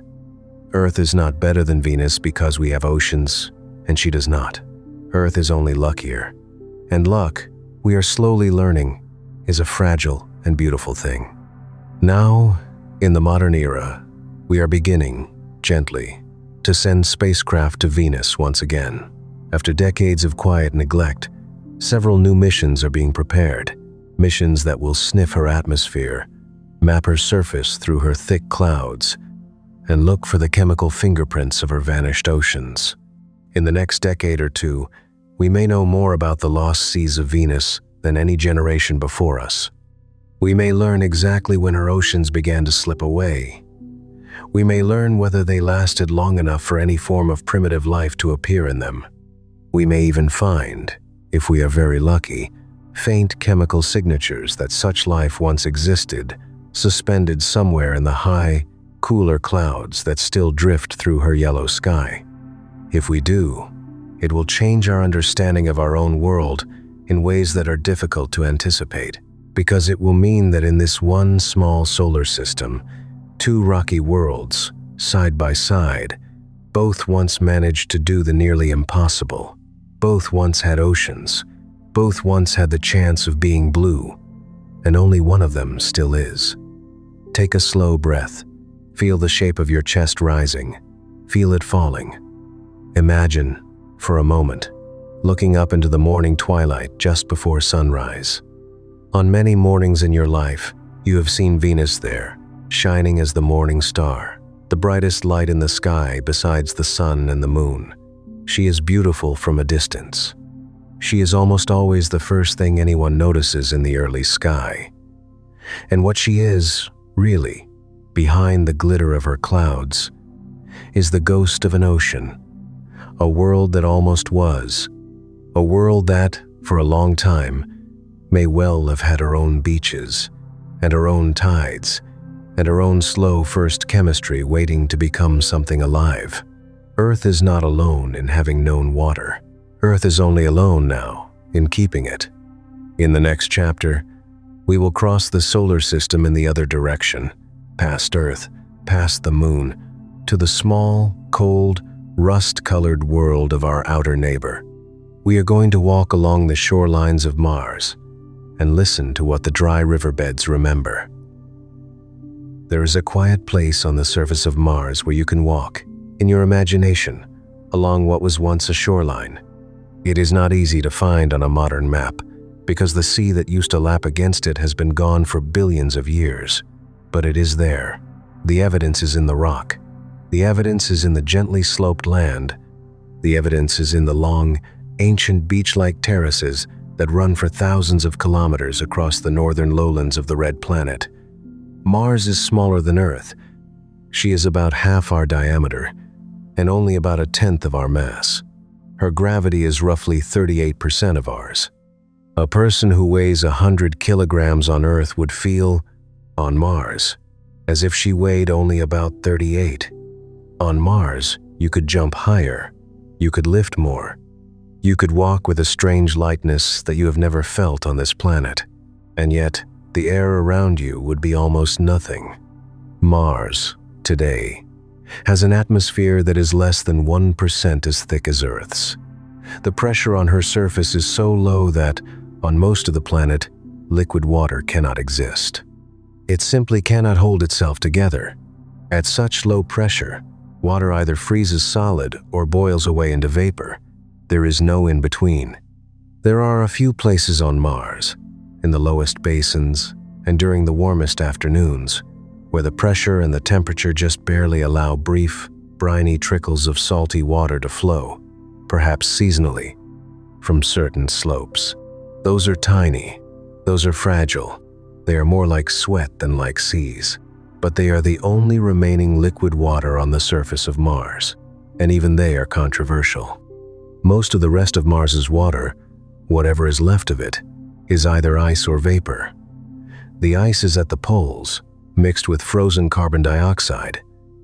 Earth is not better than Venus because we have oceans, and she does not. Earth is only luckier. And luck, we are slowly learning, is a fragile and beautiful thing. Now, in the modern era, we are beginning, gently, to send spacecraft to Venus once again. After decades of quiet neglect, several new missions are being prepared. Missions that will sniff her atmosphere, map her surface through her thick clouds, and look for the chemical fingerprints of her vanished oceans. In the next decade or two, we may know more about the lost seas of Venus than any generation before us. We may learn exactly when her oceans began to slip away. We may learn whether they lasted long enough for any form of primitive life to appear in them. We may even find, if we are very lucky, faint chemical signatures that such life once existed, suspended somewhere in the high, cooler clouds that still drift through her yellow sky. If we do, it will change our understanding of our own world in ways that are difficult to anticipate, because it will mean that in this one small solar system, two rocky worlds, side by side, both once managed to do the nearly impossible. Both once had oceans. Both once had the chance of being blue, and only one of them still is. Take a slow breath. Feel the shape of your chest rising. Feel it falling. Imagine, for a moment, looking up into the morning twilight just before sunrise. On many mornings in your life, you have seen Venus there, shining as the morning star, the brightest light in the sky besides the sun and the moon. She is beautiful from a distance. She is almost always the first thing anyone notices in the early sky. And what she is, really, behind the glitter of her clouds, is the ghost of an ocean, a world that almost was, a world that, for a long time, may well have had her own beaches, and her own tides, and her own slow first chemistry waiting to become something alive. Earth is not alone in having known water. Earth is only alone now in keeping it. In the next chapter, we will cross the solar system in the other direction, past Earth, past the moon, to the small, cold, rust-colored world of our outer neighbor. We are going to walk along the shorelines of Mars and listen to what the dry riverbeds remember. There is a quiet place on the surface of Mars where you can walk, in your imagination, along what was once a shoreline. It is not easy to find on a modern map, because the sea that used to lap against it has been gone for billions of years. But it is there. The evidence is in the rock. The evidence is in the gently sloped land. The evidence is in the long, ancient beach-like terraces that run for thousands of kilometers across the northern lowlands of the red planet. Mars is smaller than Earth. She is about half our diameter and only about 1/10 of our mass. Her gravity is roughly 38% of ours. A person who weighs 100 kilograms on Earth would feel, on Mars, as if she weighed only about 38. On Mars, you could jump higher. You could lift more. You could walk with a strange lightness that you have never felt on this planet. And yet, the air around you would be almost nothing. Mars, today, has an atmosphere that is less than 1% as thick as Earth's. The pressure on her surface is so low that, on most of the planet, liquid water cannot exist. It simply cannot hold itself together. At such low pressure, water either freezes solid or boils away into vapor. There is no in-between. There are a few places on Mars, in the lowest basins and during the warmest afternoons, where the pressure and the temperature just barely allow brief, briny trickles of salty water to flow, perhaps seasonally, from certain slopes. Those are tiny. Those are fragile. They are more like sweat than like seas. But they are the only remaining liquid water on the surface of Mars, and even they are controversial. Most of the rest of Mars's water, whatever is left of it, is either ice or vapor. The ice is at the poles, mixed with frozen carbon dioxide,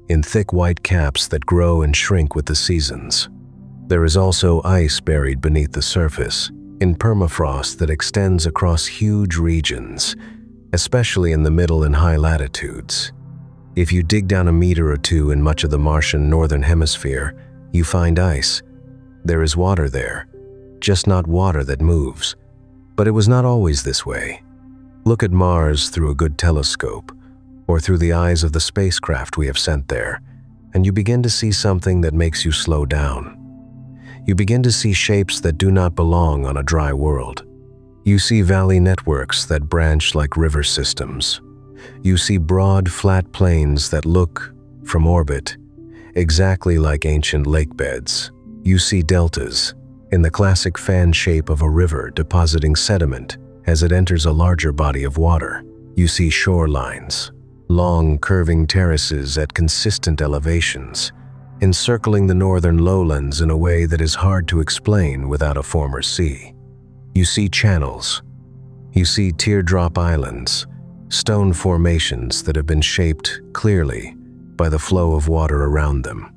in thick white caps that grow and shrink with the seasons. There is also ice buried beneath the surface, in permafrost that extends across huge regions, especially in the middle and high latitudes. If you dig down a meter or two in much of the Martian northern hemisphere, you find ice. There is water there, just not water that moves. But it was not always this way. Look at Mars through a good telescope, or through the eyes of the spacecraft we have sent there, and you begin to see something that makes you slow down. You begin to see shapes that do not belong on a dry world. You see valley networks that branch like river systems. You see broad, flat plains that look, from orbit, exactly like ancient lake beds. You see deltas, in the classic fan shape of a river depositing sediment as it enters a larger body of water. You see shorelines, long curving terraces at consistent elevations, encircling the northern lowlands in a way that is hard to explain without a former sea. You see channels. You see teardrop islands, stone formations that have been shaped clearly by the flow of water around them.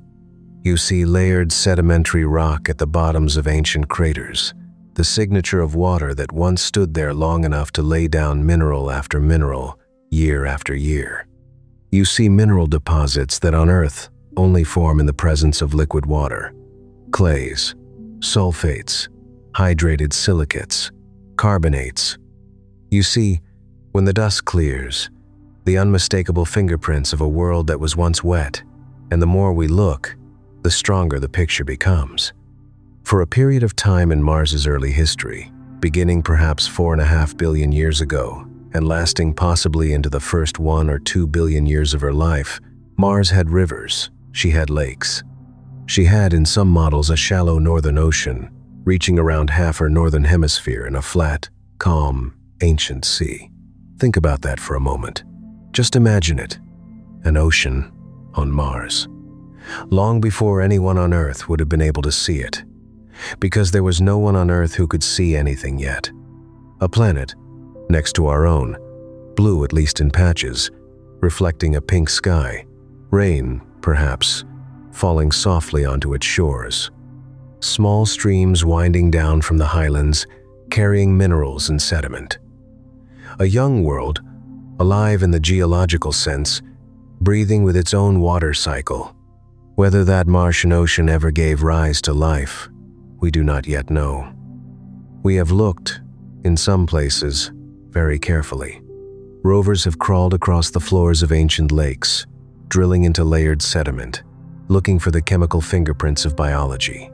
You see layered sedimentary rock at the bottoms of ancient craters, the signature of water that once stood there long enough to lay down mineral after mineral, year after year. You see mineral deposits that on Earth only form in the presence of liquid water. Clays, sulfates, hydrated silicates, carbonates. You see, when the dust clears, the unmistakable fingerprints of a world that was once wet, and the more we look, the stronger the picture becomes. For a period of time in Mars's early history, beginning perhaps 4.5 billion years ago, and lasting possibly into the first 1 or 2 billion years of her life, Mars had rivers, she had lakes. She had, in some models, a shallow northern ocean, reaching around half her northern hemisphere in a flat, calm, ancient sea. Think about that for a moment. Just imagine it, an ocean on Mars. Long before anyone on Earth would have been able to see it, because there was no one on Earth who could see anything yet. A planet, next to our own, blue at least in patches, reflecting a pink sky, rain, perhaps, falling softly onto its shores. Small streams winding down from the highlands, carrying minerals and sediment. A young world, alive in the geological sense, breathing with its own water cycle. Whether that Martian ocean ever gave rise to life, we do not yet know. We have looked, in some places, very carefully. Rovers have crawled across the floors of ancient lakes, drilling into layered sediment, looking for the chemical fingerprints of biology.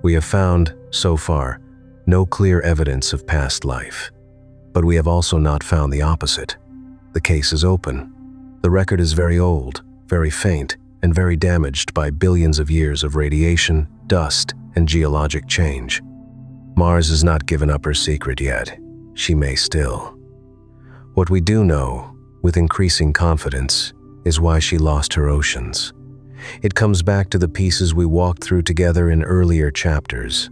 We have found, so far, no clear evidence of past life. But we have also not found the opposite. The case is open. The record is very old, very faint, and very damaged by billions of years of radiation, dust, and geologic change. Mars has not given up her secret yet. She may still. What we do know, with increasing confidence, is why she lost her oceans. It comes back to the pieces we walked through together in earlier chapters.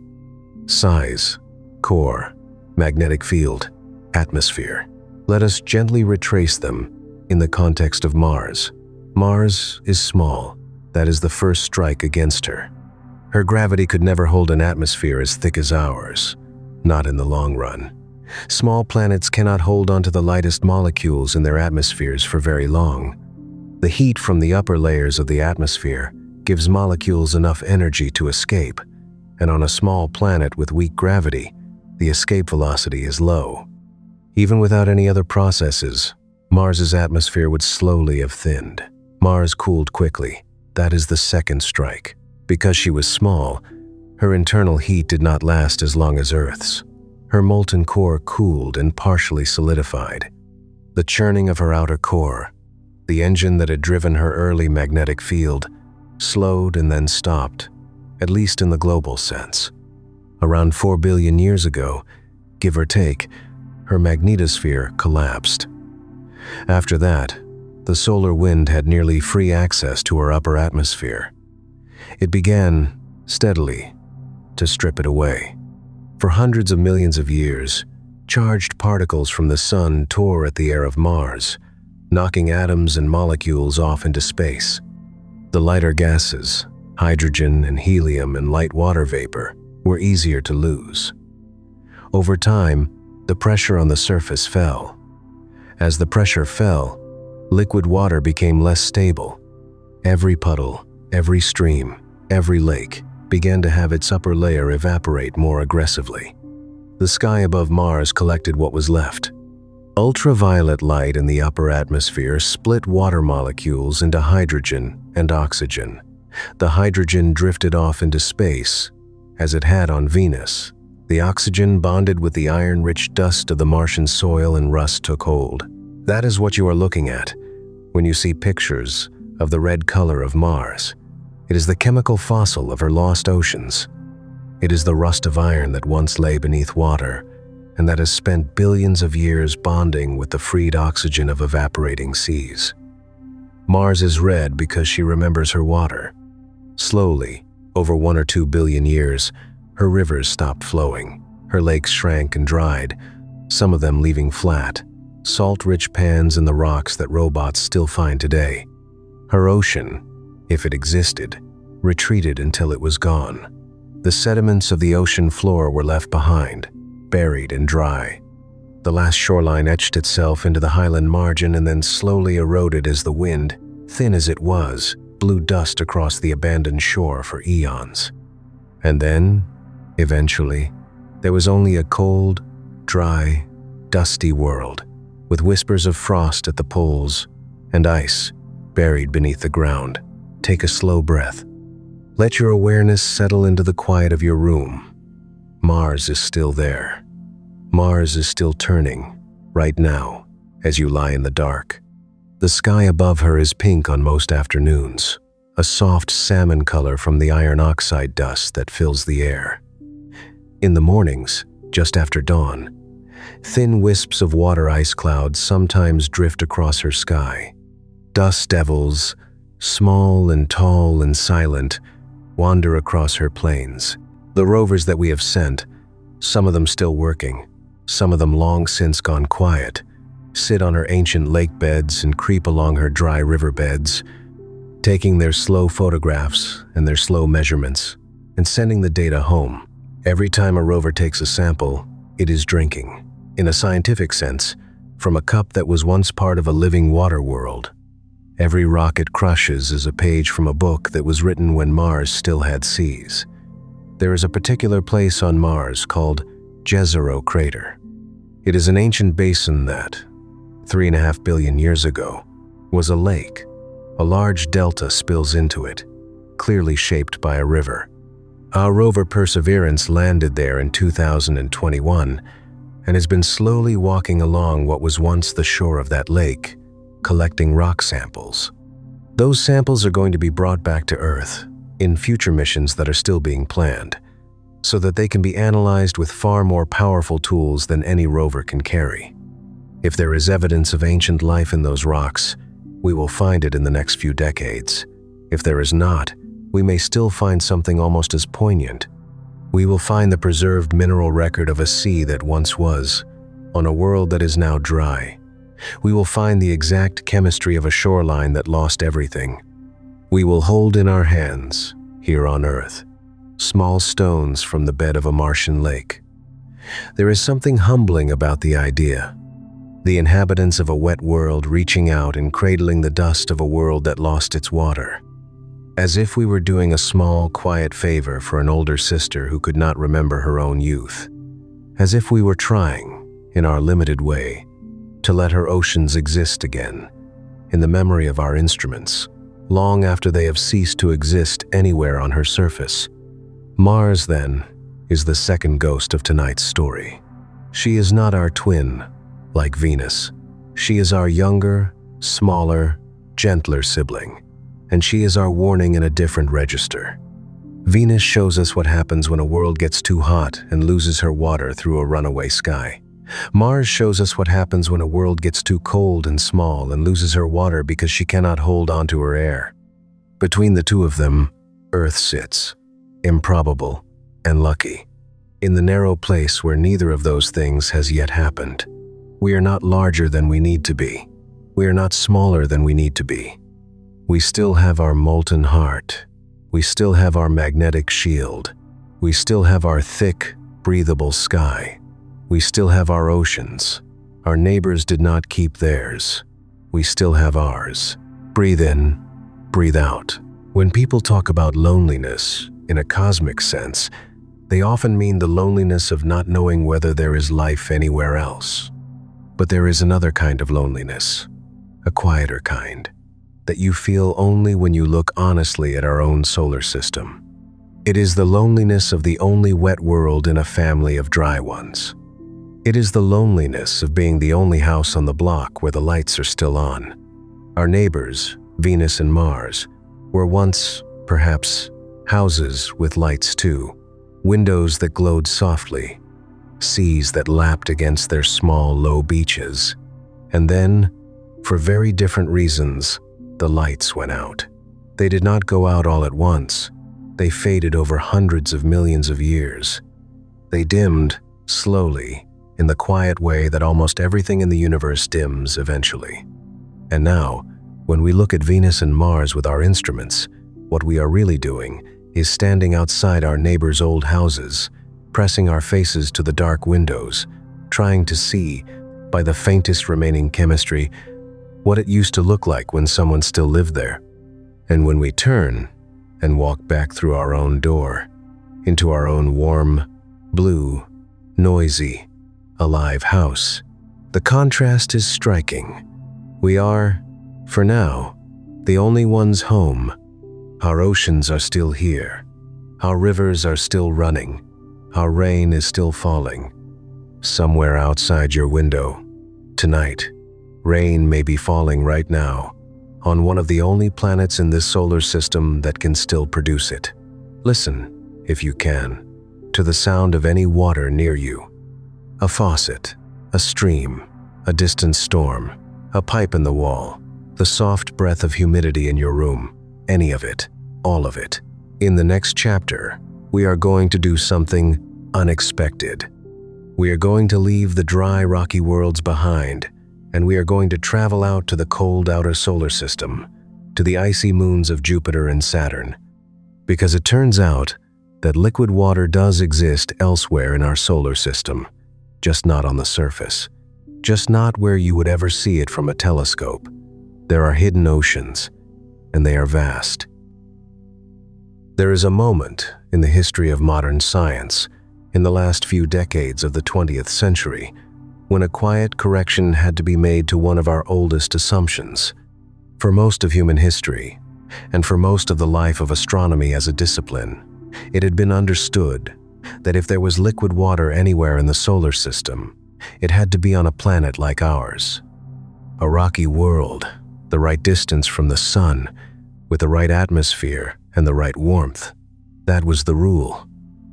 Size, core, magnetic field, atmosphere. Let us gently retrace them in the context of Mars. Mars is small. That is the first strike against her. Her gravity could never hold an atmosphere as thick as ours, not in the long run. Small planets cannot hold onto the lightest molecules in their atmospheres for very long. The heat from the upper layers of the atmosphere gives molecules enough energy to escape, and on a small planet with weak gravity, the escape velocity is low. Even without any other processes, Mars's atmosphere would slowly have thinned. Mars cooled quickly. That is the second strike. Because she was small, her internal heat did not last as long as Earth's. Her molten core cooled and partially solidified. The churning of her outer core, the engine that had driven her early magnetic field, slowed and then stopped, at least in the global sense. Around 4 billion years ago, give or take, her magnetosphere collapsed. After that, the solar wind had nearly free access to her upper atmosphere. It began, steadily, to strip it away. For hundreds of millions of years, charged particles from the sun tore at the air of Mars, knocking atoms and molecules off into space. The lighter gases, hydrogen and helium and light water vapor, were easier to lose. Over time, the pressure on the surface fell. As the pressure fell, liquid water became less stable. Every puddle, every stream, every lake began to have its upper layer evaporate more aggressively. The sky above Mars collected what was left. Ultraviolet light in the upper atmosphere split water molecules into hydrogen and oxygen. The hydrogen drifted off into space, as it had on Venus. The oxygen bonded with the iron-rich dust of the Martian soil and rust took hold. That is what you are looking at when you see pictures of the red color of Mars. It is the chemical fossil of her lost oceans. It is the rust of iron that once lay beneath water and that has spent billions of years bonding with the freed oxygen of evaporating seas. Mars is red because she remembers her water. Slowly, over 1 or 2 billion years, her rivers stopped flowing. Her lakes shrank and dried, some of them leaving flat, salt-rich pans in the rocks that robots still find today. Her ocean, if it existed, retreated until it was gone. The sediments of the ocean floor were left behind, buried and dry. The last shoreline etched itself into the highland margin and then slowly eroded as the wind, thin as it was, blew dust across the abandoned shore for eons. And then, eventually, there was only a cold, dry, dusty world, with whispers of frost at the poles and ice buried beneath the ground. Take a slow breath. Let your awareness settle into the quiet of your room. Mars is still there. Mars is still turning, right now, as you lie in the dark. The sky above her is pink on most afternoons, a soft salmon color from the iron oxide dust that fills the air. In the mornings, just after dawn, thin wisps of water ice clouds sometimes drift across her sky. Dust devils, small and tall and silent, wander across her plains. The rovers that we have sent, some of them still working, some of them long since gone quiet, sit on her ancient lake beds and creep along her dry river beds, taking their slow photographs and their slow measurements and sending the data home. Every time a rover takes a sample, it is drinking, in a scientific sense, from a cup that was once part of a living water world. Every rock it crushes is a page from a book that was written when Mars still had seas. There is a particular place on Mars called Jezero crater. It is an ancient basin that, 3.5 billion years ago, was a lake. A large delta spills into it, clearly shaped by a river. Our rover Perseverance landed there in 2021 and has been slowly walking along what was once the shore of that lake, collecting rock samples. Those samples are going to be brought back to Earth in future missions that are still being planned, so that they can be analyzed with far more powerful tools than any rover can carry. If there is evidence of ancient life in those rocks, we will find it in the next few decades. If there is not, we may still find something almost as poignant. We will find the preserved mineral record of a sea that once was, on a world that is now dry. We will find the exact chemistry of a shoreline that lost everything. We will hold in our hands, here on Earth, small stones from the bed of a Martian lake. There is something humbling about the idea. The inhabitants of a wet world reaching out and cradling the dust of a world that lost its water. As if we were doing a small, quiet favor for an older sister who could not remember her own youth. As if we were trying, in our limited way, to let her oceans exist again, in the memory of our instruments, long after they have ceased to exist anywhere on her surface. Mars, then, is the second ghost of tonight's story. She is not our twin, like Venus. She is our younger, smaller, gentler sibling, and she is our warning in a different register. Venus shows us what happens when a world gets too hot and loses her water through a runaway sky. Mars shows us what happens when a world gets too cold and small and loses her water because she cannot hold on to her air. Between the two of them, Earth sits, improbable and lucky, in the narrow place where neither of those things has yet happened. We are not larger than we need to be. We are not smaller than we need to be. We still have our molten heart. We still have our magnetic shield. We still have our thick, breathable sky. We still have our oceans. Our neighbors did not keep theirs. We still have ours. Breathe in, breathe out. When people talk about loneliness, in a cosmic sense, they often mean the loneliness of not knowing whether there is life anywhere else. But there is another kind of loneliness, a quieter kind, that you feel only when you look honestly at our own solar system. It is the loneliness of the only wet world in a family of dry ones. It is the loneliness of being the only house on the block where the lights are still on. Our neighbors, Venus and Mars, were once, perhaps, houses with lights too, windows that glowed softly, seas that lapped against their small, low beaches. And then, for very different reasons, the lights went out. They did not go out all at once. They faded over hundreds of millions of years. They dimmed, slowly, in the quiet way that almost everything in the universe dims eventually. And now, when we look at Venus and Mars with our instruments, what we are really doing is standing outside our neighbors' old houses, pressing our faces to the dark windows, trying to see, by the faintest remaining chemistry, what it used to look like when someone still lived there. And when we turn and walk back through our own door, into our own warm, blue, noisy, alive house, the contrast is striking. We are, for now, the only ones home. Our oceans are still here. Our rivers are still running. Our rain is still falling. Somewhere outside your window, tonight, rain may be falling right now on one of the only planets in this solar system that can still produce it. Listen, if you can, to the sound of any water near you. A faucet, a stream, a distant storm, a pipe in the wall, the soft breath of humidity in your room, any of it, all of it. In the next chapter, we are going to do something unexpected. We are going to leave the dry, rocky worlds behind, and we are going to travel out to the cold outer solar system, to the icy moons of Jupiter and Saturn. Because it turns out that liquid water does exist elsewhere in our solar system, just not on the surface, just not where you would ever see it from a telescope. There are hidden oceans, and they are vast. There is a moment in the history of modern science in the last few decades of the 20th century, when a quiet correction had to be made to one of our oldest assumptions. For most of human history, and for most of the life of astronomy as a discipline, it had been understood that if there was liquid water anywhere in the solar system, it had to be on a planet like ours. A rocky world, the right distance from the sun, with the right atmosphere and the right warmth. That was the rule.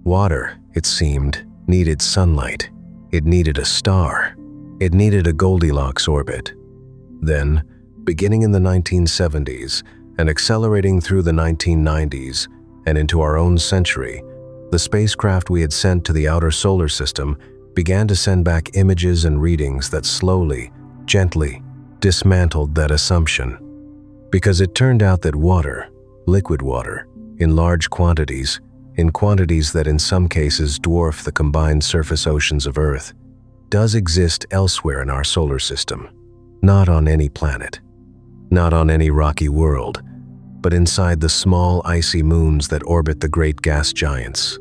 Water, it seemed, needed sunlight. It needed a star. It needed a Goldilocks orbit. Then, beginning in the 1970s and accelerating through the 1990s and into our own century, the spacecraft we had sent to the outer solar system began to send back images and readings that slowly, gently, dismantled that assumption. Because it turned out that water, liquid water, in large quantities, in quantities that in some cases dwarf the combined surface oceans of Earth, does exist elsewhere in our solar system. Not on any planet, not on any rocky world, but inside the small icy moons that orbit the great gas giants.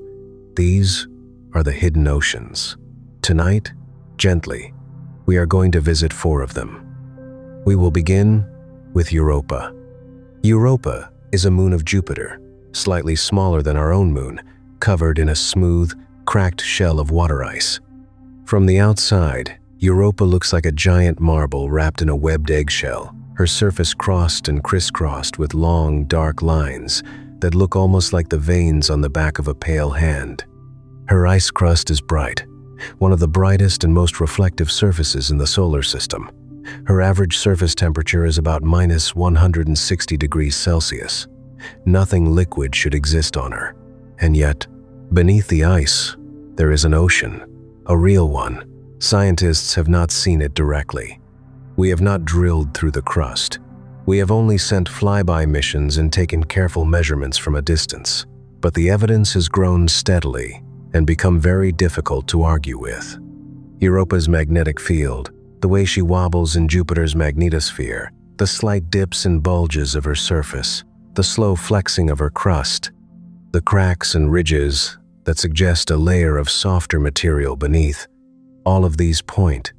These are the hidden oceans. Tonight, gently, we are going to visit 4 of them. We will begin with Europa. Europa is a moon of Jupiter, slightly smaller than our own moon, covered in a smooth, cracked shell of water ice. From the outside, Europa looks like a giant marble wrapped in a webbed eggshell, her surface crossed and crisscrossed with long, dark lines that look almost like the veins on the back of a pale hand. Her ice crust is bright, one of the brightest and most reflective surfaces in the solar system. Her average surface temperature is about minus 160 degrees Celsius. Nothing liquid should exist on her. And yet, beneath the ice, there is an ocean, a real one. Scientists have not seen it directly. We have not drilled through the crust. We have only sent flyby missions and taken careful measurements from a distance. But the evidence has grown steadily and become very difficult to argue with. Europa's magnetic field, the way she wobbles in Jupiter's magnetosphere, the slight dips and bulges of her surface, the slow flexing of her crust, the cracks and ridges that suggest a layer of softer material beneath, all of these point,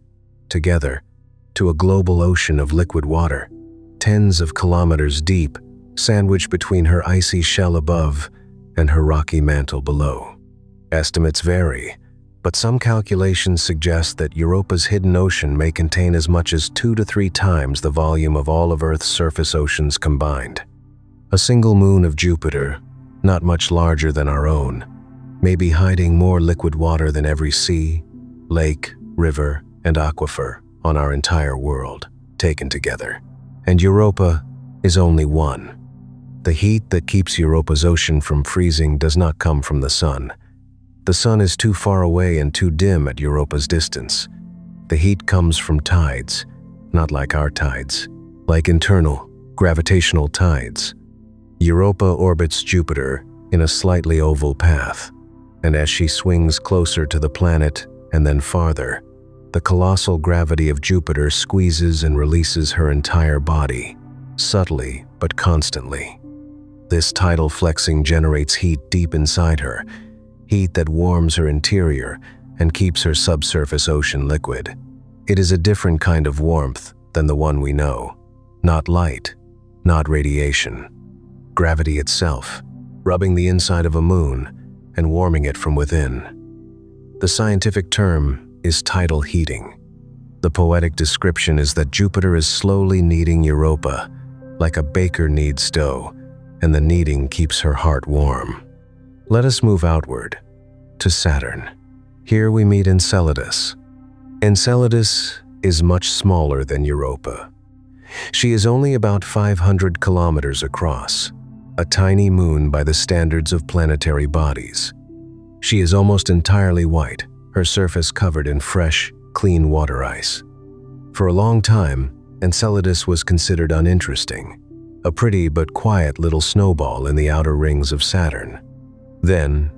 together, to a global ocean of liquid water, tens of kilometers deep, sandwiched between her icy shell above and her rocky mantle below. Estimates vary, but some calculations suggest that Europa's hidden ocean may contain as much as 2 to 3 times the volume of all of Earth's surface oceans combined. A single moon of Jupiter, not much larger than our own, may be hiding more liquid water than every sea, lake, river, and aquifer on our entire world, taken together. And Europa is only one. The heat that keeps Europa's ocean from freezing does not come from the sun. The sun is too far away and too dim at Europa's distance. The heat comes from tides, not like our tides, like internal, gravitational tides. Europa orbits Jupiter in a slightly oval path, and as she swings closer to the planet and then farther, the colossal gravity of Jupiter squeezes and releases her entire body, subtly but constantly. This tidal flexing generates heat deep inside her, heat that warms her interior and keeps her subsurface ocean liquid. It is a different kind of warmth than the one we know. Not light, not radiation. Gravity itself, rubbing the inside of a moon and warming it from within. The scientific term is tidal heating. The poetic description is that Jupiter is slowly kneading Europa, like a baker kneads dough, and the kneading keeps her heart warm. Let us move outward, to Saturn. Here we meet Enceladus. Enceladus is much smaller than Europa. She is only about 500 kilometers across, a tiny moon by the standards of planetary bodies. She is almost entirely white, her surface covered in fresh, clean water ice. For a long time, Enceladus was considered uninteresting, a pretty but quiet little snowball in the outer rings of Saturn. Then,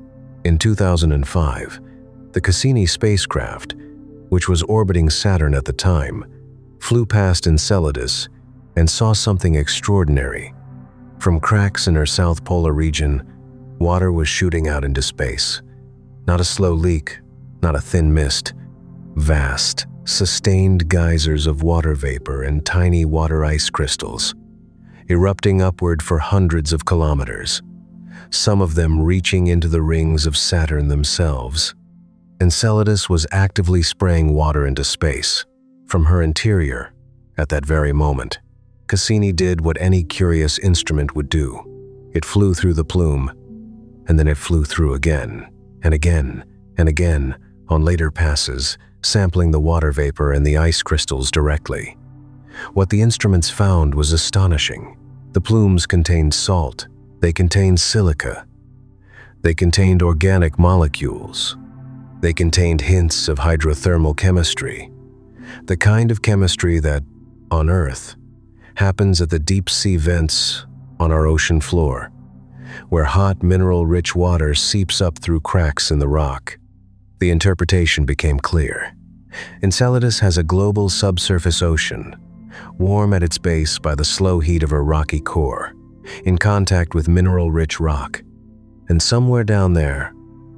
in 2005, the Cassini spacecraft, which was orbiting Saturn at the time, flew past Enceladus and saw something extraordinary. From cracks in her south polar region, water was shooting out into space. Not a slow leak, not a thin mist. Vast, sustained geysers of water vapor and tiny water ice crystals, erupting upward for hundreds of kilometers, some of them reaching into the rings of Saturn themselves. Enceladus was actively spraying water into space. From her interior, at that very moment, Cassini did what any curious instrument would do. It flew through the plume, and then it flew through again, and again, and again, on later passes, sampling the water vapor and the ice crystals directly. What the instruments found was astonishing. The plumes contained salt, they contained silica, they contained organic molecules, they contained hints of hydrothermal chemistry, the kind of chemistry that, on Earth, happens at the deep sea vents on our ocean floor, where hot mineral-rich water seeps up through cracks in the rock. The interpretation became clear. Enceladus has a global subsurface ocean, warm at its base by the slow heat of her rocky core, in contact with mineral-rich rock. And somewhere down there,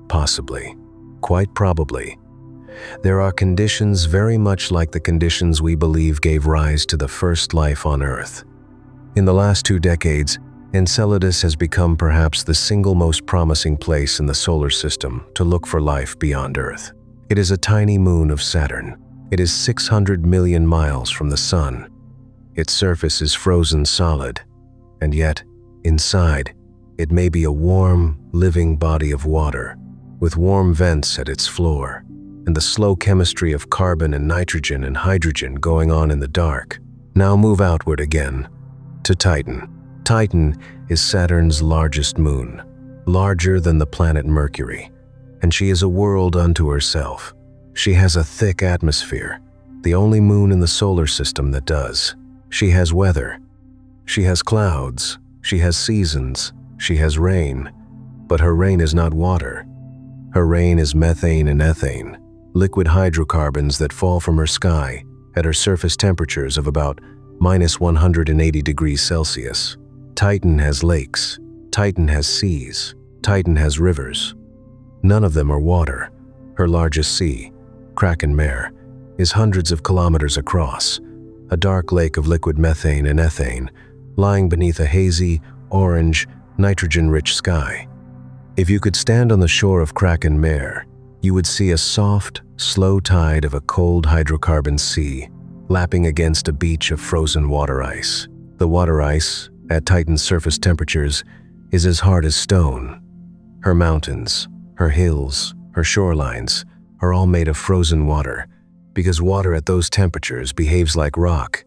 possibly, quite probably, there are conditions very much like the conditions we believe gave rise to the first life on Earth. In the last 2 decades, Enceladus has become perhaps the single most promising place in the solar system to look for life beyond Earth. It is a tiny moon of Saturn. It is 600 million miles from the Sun. Its surface is frozen solid, and yet, inside, it may be a warm, living body of water, with warm vents at its floor, and the slow chemistry of carbon and nitrogen and hydrogen going on in the dark. Now move outward again, to Titan. Titan is Saturn's largest moon, larger than the planet Mercury, and she is a world unto herself. She has a thick atmosphere, the only moon in the solar system that does. She has weather. She has clouds. She has seasons. She has rain. But her rain is not water. Her rain is methane and ethane, liquid hydrocarbons that fall from her sky at her surface temperatures of about -180 degrees Celsius. Titan has lakes. Titan has seas. Titan has rivers. None of them are water. Her largest sea, Kraken Mare, is hundreds of kilometers across, a dark lake of liquid methane and ethane, lying beneath a hazy, orange, nitrogen-rich sky. If you could stand on the shore of Kraken Mare, you would see a soft, slow tide of a cold hydrocarbon sea lapping against a beach of frozen water ice. The water ice, at Titan's surface temperatures, is as hard as stone. Her mountains, her hills, her shorelines are all made of frozen water, because water at those temperatures behaves like rock.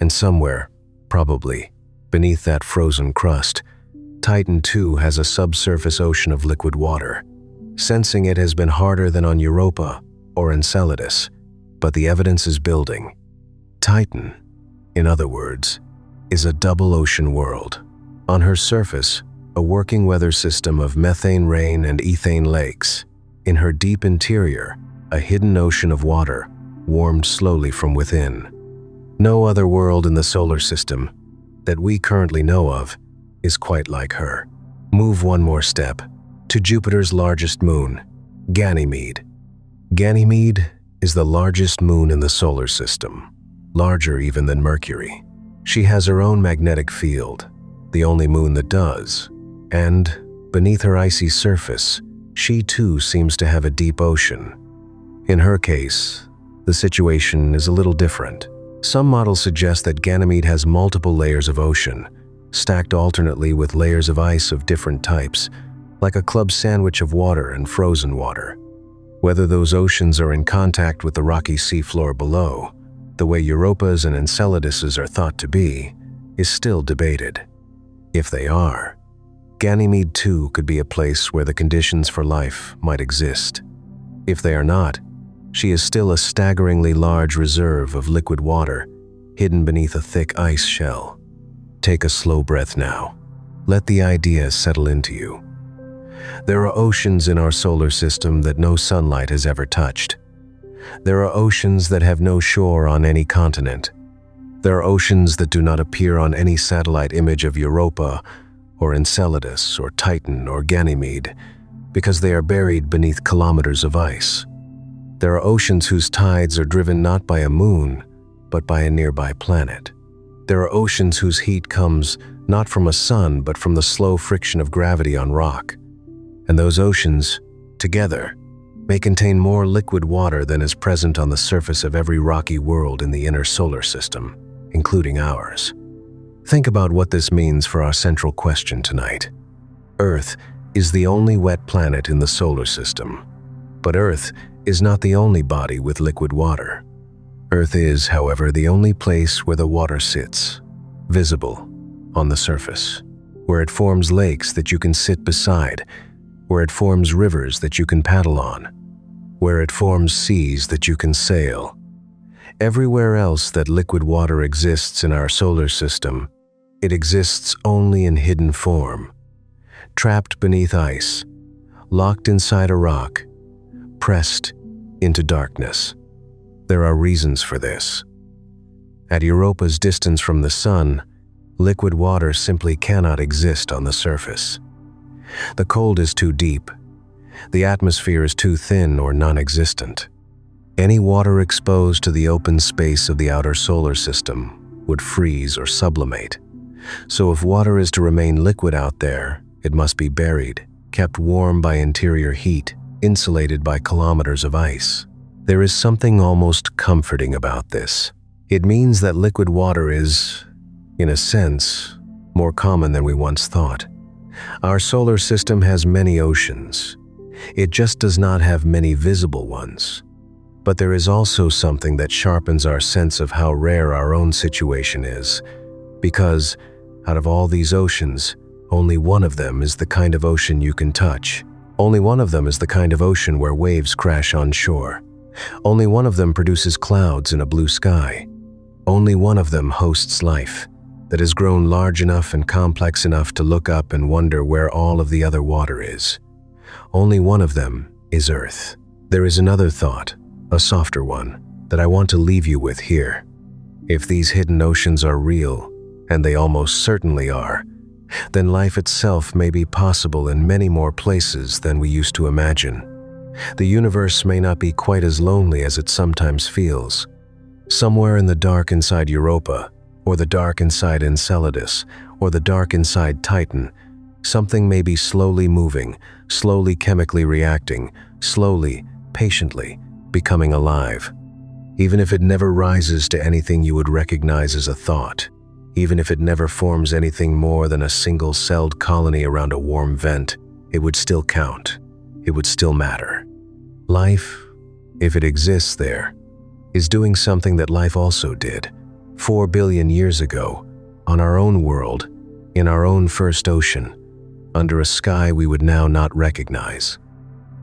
And somewhere, probably, beneath that frozen crust, Titan too has a subsurface ocean of liquid water. Sensing it has been harder than on Europa or Enceladus, but the evidence is building. Titan, in other words, is a double ocean world. On her surface, a working weather system of methane rain and ethane lakes. In her deep interior, a hidden ocean of water, warmed slowly from within. No other world in the solar system, that we currently know of, is quite like her. Move one more step, to Jupiter's largest moon, Ganymede. Ganymede is the largest moon in the solar system, larger even than Mercury. She has her own magnetic field, the only moon that does, and beneath her icy surface, she too seems to have a deep ocean. In her case, the situation is a little different. Some models suggest that Ganymede has multiple layers of ocean, stacked alternately with layers of ice of different types, like a club sandwich of water and frozen water. Whether those oceans are in contact with the rocky seafloor below, the way Europas and Enceladus are thought to be, is still debated. If they are, Ganymede too could be a place where the conditions for life might exist. If they are not, she is still a staggeringly large reserve of liquid water hidden beneath a thick ice shell. Take a slow breath now. Let the idea settle into you. There are oceans in our solar system that no sunlight has ever touched. There are oceans that have no shore on any continent. There are oceans that do not appear on any satellite image of Europa or Enceladus or Titan or Ganymede, because they are buried beneath kilometers of ice. There are oceans whose tides are driven not by a moon, but by a nearby planet. There are oceans whose heat comes not from a sun, but from the slow friction of gravity on rock. And those oceans, together, may contain more liquid water than is present on the surface of every rocky world in the inner solar system, including ours. Think about what this means for our central question tonight. Earth is the only wet planet in the solar system. But Earth is not the only body with liquid water. Earth is, however, the only place where the water sits, visible, on the surface, where it forms lakes that you can sit beside, where it forms rivers that you can paddle on, where it forms seas that you can sail. Everywhere else that liquid water exists in our solar system, it exists only in hidden form, trapped beneath ice, locked inside a rock, pressed into darkness. There are reasons for this. At Europa's distance from the sun, liquid water simply cannot exist on the surface. The cold is too deep. The atmosphere is too thin or non-existent. Any water exposed to the open space of the outer solar system would freeze or sublimate. So if water is to remain liquid out there, it must be buried, kept warm by interior heat, insulated by kilometers of ice. There is something almost comforting about this. It means that liquid water is, in a sense, more common than we once thought. Our solar system has many oceans. It just does not have many visible ones. But there is also something that sharpens our sense of how rare our own situation is, because out of all these oceans, only one of them is the kind of ocean you can touch. Only one of them is the kind of ocean where waves crash on shore. Only one of them produces clouds in a blue sky. Only one of them hosts life that has grown large enough and complex enough to look up and wonder where all of the other water is. Only one of them is Earth. There is another thought, a softer one, that I want to leave you with here. If these hidden oceans are real, and they almost certainly are, then life itself may be possible in many more places than we used to imagine. The universe may not be quite as lonely as it sometimes feels. Somewhere in the dark inside Europa, or the dark inside Enceladus, or the dark inside Titan, something may be slowly moving, slowly chemically reacting, slowly, patiently, becoming alive. Even if it never rises to anything you would recognize as a thought, even if it never forms anything more than a single-celled colony around a warm vent, it would still count. It would still matter. Life, if it exists there, is doing something that life also did 4 billion years ago, on our own world, in our own first ocean, under a sky we would now not recognize.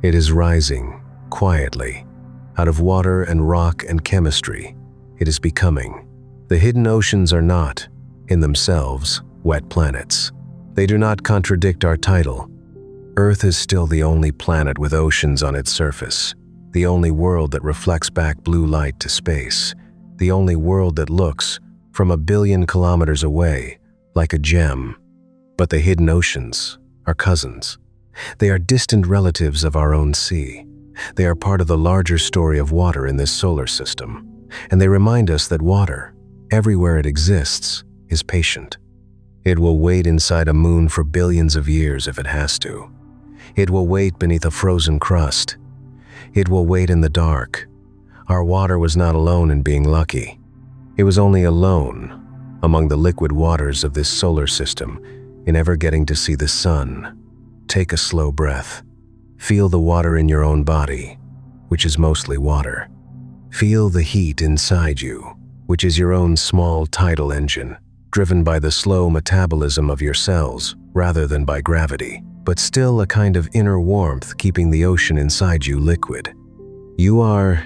It is rising, quietly, out of water and rock and chemistry. It is becoming. The hidden oceans are not, in themselves, wet planets. They do not contradict our title. Earth is still the only planet with oceans on its surface, the only world that reflects back blue light to space, the only world that looks, from 1 billion kilometers away, like a gem. But the hidden oceans are cousins. They are distant relatives of our own sea. They are part of the larger story of water in this solar system, and they remind us that water, everywhere it exists, is patient. It will wait inside a moon for billions of years if it has to. It will wait beneath a frozen crust. It will wait in the dark. Our water was not alone in being lucky. It was only alone among the liquid waters of this solar system in ever getting to see the sun. Take a slow breath. Feel the water in your own body, which is mostly water. Feel the heat inside you, which is your own small tidal engine, driven by the slow metabolism of your cells rather than by gravity, but still a kind of inner warmth keeping the ocean inside you liquid. You are,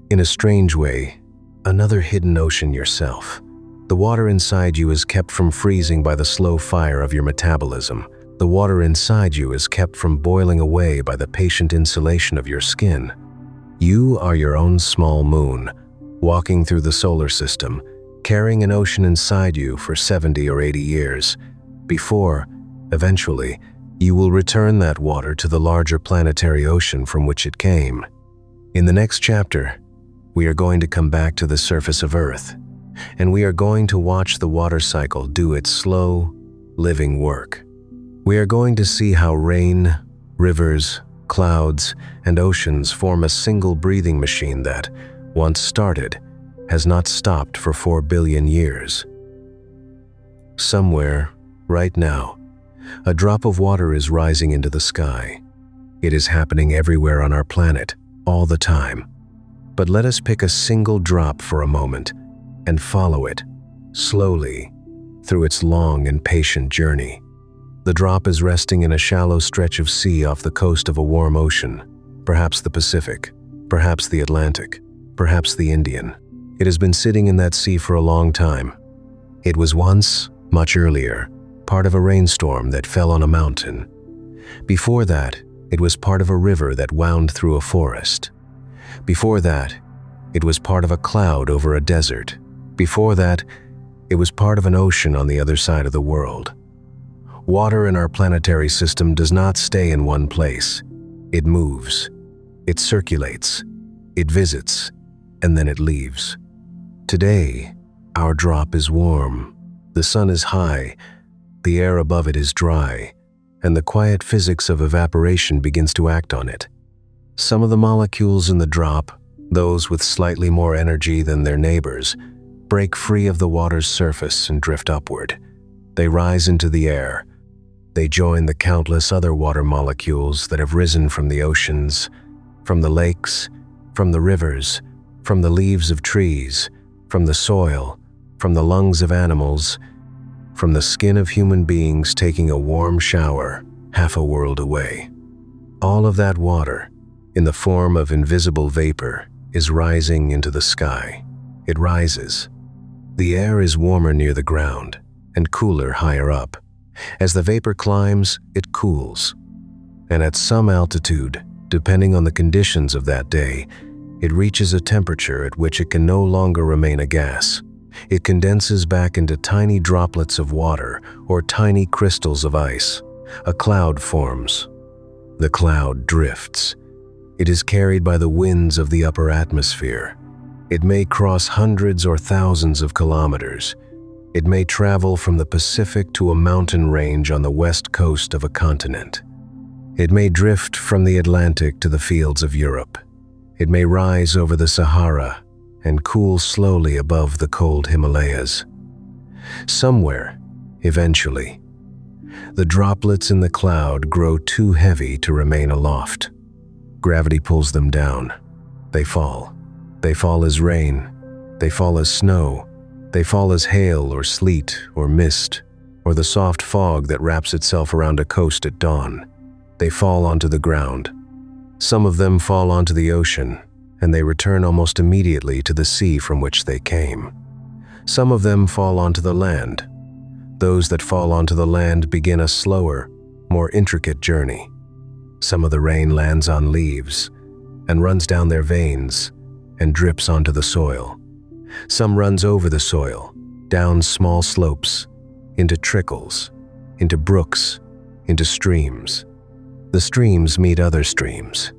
in a strange way, another hidden ocean yourself. The water inside you is kept from freezing by the slow fire of your metabolism. The water inside you is kept from boiling away by the patient insulation of your skin. You are your own small moon, walking through the solar system, carrying an ocean inside you for 70 or 80 years, before, eventually, You will return that water to the larger planetary ocean from which it came. In the next chapter, we are going to come back to the surface of Earth, and we are going to watch the water cycle do its slow, living work. We are going to see how rain, rivers, clouds, and oceans form a single breathing machine that, once started, has not stopped for 4 billion years. Somewhere, right now, a drop of water is rising into the sky. It is happening everywhere on our planet, all the time. But let us pick a single drop for a moment and follow it, slowly, through its long and patient journey. The drop is resting in a shallow stretch of sea off the coast of a warm ocean, perhaps the Pacific, perhaps the Atlantic, perhaps the Indian. It has been sitting in that sea for a long time. It was once, much earlier, part of a rainstorm that fell on a mountain. Before that, it was part of a river that wound through a forest. Before that, it was part of a cloud over a desert. Before that, it was part of an ocean on the other side of the world. Water in our planetary system does not stay in one place. It moves, it circulates, it visits, and then it leaves. Today, our drop is warm, the sun is high, the air above it is dry, and the quiet physics of evaporation begins to act on it. Some of the molecules in the drop, those with slightly more energy than their neighbors, break free of the water's surface and drift upward. They rise into the air. They join the countless other water molecules that have risen from the oceans, from the lakes, from the rivers, from the leaves of trees, from the soil, from the lungs of animals, from the skin of human beings taking a warm shower half a world away. All of that water, in the form of invisible vapor, is rising into the sky. It rises. The air is warmer near the ground and cooler higher up. As the vapor climbs, it cools. And at some altitude, depending on the conditions of that day, it reaches a temperature at which it can no longer remain a gas. It condenses back into tiny droplets of water or tiny crystals of ice. A cloud forms. The cloud drifts. It is carried by the winds of the upper atmosphere. It may cross hundreds or thousands of kilometers. It may travel from the Pacific to a mountain range on the west coast of a continent. It may drift from the Atlantic to the fields of Europe. It may rise over the Sahara and cool slowly above the cold Himalayas. Somewhere, eventually, the droplets in the cloud grow too heavy to remain aloft. Gravity pulls them down. They fall. They fall as rain. They fall as snow. They fall as hail or sleet or mist, or the soft fog that wraps itself around a coast at dawn. They fall onto the ground. Some of them fall onto the ocean, and they return almost immediately to the sea from which they came. Some of them fall onto the land. Those that fall onto the land begin a slower, more intricate journey. Some of the rain lands on leaves and runs down their veins and drips onto the soil. Some runs over the soil, down small slopes, into trickles, into brooks, into streams. The streams meet other streams.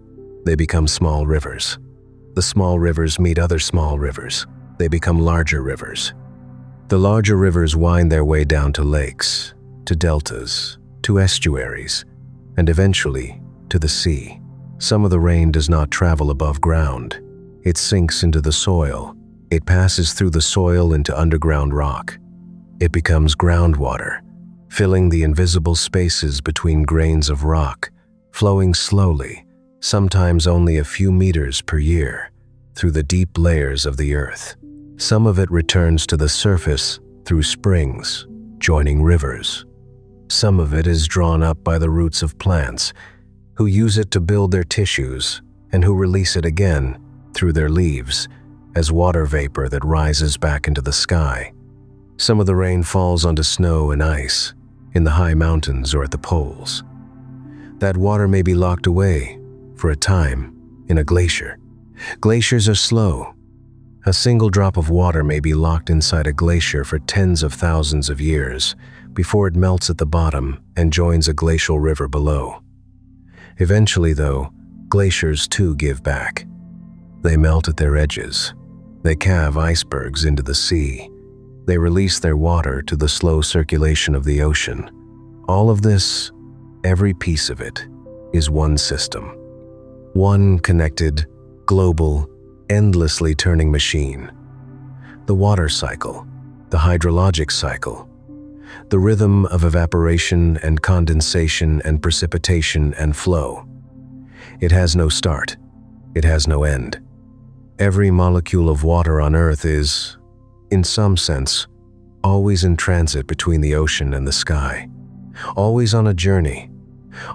They become small rivers. The small rivers meet other small rivers. They become larger rivers. The larger rivers wind their way down to lakes, to deltas, to estuaries, and eventually to the sea. Some of the rain does not travel above ground. It sinks into the soil. It passes through the soil into underground rock. It becomes groundwater, filling the invisible spaces between grains of rock, flowing slowly, sometimes only a few meters per year, through the deep layers of the earth. Some of it returns to the surface through springs, joining rivers. Some of it is drawn up by the roots of plants, who use it to build their tissues and who release it again through their leaves as water vapor that rises back into the sky. Some of the rain falls onto snow and ice in the high mountains or at the poles. That water may be locked away for a time in a glacier. Glaciers are slow. A single drop of water may be locked inside a glacier for tens of thousands of years before it melts at the bottom and joins a glacial river below. Eventually, though, glaciers too give back. They melt at their edges. They calve icebergs into the sea. They release their water to the slow circulation of the ocean. All of this, every piece of it, is one system. One connected, global, endlessly turning machine. The water cycle, the hydrologic cycle, the rhythm of evaporation and condensation and precipitation and flow. It has no start. It has no end. Every molecule of water on Earth is, in some sense, always in transit between the ocean and the sky, always on a journey,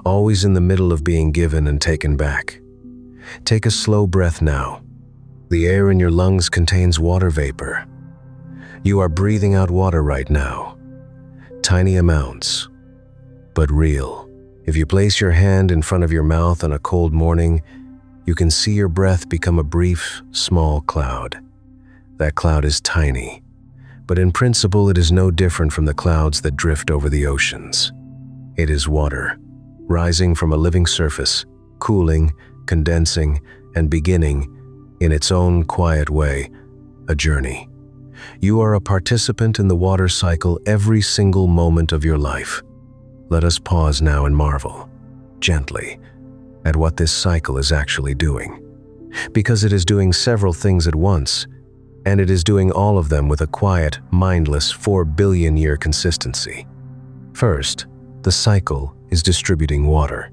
always in the middle of being given and taken back. Take a slow breath now. The air in your lungs contains water vapor. You are breathing out water right now. Tiny amounts, but real. If you place your hand in front of your mouth on a cold morning, you can see your breath become a brief, small cloud. That cloud is tiny, but in principle it is no different from the clouds that drift over the oceans. It is water, rising from a living surface, cooling, condensing, and beginning, in its own quiet way, a journey. You are a participant in the water cycle every single moment of your life. Let us pause now and marvel, gently, at what this cycle is actually doing. Because it is doing several things at once, and it is doing all of them with a quiet, mindless 4-billion-year consistency. First, the cycle is distributing water.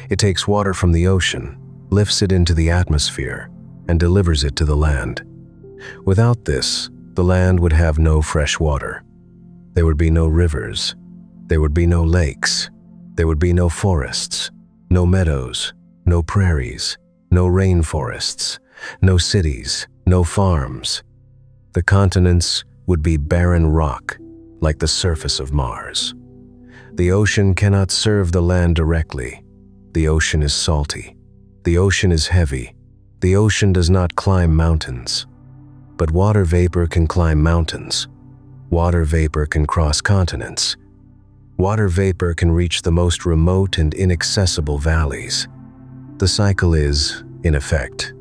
It takes water from the ocean, lifts it into the atmosphere, and delivers it to the land. Without this, the land would have no fresh water. There would be no rivers. There would be no lakes. There would be no forests, no meadows, no prairies, no rainforests, no cities, no farms. The continents would be barren rock, like the surface of Mars. The ocean cannot serve the land directly. The ocean is salty. The ocean is heavy. The ocean does not climb mountains. But water vapor can climb mountains. Water vapor can cross continents. Water vapor can reach the most remote and inaccessible valleys. The cycle is, in effect,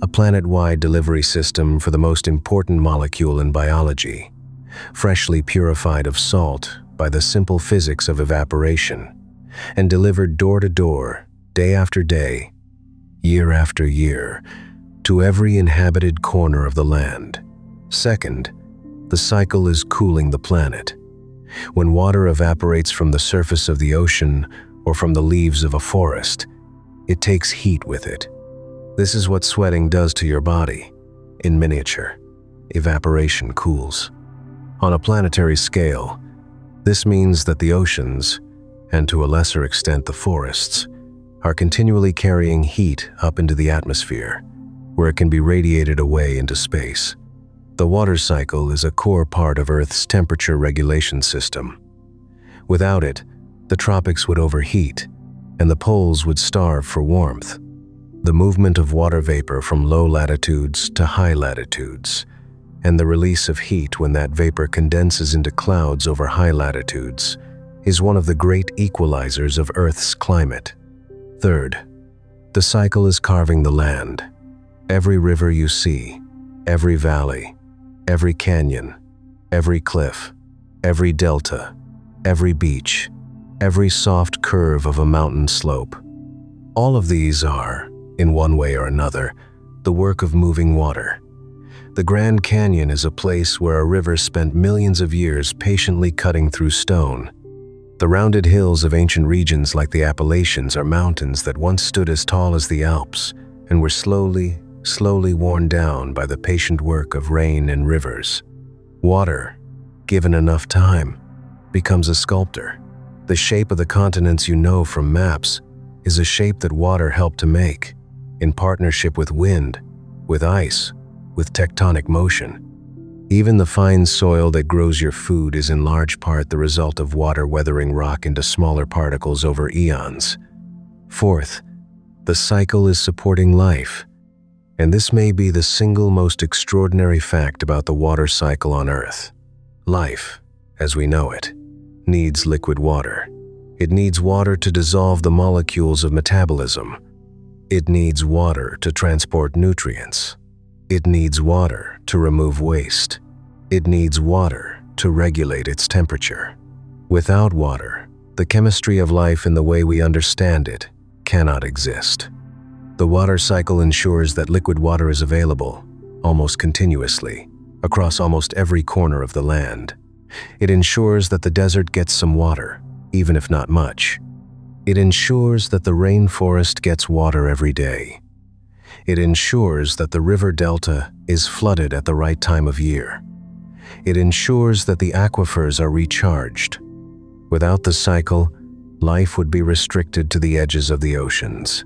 a planet-wide delivery system for the most important molecule in biology, freshly purified of salt by the simple physics of evaporation, and delivered door to door, day after day, year after year, to every inhabited corner of the land. Second, the cycle is cooling the planet. When water evaporates from the surface of the ocean or from the leaves of a forest, it takes heat with it. This is what sweating does to your body. In miniature, evaporation cools. On a planetary scale, this means that the oceans, and to a lesser extent the forests, are continually carrying heat up into the atmosphere, where it can be radiated away into space. The water cycle is a core part of Earth's temperature regulation system. Without it, the tropics would overheat, and the poles would starve for warmth. The movement of water vapor from low latitudes to high latitudes, and the release of heat when that vapor condenses into clouds over high latitudes, is one of the great equalizers of Earth's climate. Third, the cycle is carving the land. Every river you see, every valley, every canyon, every cliff, every delta, every beach, every soft curve of a mountain slope. All of these are, in one way or another, the work of moving water. The Grand Canyon is a place where a river spent millions of years patiently cutting through stone. The rounded hills of ancient regions like the Appalachians are mountains that once stood as tall as the Alps and were slowly worn down by the patient work of rain and rivers. Water, given enough time, becomes a sculptor. The shape of the continents you know from maps is a shape that water helped to make, in partnership with wind, with ice, with tectonic motion. Even the fine soil that grows your food is in large part the result of water weathering rock into smaller particles over eons. Fourth, the cycle is supporting life. And this may be the single most extraordinary fact about the water cycle on Earth. Life, as we know it, needs liquid water. It needs water to dissolve the molecules of metabolism. It needs water to transport nutrients. It needs water to remove waste. It needs water to regulate its temperature. Without water, the chemistry of life in the way we understand it cannot exist. The water cycle ensures that liquid water is available, almost continuously, across almost every corner of the land. It ensures that the desert gets some water, even if not much. It ensures that the rainforest gets water every day. It ensures that the river delta is flooded at the right time of year. It ensures that the aquifers are recharged. Without the cycle, life would be restricted to the edges of the oceans.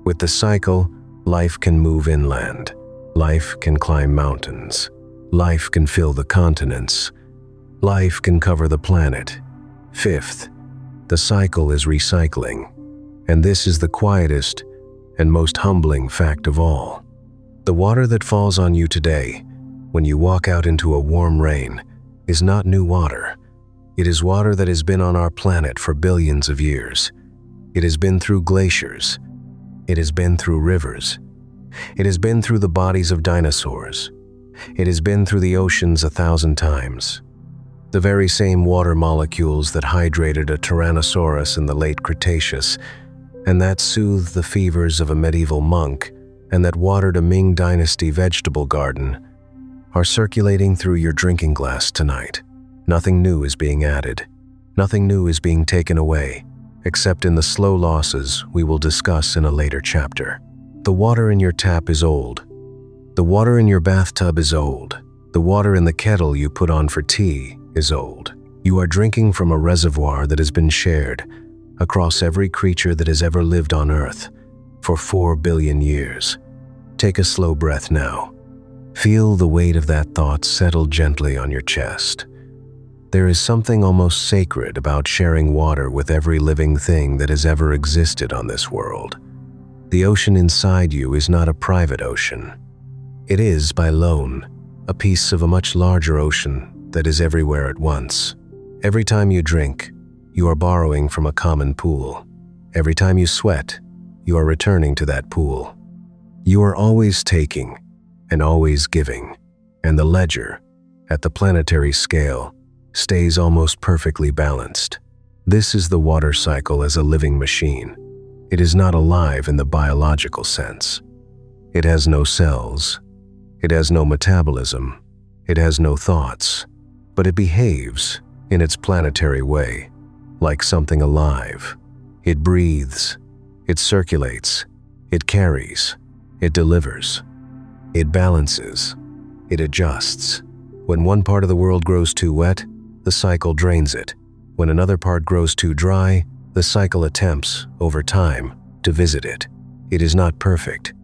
With the cycle, life can move inland. Life can climb mountains. Life can fill the continents. Life can cover the planet. Fifth, the cycle is recycling. And this is the quietest and most humbling fact of all. The water that falls on you today, when you walk out into a warm rain, is not new water. It is water that has been on our planet for billions of years. It has been through glaciers. It has been through rivers. It has been through the bodies of dinosaurs. It has been through the oceans 1,000 times. The very same water molecules that hydrated a Tyrannosaurus in the late Cretaceous, and that soothed the fevers of a medieval monk, and that watered a Ming Dynasty vegetable garden, are circulating through your drinking glass tonight. Nothing new is being added. Nothing new is being taken away, except in the slow losses we will discuss in a later chapter. The water in your tap is old. The water in your bathtub is old. The water in the kettle you put on for tea is old. You are drinking from a reservoir that has been shared across every creature that has ever lived on Earth for 4 billion years. Take a slow breath now. Feel the weight of that thought settle gently on your chest. There is something almost sacred about sharing water with every living thing that has ever existed on this world. The ocean inside you is not a private ocean. It is, by loan, a piece of a much larger ocean that is everywhere at once. Every time you drink, you are borrowing from a common pool. Every time you sweat, you are returning to that pool. You are always taking and always giving, and the ledger, at the planetary scale, stays almost perfectly balanced. This is the water cycle as a living machine. It is not alive in the biological sense. It has no cells. It has no metabolism. It has no thoughts. But it behaves in its planetary way, like something alive. It breathes. It circulates. It carries. It delivers. It balances. It adjusts. When one part of the world grows too wet, the cycle drains it. When another part grows too dry, the cycle attempts, over time, to visit it. It is not perfect.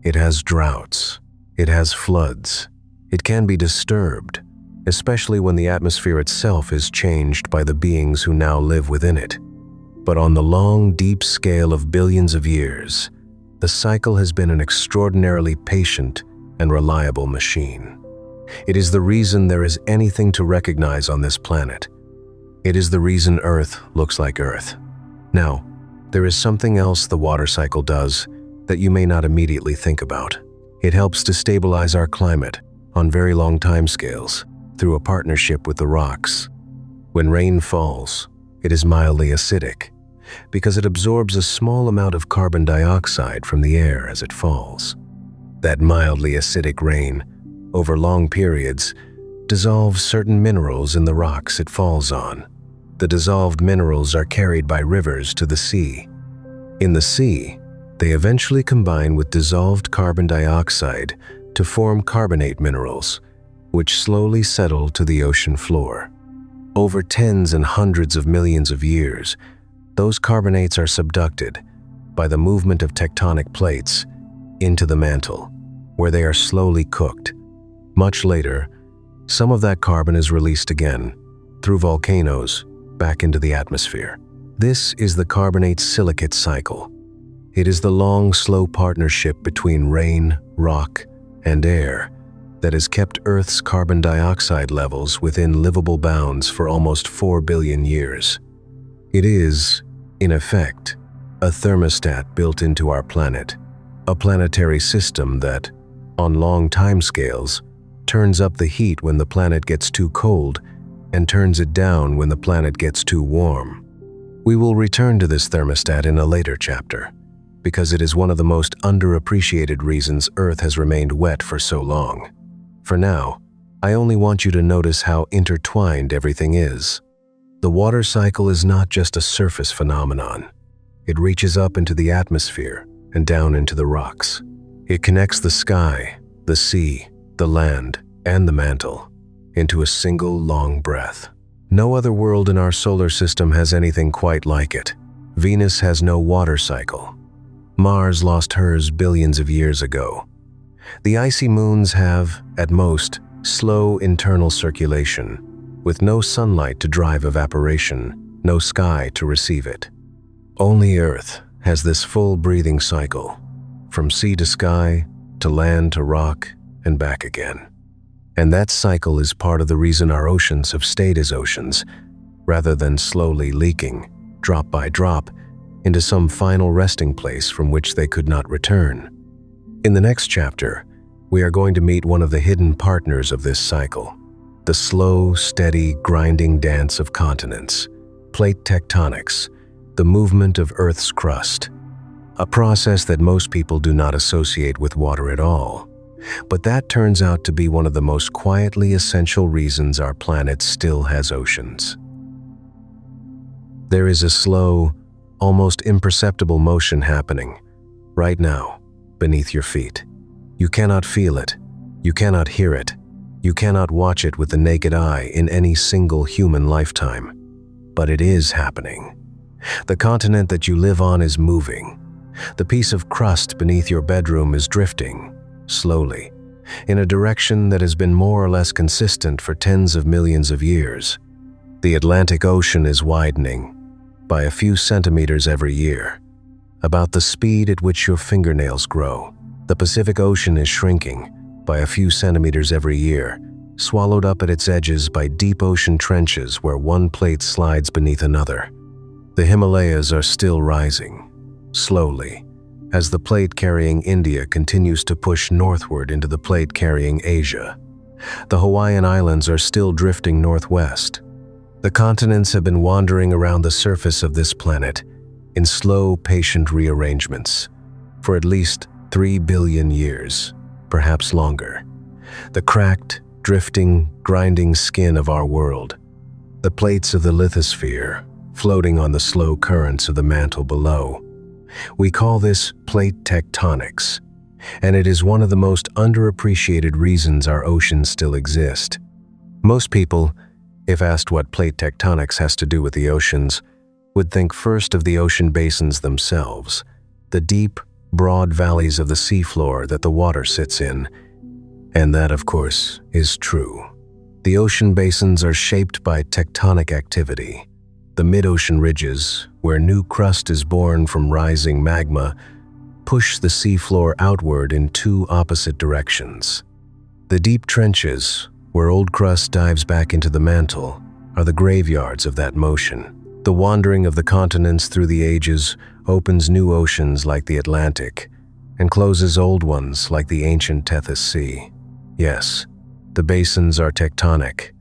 It has droughts. It has floods. It can be disturbed, especially when the atmosphere itself is changed by the beings who now live within it. But on the long, deep scale of billions of years, the cycle has been an extraordinarily patient and reliable machine. It is the reason there is anything to recognize on this planet. It is the reason Earth looks like Earth. Now, there is something else the water cycle does that you may not immediately think about. It helps to stabilize our climate on very long timescales through a partnership with the rocks. When rain falls, it is mildly acidic because it absorbs a small amount of carbon dioxide from the air as it falls. That mildly acidic rain, over long periods, dissolves certain minerals in the rocks it falls on. The dissolved minerals are carried by rivers to the sea. In the sea, they eventually combine with dissolved carbon dioxide to form carbonate minerals, which slowly settle to the ocean floor. Over tens and hundreds of millions of years, those carbonates are subducted by the movement of tectonic plates into the mantle, where they are slowly cooked. Much later, some of that carbon is released again, through volcanoes, back into the atmosphere. This is the carbonate-silicate cycle. It is the long, slow partnership between rain, rock, and air that has kept Earth's carbon dioxide levels within livable bounds for almost 4 billion years. It is, in effect, a thermostat built into our planet, a planetary system that, on long timescales, turns up the heat when the planet gets too cold and turns it down when the planet gets too warm. We will return to this thermostat in a later chapter, because it is one of the most underappreciated reasons Earth has remained wet for so long. For now, I only want you to notice how intertwined everything is. The water cycle is not just a surface phenomenon. It reaches up into the atmosphere and down into the rocks. It connects the sky, the sea, the land, and the mantle into a single long breath. No other world in our solar system has anything quite like it. Venus has no water cycle. Mars lost hers billions of years ago. The icy moons have, at most, slow internal circulation, with no sunlight to drive evaporation, no sky to receive it. Only Earth has this full breathing cycle, from sea to sky, to land to rock, and back again. And that cycle is part of the reason our oceans have stayed as oceans, rather than slowly leaking, drop by drop, into some final resting place from which they could not return. In the next chapter, we are going to meet one of the hidden partners of this cycle, the slow, steady, grinding dance of continents, plate tectonics, the movement of Earth's crust, a process that most people do not associate with water at all. But that turns out to be one of the most quietly essential reasons our planet still has oceans. There is a slow, almost imperceptible motion happening right now beneath your feet. You cannot feel it, you cannot hear it, you cannot watch it with the naked eye in any single human lifetime. But it is happening. The continent that you live on is moving. The piece of crust beneath your bedroom is drifting, slowly, in a direction that has been more or less consistent for tens of millions of years. The Atlantic Ocean is widening by a few centimeters every year, about the speed at which your fingernails grow. The Pacific Ocean is shrinking by a few centimeters every year, swallowed up at its edges by deep ocean trenches where one plate slides beneath another. The Himalayas are still rising, slowly, as the plate carrying India continues to push northward into the plate carrying Asia. The Hawaiian Islands are still drifting northwest. The continents have been wandering around the surface of this planet in slow, patient rearrangements for at least 3 billion years, perhaps longer. The cracked, drifting, grinding skin of our world, the plates of the lithosphere floating on the slow currents of the mantle below. We call this plate tectonics, and it is one of the most underappreciated reasons our oceans still exist. Most people, if asked what plate tectonics has to do with the oceans, would think first of the ocean basins themselves, the deep, broad valleys of the seafloor that the water sits in. And that, of course, is true. The ocean basins are shaped by tectonic activity. The mid-ocean ridges, where new crust is born from rising magma, push the seafloor outward in two opposite directions. The deep trenches, where old crust dives back into the mantle, are the graveyards of that motion. The wandering of the continents through the ages opens new oceans like the Atlantic and closes old ones like the ancient Tethys Sea. Yes, the basins are tectonic,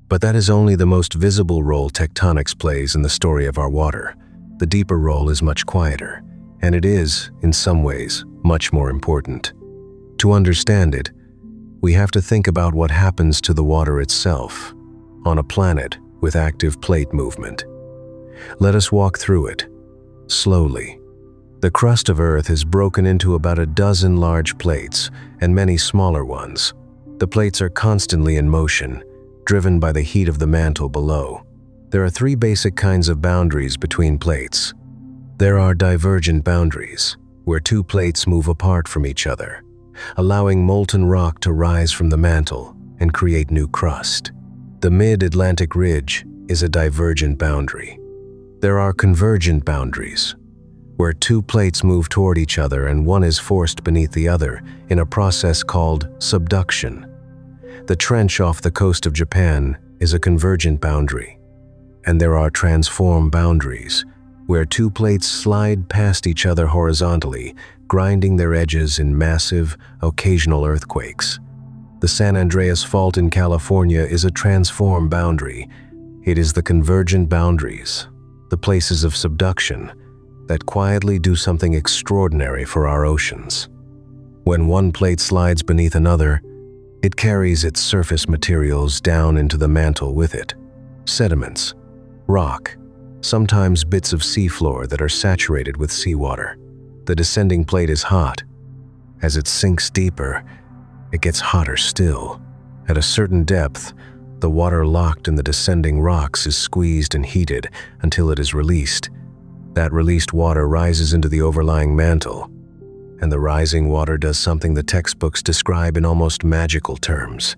but that is only the most visible role tectonics plays in the story of our water. The deeper role is much quieter, and it is, in some ways, much more important. To understand it, we have to think about what happens to the water itself, on a planet with active plate movement. Let us walk through it, slowly. The crust of Earth is broken into about a dozen large plates and many smaller ones. The plates are constantly in motion, driven by the heat of the mantle below. There are three basic kinds of boundaries between plates. There are divergent boundaries, where two plates move apart from each other, allowing molten rock to rise from the mantle and create new crust. The mid-Atlantic ridge is a divergent boundary. There are convergent boundaries, where two plates move toward each other and one is forced beneath the other in a process called subduction. The trench off the coast of Japan is a convergent boundary, and there are transform boundaries, where two plates slide past each other horizontally, grinding their edges in massive, occasional earthquakes. The San Andreas Fault in California is a transform boundary. It is the convergent boundaries, the places of subduction, that quietly do something extraordinary for our oceans. When one plate slides beneath another, it carries its surface materials down into the mantle with it. Sediments, rock, sometimes bits of seafloor that are saturated with seawater. The descending plate is hot. As it sinks deeper, it gets hotter still. At a certain depth, the water locked in the descending rocks is squeezed and heated until it is released. That released water rises into the overlying mantle, and the rising water does something the textbooks describe in almost magical terms.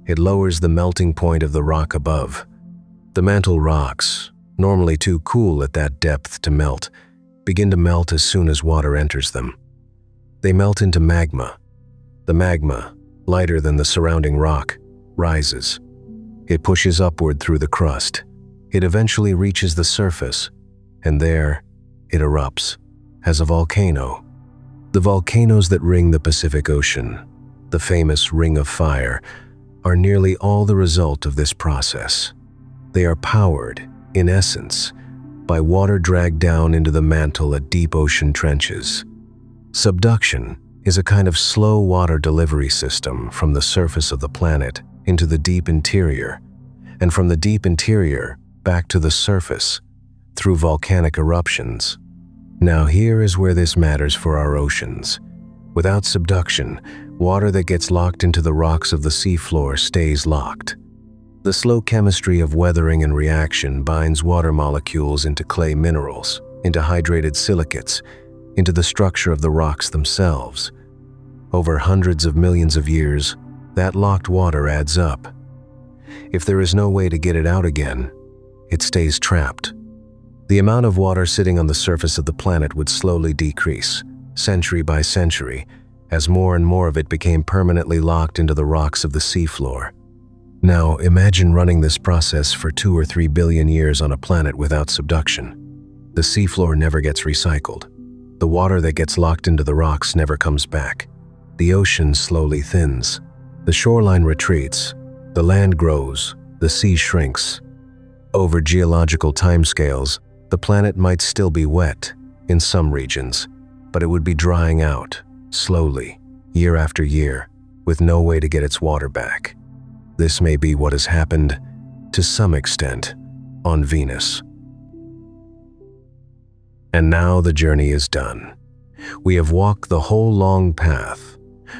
It lowers the melting point of the rock above. The mantle rocks, normally too cool at that depth to melt, begin to melt as soon as water enters them. They melt into magma. The magma, lighter than the surrounding rock, rises. It pushes upward through the crust. It eventually reaches the surface, and there it erupts as a volcano. The volcanoes that ring the Pacific Ocean, the famous Ring of Fire, are nearly all the result of this process. They are powered, in essence, by water dragged down into the mantle at deep ocean trenches. Subduction is a kind of slow water delivery system from the surface of the planet into the deep interior, and from the deep interior back to the surface through volcanic eruptions. Now here is where this matters for our oceans. Without subduction, water that gets locked into the rocks of the seafloor stays locked. The slow chemistry of weathering and reaction binds water molecules into clay minerals, into hydrated silicates, into the structure of the rocks themselves. Over hundreds of millions of years, that locked water adds up. If there is no way to get it out again, it stays trapped. The amount of water sitting on the surface of the planet would slowly decrease, century by century, as more and more of it became permanently locked into the rocks of the seafloor. Now, imagine running this process for 2 or 3 billion years on a planet without subduction. The seafloor never gets recycled. The water that gets locked into the rocks never comes back. The ocean slowly thins. The shoreline retreats. The land grows. The sea shrinks. Over geological timescales, the planet might still be wet in some regions, but it would be drying out, slowly, year after year, with no way to get its water back. This may be what has happened, to some extent, on Venus. And now the journey is done. We have walked the whole long path,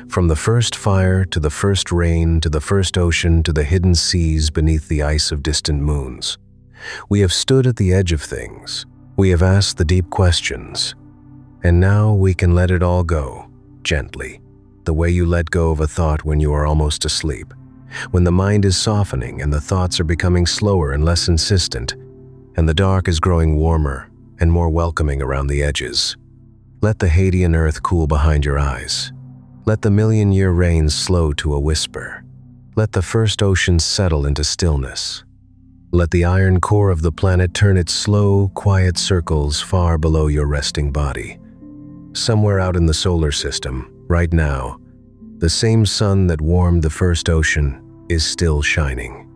from the first fire to the first rain to the first ocean to the hidden seas beneath the ice of distant moons. We have stood at the edge of things. We have asked the deep questions. And now we can let it all go, gently, the way you let go of a thought when you are almost asleep, when the mind is softening and the thoughts are becoming slower and less insistent, and the dark is growing warmer and more welcoming around the edges. Let the Hadean earth cool behind your eyes. Let the million-year rains slow to a whisper. Let the first oceans settle into stillness. Let the iron core of the planet turn its slow, quiet circles far below your resting body. Somewhere out in the solar system, right now, the same sun that warmed the first ocean is still shining.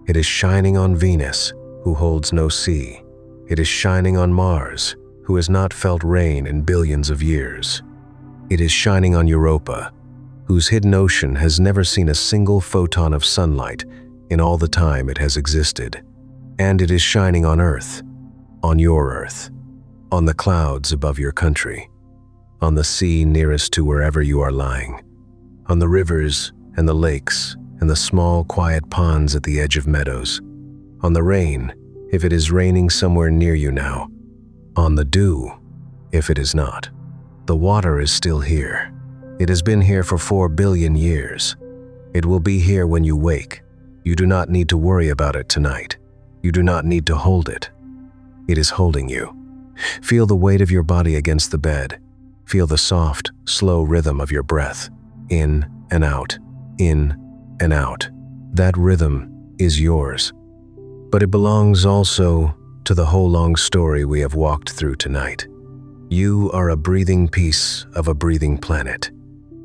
It is shining on Venus, who holds no sea. It is shining on Mars, who has not felt rain in billions of years. It is shining on Europa, whose hidden ocean has never seen a single photon of sunlight in all the time it has existed. And it is shining on Earth, on your Earth, on the clouds above your country, on the sea nearest to wherever you are lying, on the rivers and the lakes and the small quiet ponds at the edge of meadows, on the rain, if it is raining somewhere near you now, on the dew, if it is not. The water is still here. It has been here for 4 billion years. It will be here when you wake. You do not need to worry about it tonight. You do not need to hold it. It is holding you. Feel the weight of your body against the bed. Feel the soft, slow rhythm of your breath. In and out, in and out. That rhythm is yours. But it belongs also to the whole long story we have walked through tonight. You are a breathing piece of a breathing planet.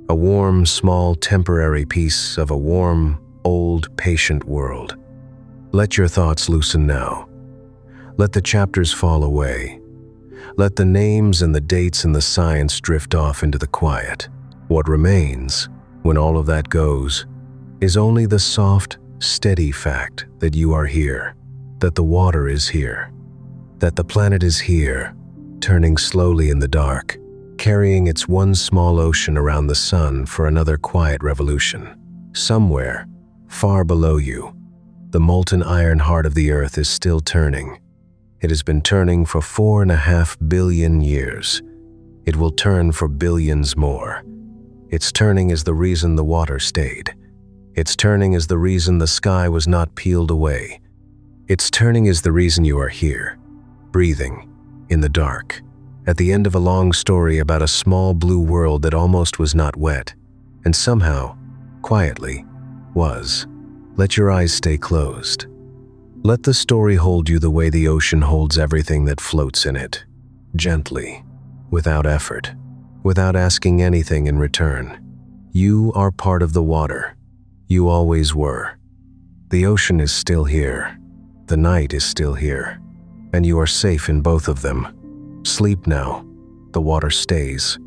A warm, small, temporary piece of a warm, old, patient world. Let your thoughts loosen now. Let the chapters fall away. Let the names and the dates and the science drift off into the quiet. What remains, when all of that goes, is only the soft, steady fact that you are here, that the water is here, that the planet is here, turning slowly in the dark, carrying its one small ocean around the sun for another quiet revolution. Somewhere, far below you, the molten iron heart of the earth is still turning. It has been turning for 4.5 billion years. It will turn for billions more. Its turning is the reason the water stayed. Its turning is the reason the sky was not peeled away. Its turning is the reason you are here, breathing, in the dark, at the end of a long story about a small blue world that almost was not wet, and somehow, quietly, was. Let your eyes stay closed. Let the story hold you the way the ocean holds everything that floats in it, gently, without effort, without asking anything in return. You are part of the water. You always were. The ocean is still here. The night is still here. And you are safe in both of them. Sleep now. The water stays.